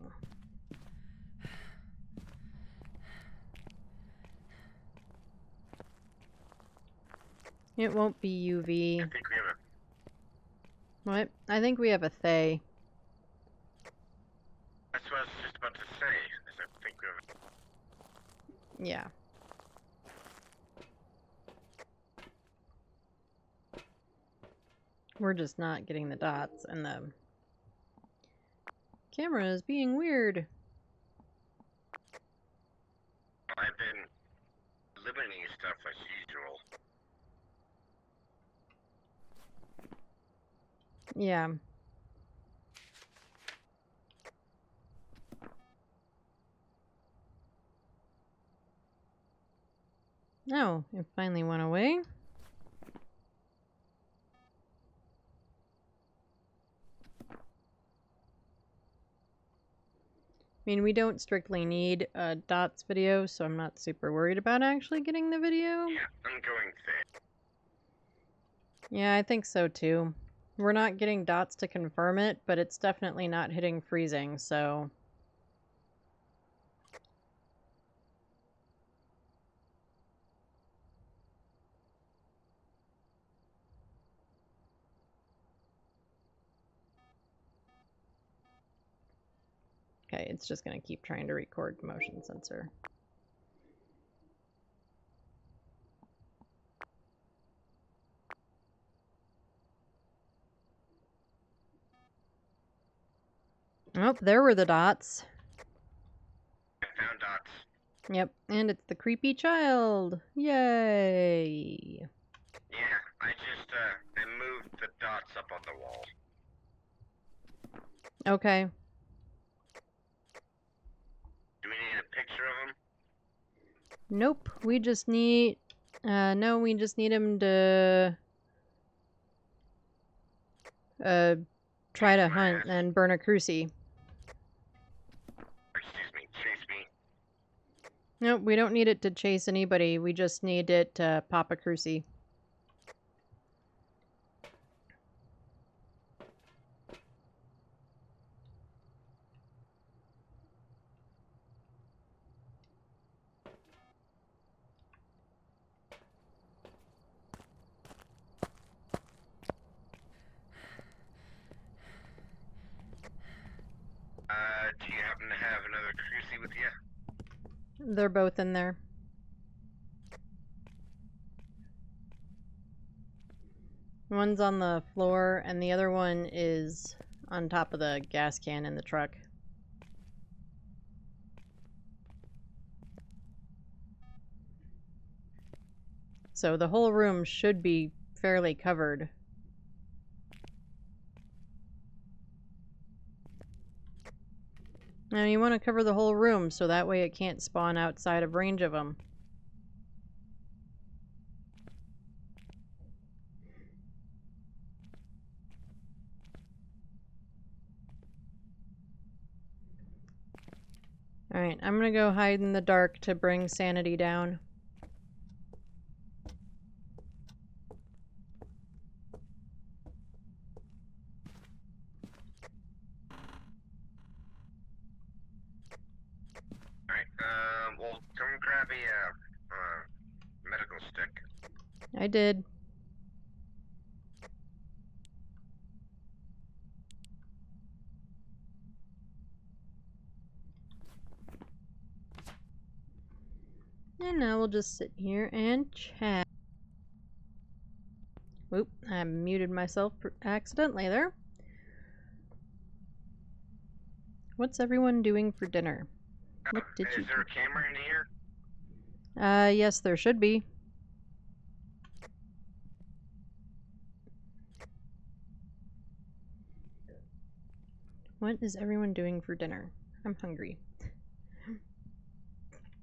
It won't be UV. I think we have a... What? I think we have a Thay. That's what I was just about to say, is I think we have a... Yeah. We're just not getting the dots, and the camera is being weird. I've been eliminating stuff as usual. Yeah. Oh, it finally went away. I mean, we don't strictly need a dots video, so I'm not super worried about actually getting the video. Yeah, I'm going thick. Yeah, I think so too. We're not getting dots to confirm it, but it's definitely not hitting freezing, so... Okay, it's just going to keep trying to record motion sensor. Oh, there were the dots. I found dots. Yep, and it's the creepy child. Yay! Yeah, I just, I moved the dots up on the wall. Okay. Do we need a picture of him? Nope, we just need... no, we just need him to... try to hunt and burn a cruci. Excuse me, chase me. Nope, we don't need it to chase anybody. We just need it to pop a cruci. Do you happen to have another cruci with you? They're both in there. One's on the floor, and the other one is on top of the gas can in the truck. So the whole room should be fairly covered. Now you want to cover the whole room so that way it can't spawn outside of range of them. Alright, I'm gonna go hide in the dark to bring sanity down. Alright, well, come grab a, medical stick. I did. And now we'll just sit here and chat. Oop, I muted myself accidentally there. What's everyone doing for dinner? What did you Is there a camera in here? Yes, there should be. What is everyone doing for dinner? I'm hungry.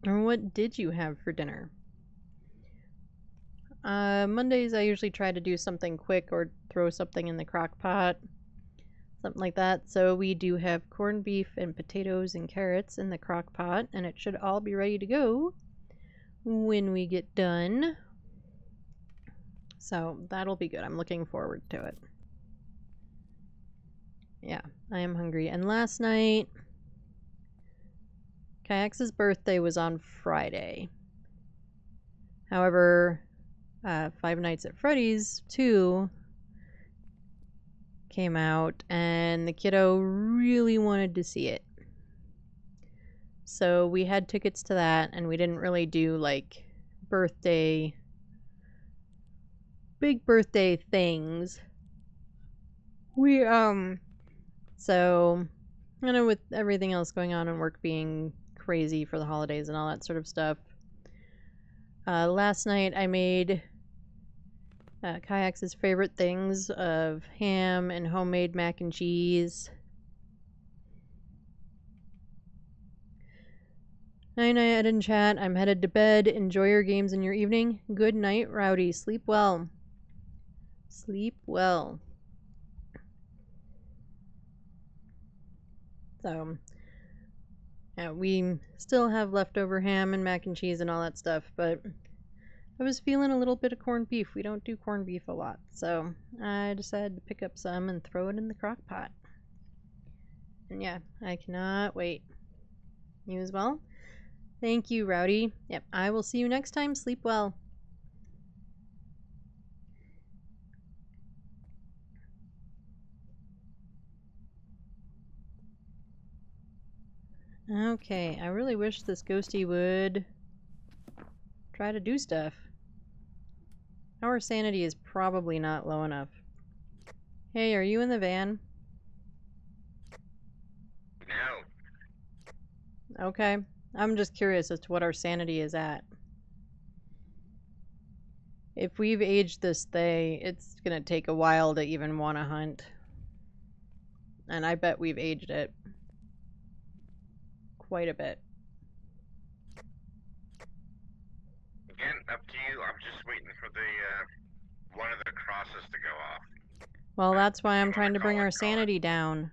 Or what did you have for dinner? Mondays I usually try to do something quick or throw something in the crock pot. Something like that. So we do have corned beef and potatoes and carrots in the crock pot, and it should all be ready to go when we get done. So that'll be good. I'm looking forward to it. Yeah, I am hungry. And last night, Kayak's birthday was on Friday. However, Five Nights at Freddy's 2 came out, and the kiddo really wanted to see it. So we had tickets to that, and we didn't really do like big birthday things. So, you know, with everything else going on and work being crazy for the holidays and all that sort of stuff, last night I made Kayak's favorite things of ham and homemade mac and cheese. Night night in chat. I'm headed to bed. Enjoy your games in your evening. Good night, Rowdy. Sleep well. Sleep well. So, yeah, we still have leftover ham and mac and cheese and all that stuff, but I was feeling a little bit of corned beef. We don't do corned beef a lot, so I decided to pick up some and throw it in the crock pot. And yeah, I cannot wait. You as well? Thank you, Rowdy. Yep, I will see you next time. Sleep well. Okay, I really wish this ghosty would try to do stuff. Our sanity is probably not low enough. Hey, are you in the van? No. Okay. I'm just curious as to what our sanity is at. If we've aged this thing, it's gonna take a while to even want to hunt. And I bet we've aged it quite a bit. Again, up to you. I'm just waiting for the one of the crosses to go off. Well, that's why If you I'm wanna trying to bring call it, our call it. sanity down.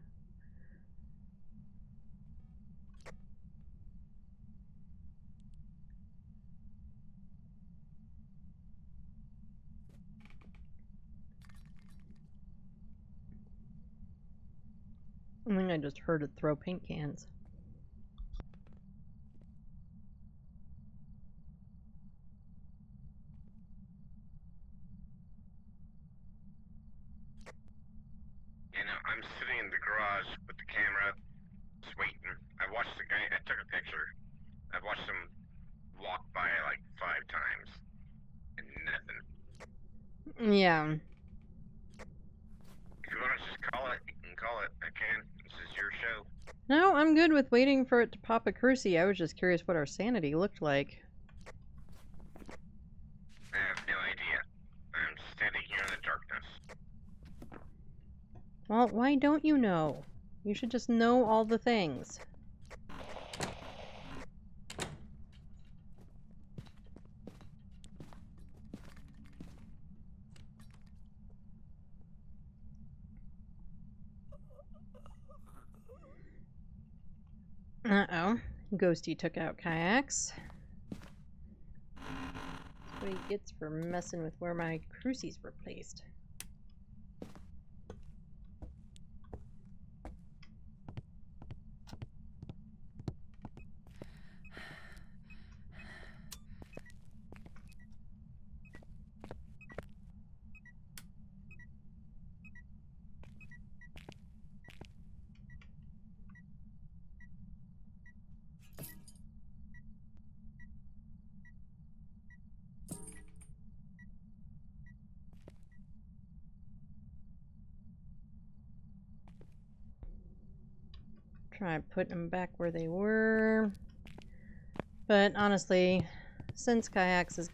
I think I just heard it throw paint cans. You know, I'm sitting in the garage with the camera, just waiting. I watched the guy. I took a picture. I've watched him walk by like 5 times, and nothing. Yeah. If you want to just call it, you can call it. I can. This is your show. No, I'm good with waiting for it to pop a cruci. I was just curious what our sanity looked like. I have no idea. I'm standing here in the darkness. Well, why don't you know? You should just know all the things. Uh-oh. Ghosty took out kayaks. That's what he gets for messing with where my crucies were placed. Try putting them back where they were. But honestly, since kayaks is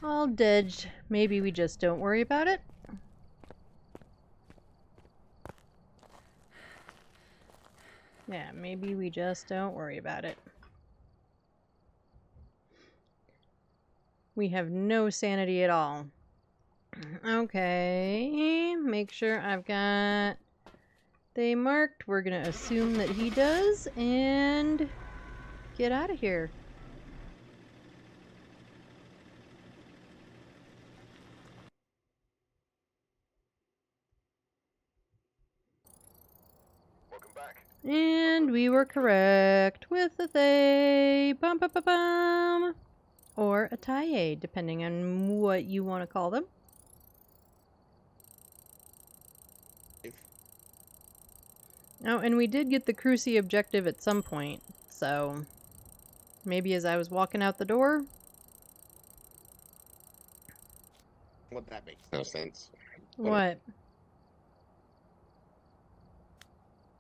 all dead, maybe we just don't worry about it. Yeah, maybe we just don't worry about it. We have no sanity at all. Okay, make sure I've got they marked. We're gonna assume that he does and get out of here. Welcome back. And we were correct with a they bum bum bum bum, or a tie, depending on what you want to call them. Oh, and we did get the cruci objective at some point, so maybe as I was walking out the door. Well, that makes no sense. What?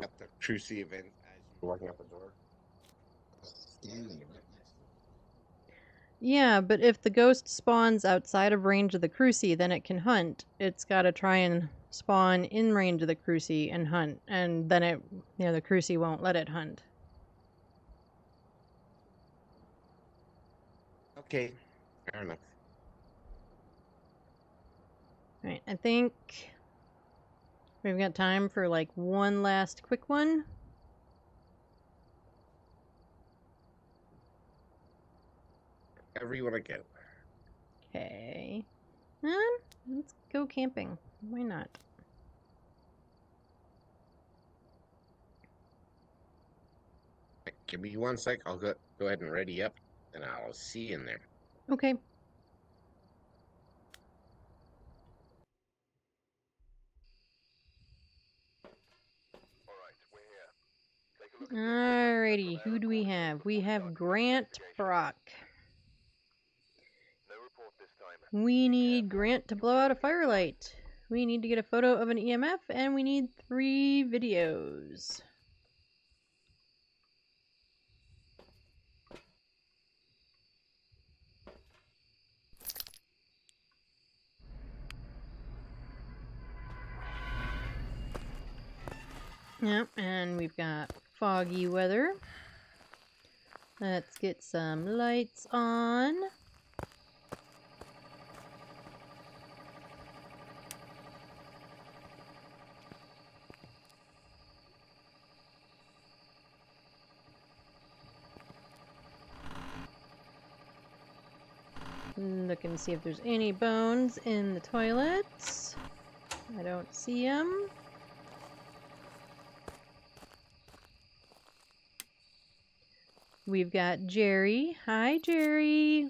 At the Cruci event as you were walking out the door. Standing right next to it. Yeah, but if the ghost spawns outside of range of the cruci, then it can hunt. It's got to try and spawn in range of the cruci and hunt, and then it, the cruci won't let it hunt. Okay, fair enough. Right, I think we've got time for like one last quick one. Wherever you want to go. Okay. Let's go camping. Why not? Give me 1 sec. I'll go ahead and ready up, and I'll see you in there. Okay. Alright, we're here. Take a look at the equipment Alrighty, and who do we prepare have? We accordingly have before starting the Grant investigation. Brock. No report this time. We Be need careful. Grant to You'll blow be out a looking at firelight. We need to get a photo of an EMF, and we need 3 videos. Yep, and we've got foggy weather. Let's get some lights on. Look and see if there's any bones in the toilets. I don't see them. We've got Jerry. Hi, Jerry.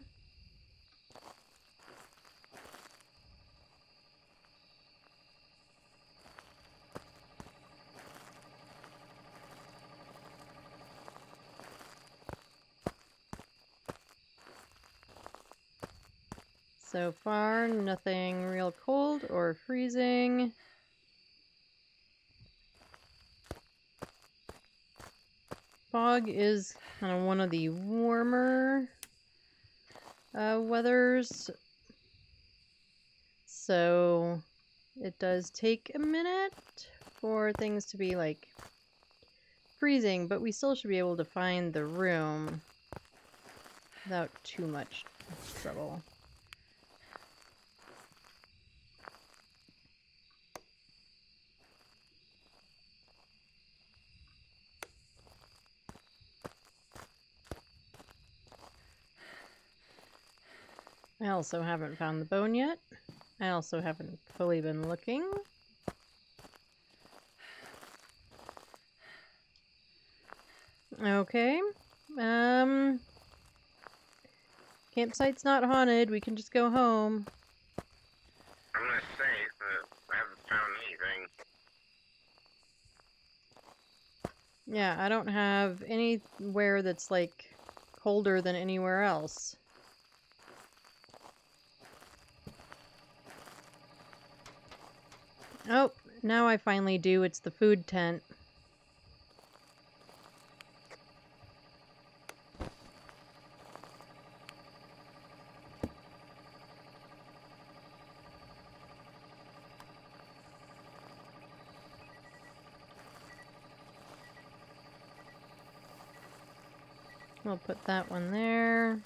So far, nothing real cold or freezing. Fog is kind of one of the warmer weathers, so it does take a minute for things to be like freezing, but we still should be able to find the room without too much trouble. I also haven't found the bone yet. I also haven't fully been looking. Okay. Campsite's not haunted. We can just go home. I'm gonna say that I haven't found anything. Yeah, I don't have anywhere that's like colder than anywhere else. Oh, now I finally do. It's the food tent. We'll put that one there.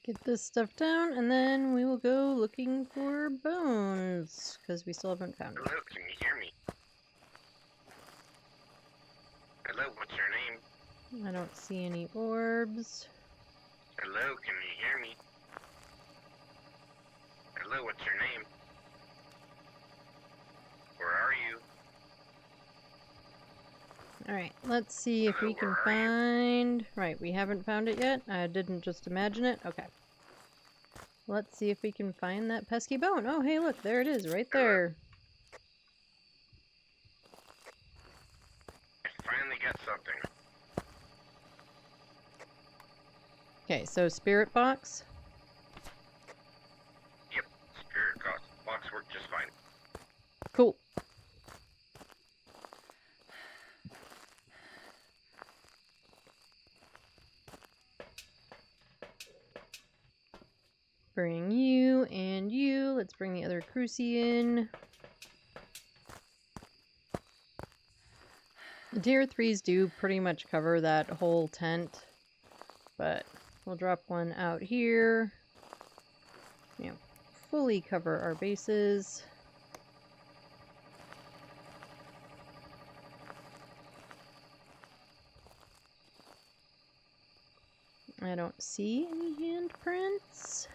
Get this stuff down, and then we will go looking for bones, because we still haven't found it. Hello, can you hear me? Hello, what's your name? I don't see any orbs. Hello, can you hear me? Hello, what's your name? Where are you? Alright, let's see if we can find... Right, we haven't found it yet. I didn't just imagine it. Okay. Let's see if we can find that pesky bone. Oh, hey, look, there it is, right there. I finally got something. Okay, so spirit box. Yep, spirit box worked just fine. Cool. Bring you and you. Let's bring the other crucie in. The tier 3s do pretty much cover that whole tent, but we'll drop one out here. You know, fully cover our bases. I don't see any handprints.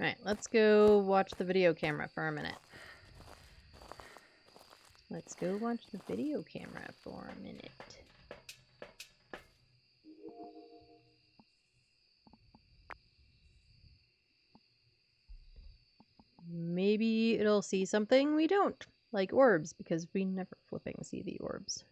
Alright, let's go watch the video camera for a minute. Let's go watch the video camera for a minute. Maybe it'll see something we don't, like orbs, because we never flipping see the orbs.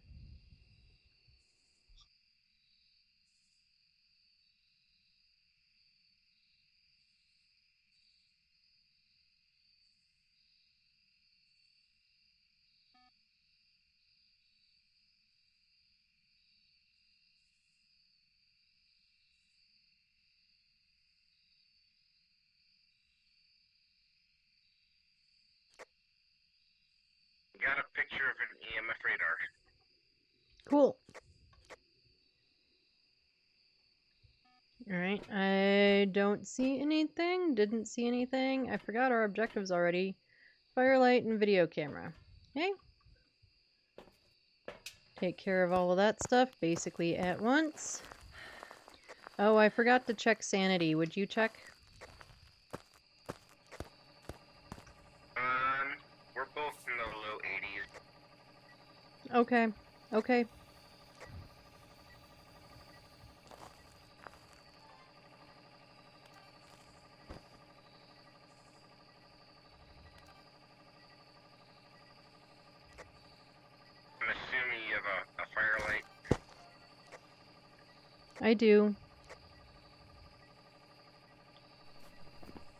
got a picture of an EMF radar. Cool. Alright, I don't see anything. Didn't see anything. I forgot our objectives already. Firelight and video camera. Okay. Take care of all of that stuff basically at once. Oh, I forgot to check sanity. Would you check? We're both in the low 80s. Okay. Okay. I'm assuming you have a firelight. I do.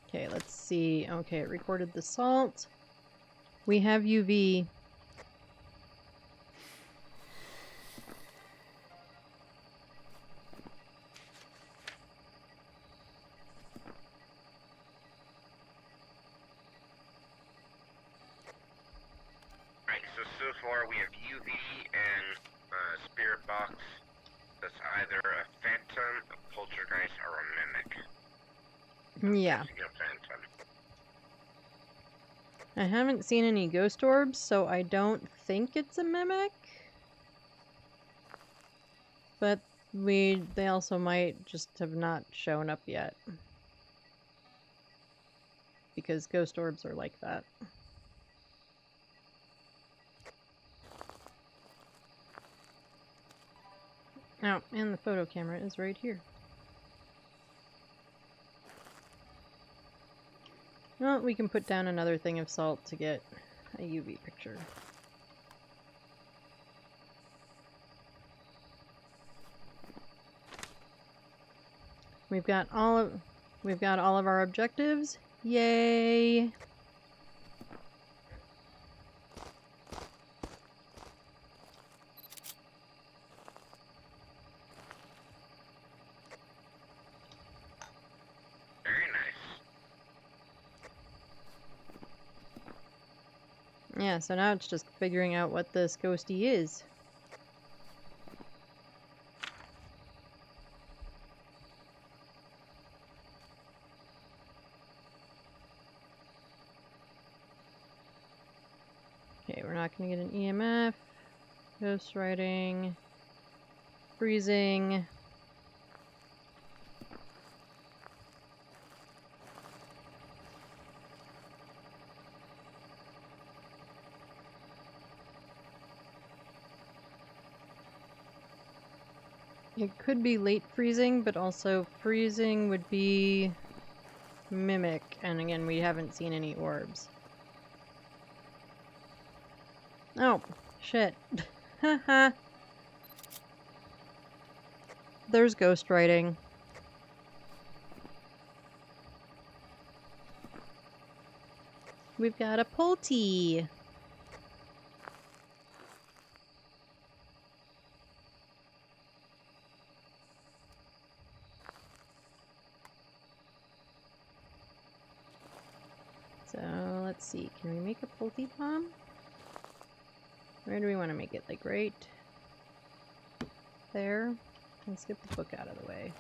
Okay, let's see. Okay, it recorded the salt. We have UV. Right, so far we have UV and spirit box. That's either a phantom, a poltergeist, or a mimic. Yeah. A phantom. I haven't seen any ghost orbs, so I don't think it's a mimic. But they also might just have not shown up yet. Because ghost orbs are like that. Oh, and the photo camera is right here. Well, we can put down another thing of salt to get a UV picture. We've got all of our objectives. Yay! Very nice. Yeah, so now it's just figuring out what this ghosty is. Okay, we're not going to get an EMF. Ghost writing. Freezing. It could be late freezing, but also freezing would be mimic, and again, we haven't seen any orbs. Oh, shit. Haha. There's ghost writing. We've got a Polty. So let's see, can we make a Polty bomb? Where do we want to make it? Like right there? Let's get the book out of the way.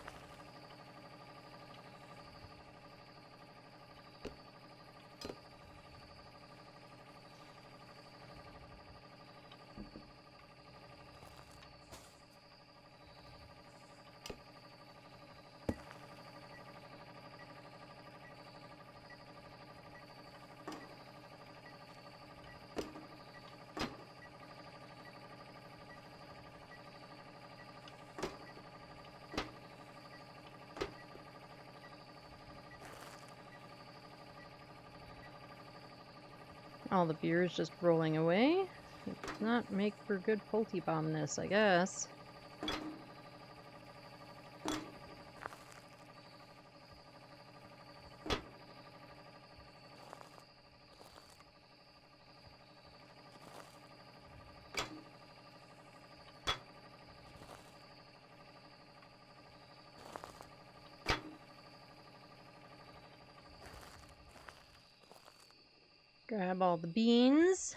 All the beer is just rolling away. It does not make for good Polty bombness, I guess. Grab all the beans.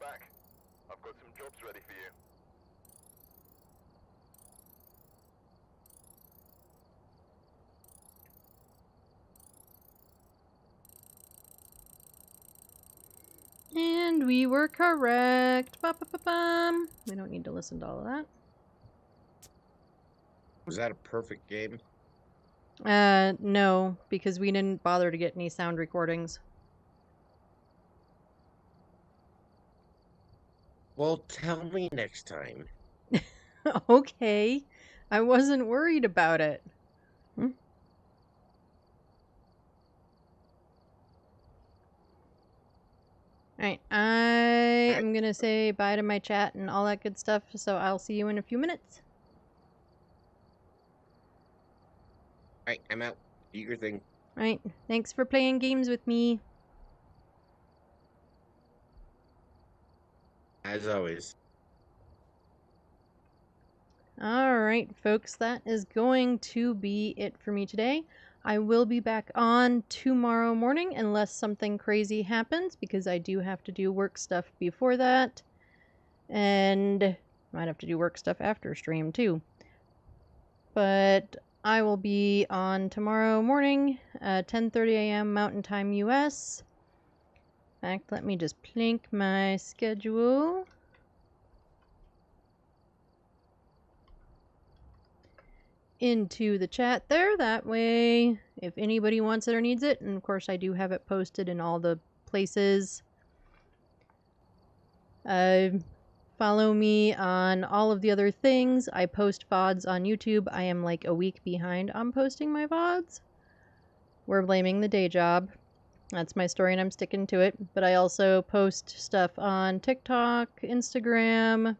back. I've got some jobs ready for you. And we were correct. Ba-ba-ba-bum. We don't need to listen to all of that. Was that a perfect game? No, because we didn't bother to get any sound recordings. Well, tell me next time. Okay. I wasn't worried about it. Alright, I am gonna say bye to my chat and all that good stuff, so I'll see you in a few minutes. Alright, I'm out. Do your thing. Alright, thanks for playing games with me. As always. Alright, folks, that is going to be it for me today. I will be back on tomorrow morning unless something crazy happens, because I do have to do work stuff before that. And might have to do work stuff after stream, too. But I will be on tomorrow morning, 10:30 a.m. Mountain Time US. In fact, let me just plink my schedule. Into the chat there. That way, if anybody wants it or needs it, and of course I do have it posted in all the places. Follow me on all of the other things. I post VODs on YouTube. I am like a week behind on posting my VODs. We're blaming the day job. That's my story and I'm sticking to it. But I also post stuff on TikTok, Instagram.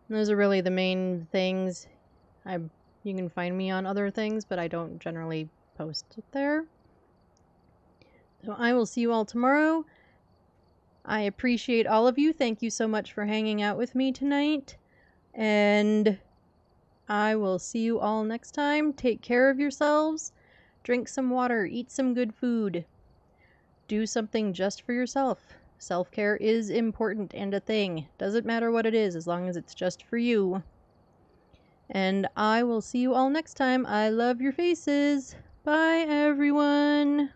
Those are really the main things. You can find me on other things, but I don't generally post it there. So I will see you all tomorrow. I appreciate all of you. Thank you so much for hanging out with me tonight. And I will see you all next time. Take care of yourselves. Drink some water. Eat some good food. Do something just for yourself. Self-care is important and a thing. Doesn't matter what it is, as long as it's just for you. And I will see you all next time. I love your faces. Bye, everyone.